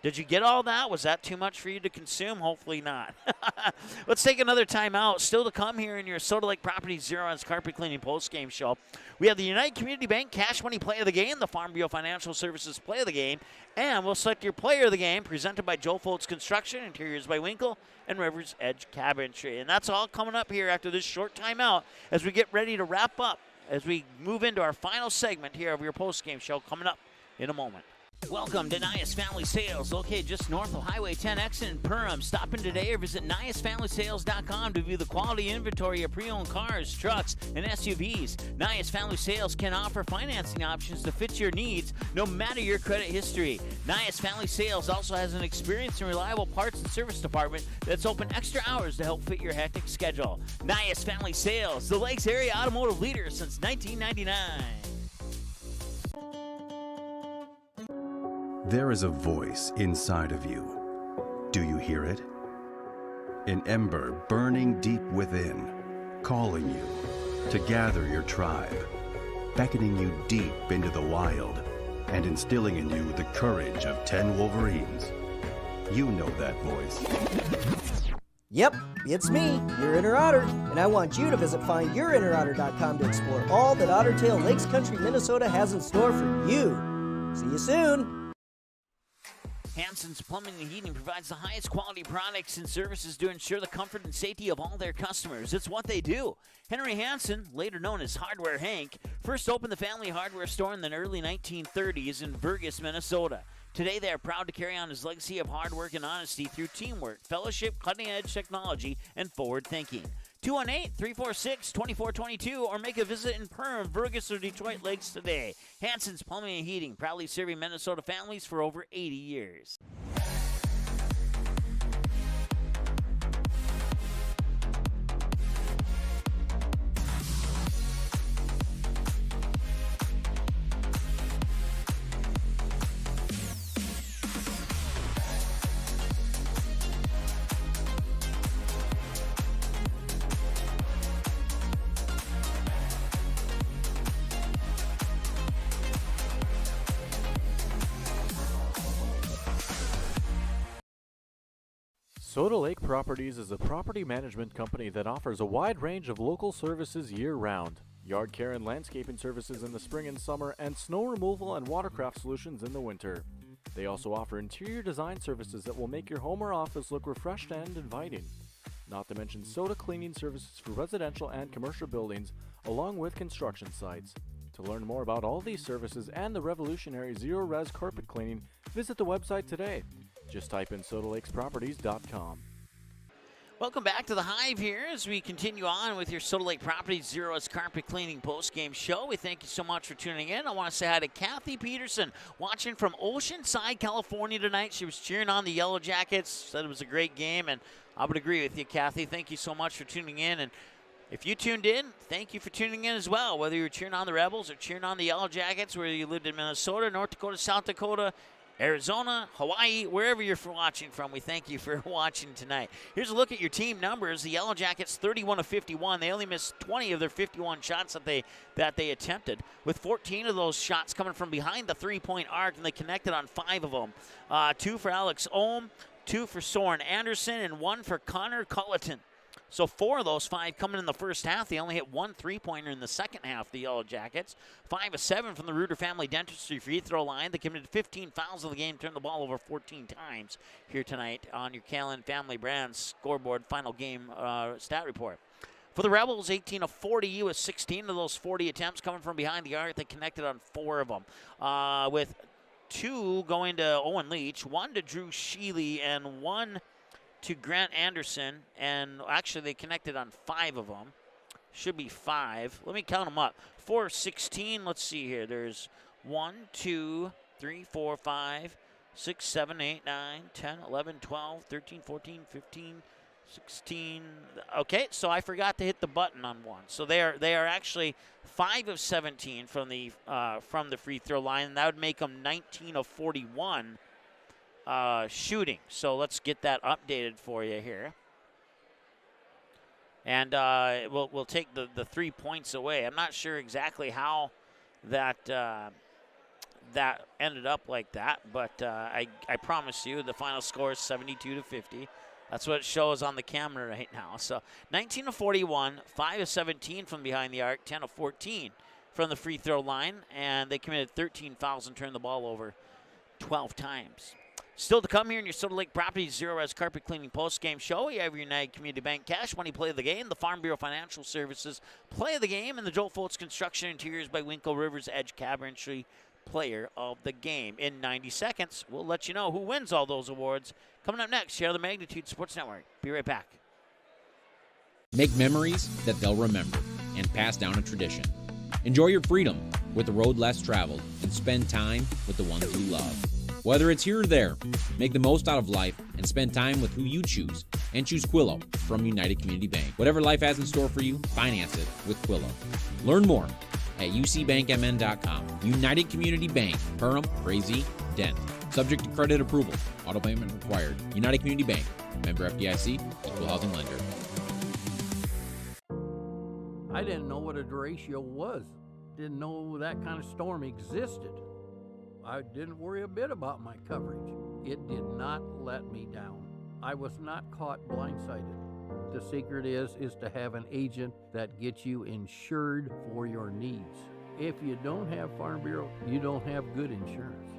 Did you get all that? Was that too much for you to consume? Hopefully not. Let's take another time out. Still to come here in your Soda Lake Properties Zero's Carpet Cleaning Post-Game Show. We have the United Community Bank Cash Money Play of the Game, the Farm Bureau Financial Services Play of the Game, and we'll select your Player of the Game, presented by Joe Foltz Construction, Interiors by Winkle, and Rivers Edge Cabinetry. And that's all coming up here after this short timeout as we get ready to wrap up, as we move into our final segment here of your post-game show coming up in a moment. Welcome to Nias Family Sales, located just north of Highway 10 exit in Perham. Stop in today or visit NiasFamilySales.com to view the quality inventory of pre-owned cars, trucks, and SUVs. Nias Family Sales can offer financing options to fit your needs, no matter your credit history. Nias Family Sales also has an experienced and reliable parts and service department that's open extra hours to help fit your hectic schedule. Nias Family Sales, the Lakes area automotive leader since 1999. There is a voice inside of you. Do you hear it? An ember burning deep within, calling you to gather your tribe, beckoning you deep into the wild, and instilling in you the courage of 10 Wolverines. You know that voice. Yep, it's me, your inner otter, and I want you to visit findyourinnerotter.com to explore all that Otter Tail Lakes Country, Minnesota has in store for you. See you soon. Hanson's Plumbing and Heating provides the highest quality products and services to ensure the comfort and safety of all their customers. It's what they do. Henry Hanson, later known as Hardware Hank, first opened the family hardware store in the early 1930s in Vergas, Minnesota. Today, they are proud to carry on his legacy of hard work and honesty through teamwork, fellowship, cutting-edge technology, and forward thinking. 218-346-2422 or make a visit in Perham, Vergas, or Detroit Lakes today. Hanson's Plumbing and Heating, proudly serving Minnesota families for over 80 years. Soda Lake Properties is a property management company that offers a wide range of local services year-round. Yard care and landscaping services in the spring and summer, and snow removal and watercraft solutions in the winter. They also offer interior design services that will make your home or office look refreshed and inviting. Not to mention soda cleaning services for residential and commercial buildings, along with construction sites. To learn more about all these services and the revolutionary zero-res carpet cleaning, visit the website today. Just type in SodaLakesProperties.com. Welcome back to the Hive here as we continue on with your Soda Lake Properties Zero's Carpet Cleaning Post-Game Show. We thank you so much for tuning in. I want to say hi to Kathy Peterson, watching from Oceanside, California tonight. She was cheering on the Yellow Jackets, said it was a great game, and I would agree with you, Kathy. Thank you so much for tuning in. And if you tuned in, thank you for tuning in as well, whether you're cheering on the Rebels or cheering on the Yellow Jackets, whether you lived in Minnesota, North Dakota, South Dakota, Arizona, Hawaii, wherever you're watching from, we thank you for watching tonight. Here's a look at your team numbers. The Yellow Jackets 31 of 51. They only missed 20 of their 51 shots that they attempted, with 14 of those shots coming from behind the three-point arc, and they connected on 5 of them. 2 for Alex Ohm, 2 for Soren Anderson, and 1 for Connor Culleton. So 4 of those 5 coming in the first half. They only hit 1 three-pointer in the second half, the Yellow Jackets. 5 of 7 from the Reuter Family Dentistry free throw line. They committed 15 fouls of the game, turned the ball over 14 times here tonight on your Callan Family Brands scoreboard final game stat report. For the Rebels, 18 of 40 with 16 of those 40 attempts coming from behind the arc. They connected on 4 of them, with 2 going to Owen Leach, 1 to Drew Sheely, and 1 to Grant Anderson, and actually they connected on 5 of them. Should be 5. Let me count them up. 4, 16. Let's see here. There's 1, 2, 3, 4, 5, 6, 7, 8, 9, 10, 11, 12, 13, 14, 15, 16. Okay, so I forgot to hit the button on 1. So they are actually 5 of 17 from the free throw line, and that would make them 19 of 41. Shooting. So let's get that updated for you here. And we'll take the 3 points away. I'm not sure exactly how that that ended up like that, but I promise you the final score is 72-50. That's what it shows on the camera right now. So 19-41, 5-17 from behind the arc, 10-14 from the free throw line, and they committed 13 fouls and turned the ball over 12 times. Still to come here in your Soda Lake Properties Zero Res Carpet Cleaning Post-Game Show. We have your United Community Bank Cash Money Play of the Game, the Farm Bureau Financial Services Play of the Game, and the Joel Foltz Construction Interiors by Winkle Rivers Edge Cabinetry Player of the Game. In 90 seconds, we'll let you know who wins all those awards. Coming up next, Share the Magnitude Sports Network. Be right back. Make memories that they'll remember and pass down a tradition. Enjoy your freedom with the road less traveled and spend time with the ones you love. Whether it's here or there, make the most out of life and spend time with who you choose. And choose Quillo from United Community Bank. Whatever life has in store for you, finance it with Quillo. Learn more at ucbankmn.com. United Community Bank, Perham, Frazee, Dent. Subject to credit approval. Auto payment required. United Community Bank. Member FDIC. Equal housing lender. I didn't know what a derecho was. Didn't know that kind of storm existed. I didn't worry a bit about my coverage. It did not let me down. I was not caught blindsided. The secret is to have an agent that gets you insured for your needs. If you don't have Farm Bureau, you don't have good insurance.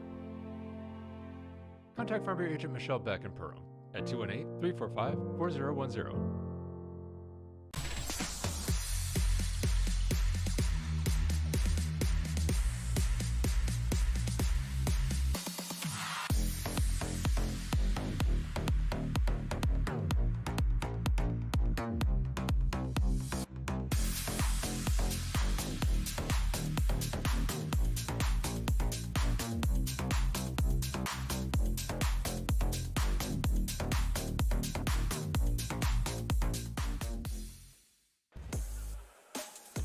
Contact Farm Bureau agent Michelle Beck in Perham at 218-345-4010.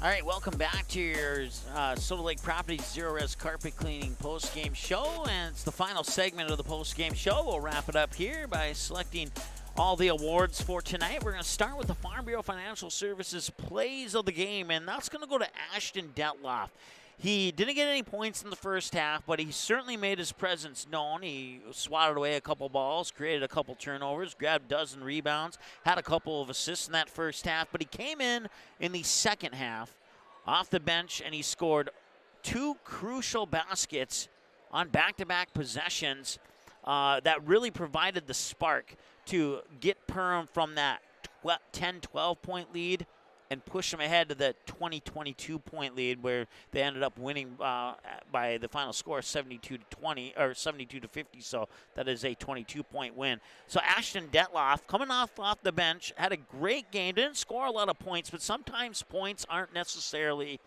All right, welcome back to your Soda Lake Properties Zero Res Carpet Cleaning post-game show, and it's the final segment of the post-game show. We'll wrap it up here by selecting all the awards for tonight. We're going to start with the Farm Bureau Financial Services Plays of the Game, and that's going to go to Ashton Detloff. He didn't get any points in the first half, but he certainly made his presence known. He swatted away a couple balls, created a couple turnovers, grabbed a dozen rebounds, had a couple of assists in that first half, but he came in the second half off the bench, and he scored 2 crucial baskets on back-to-back possessions that really provided the spark to get Perham from that 10-12 point lead and push them ahead to the 22-point lead, where they ended up winning by the final score 72-20 or 72-50. So that is a 22-point win. So Ashton Detloff, coming off the bench, had a great game. Didn't score a lot of points, but sometimes points aren't necessarily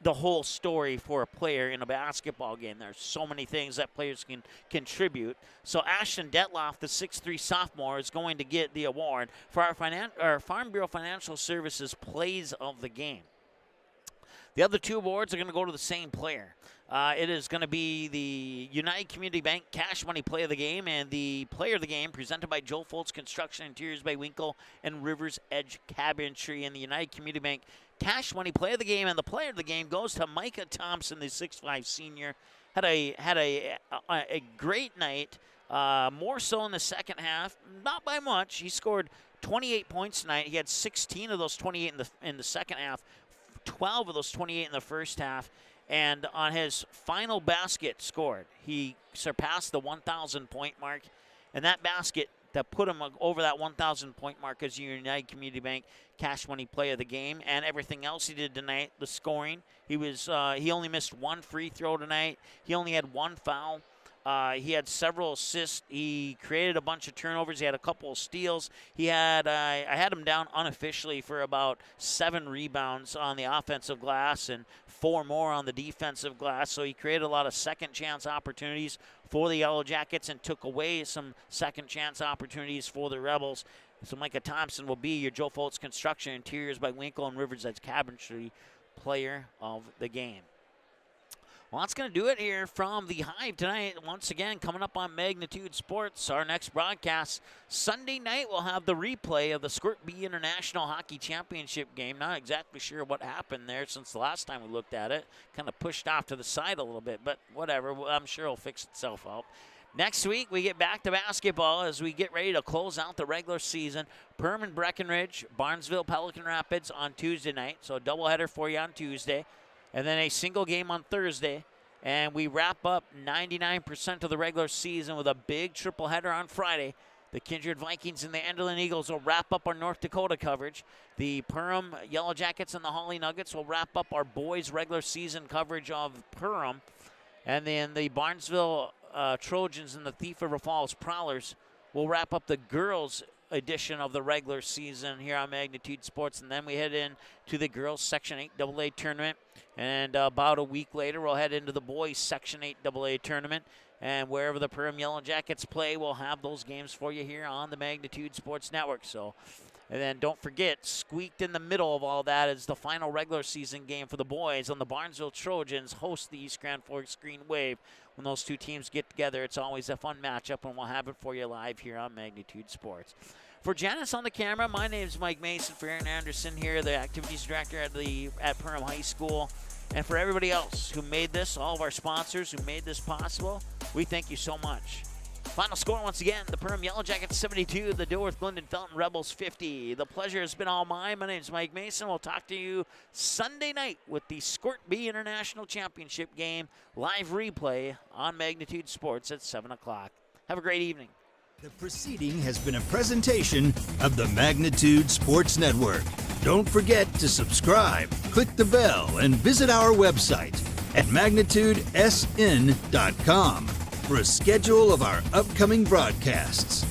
the whole story for a player in a basketball game. There's so many things that players can contribute. So Ashton Detloff, the 6'3 sophomore, is going to get the award for our Farm Bureau Financial Services Plays of the Game. The other 2 awards are going to go to the same player. It is going to be the United Community Bank Cash Money Play of the Game and the Player of the Game presented by Joel Foltz Construction Interiors by Winkle and Rivers Edge Cabinetry. And the United Community Bank Cash Money Play of the Game and the Player of the Game goes to Micah Thompson, the 6'5 senior. Had a great night, more so in the second half, not by much. He scored 28 points tonight. He had 16 of those 28 in the second half, 12 of those 28 in the first half. And on his final basket scored, he surpassed the 1,000-point mark. And that basket that put him over that 1,000-point mark as your United Community Bank Cash Money Play of the Game. And everything else he did tonight, the scoring. He only missed 1 free throw tonight. He only had 1 foul. He had several assists. He created a bunch of turnovers. He had a couple of steals. I had him down unofficially for about 7 rebounds on the offensive glass and 4 more on the defensive glass. So he created a lot of second chance opportunities for the Yellow Jackets and took away some second chance opportunities for the Rebels. So Micah Thompson will be your Joe Foltz Construction Interiors by Winkle and Rivers Edge Cabinetry Player of the Game. Well, that's going to do it here from the Hive tonight. Once again, coming up on Magnitude Sports, our next broadcast Sunday night, we'll have the replay of the Squirt B International Hockey Championship game. Not exactly sure what happened there since the last time we looked at it. Kind of pushed off to the side a little bit, but whatever. I'm sure it'll fix itself out. Next week, we get back to basketball as we get ready to close out the regular season. Perham and Breckenridge, Barnesville, Pelican Rapids on Tuesday night. So a doubleheader for you on Tuesday. And then a single game on Thursday. And we wrap up 99% of the regular season with a big triple header on Friday. The Kindred Vikings and the Enderlin Eagles will wrap up our North Dakota coverage. The Perham Yellow Jackets and the Holly Nuggets will wrap up our boys' regular season coverage of Perham. And then the Barnesville Trojans and the Thief River Falls Prowlers will wrap up the girls' edition of the regular season here on Magnitude Sports. And then we head in to the girls' Section 8 AA tournament. And about a week later, we'll head into the boys' Section 8 AA tournament. And wherever the Perham Yellow Jackets play, we'll have those games for you here on the Magnitude Sports Network. So, and then don't forget, squeaked in the middle of all that is the final regular season game for the boys. And the Barnesville Trojans host the East Grand Forks Green Wave. When those two teams get together, it's always a fun matchup, and we'll have it for you live here on Magnitude Sports. For Janice on the camera, my name is Mike Mason. For Aaron Anderson here, the activities director at Perham High School. And for everybody else who made this, all of our sponsors who made this possible, we thank you so much. Final score once again, the Perham Yellow Jackets 72, the Dilworth-Glyndon-Felton Rebels 50. The pleasure has been all mine. My name is Mike Mason. We'll talk to you Sunday night with the Squirt B International Championship game live replay on Magnitude Sports at 7 o'clock. Have a great evening. The proceeding has been a presentation of the Magnitude Sports Network. Don't forget to subscribe, click the bell, and visit our website at magnitudesn.com for a schedule of our upcoming broadcasts.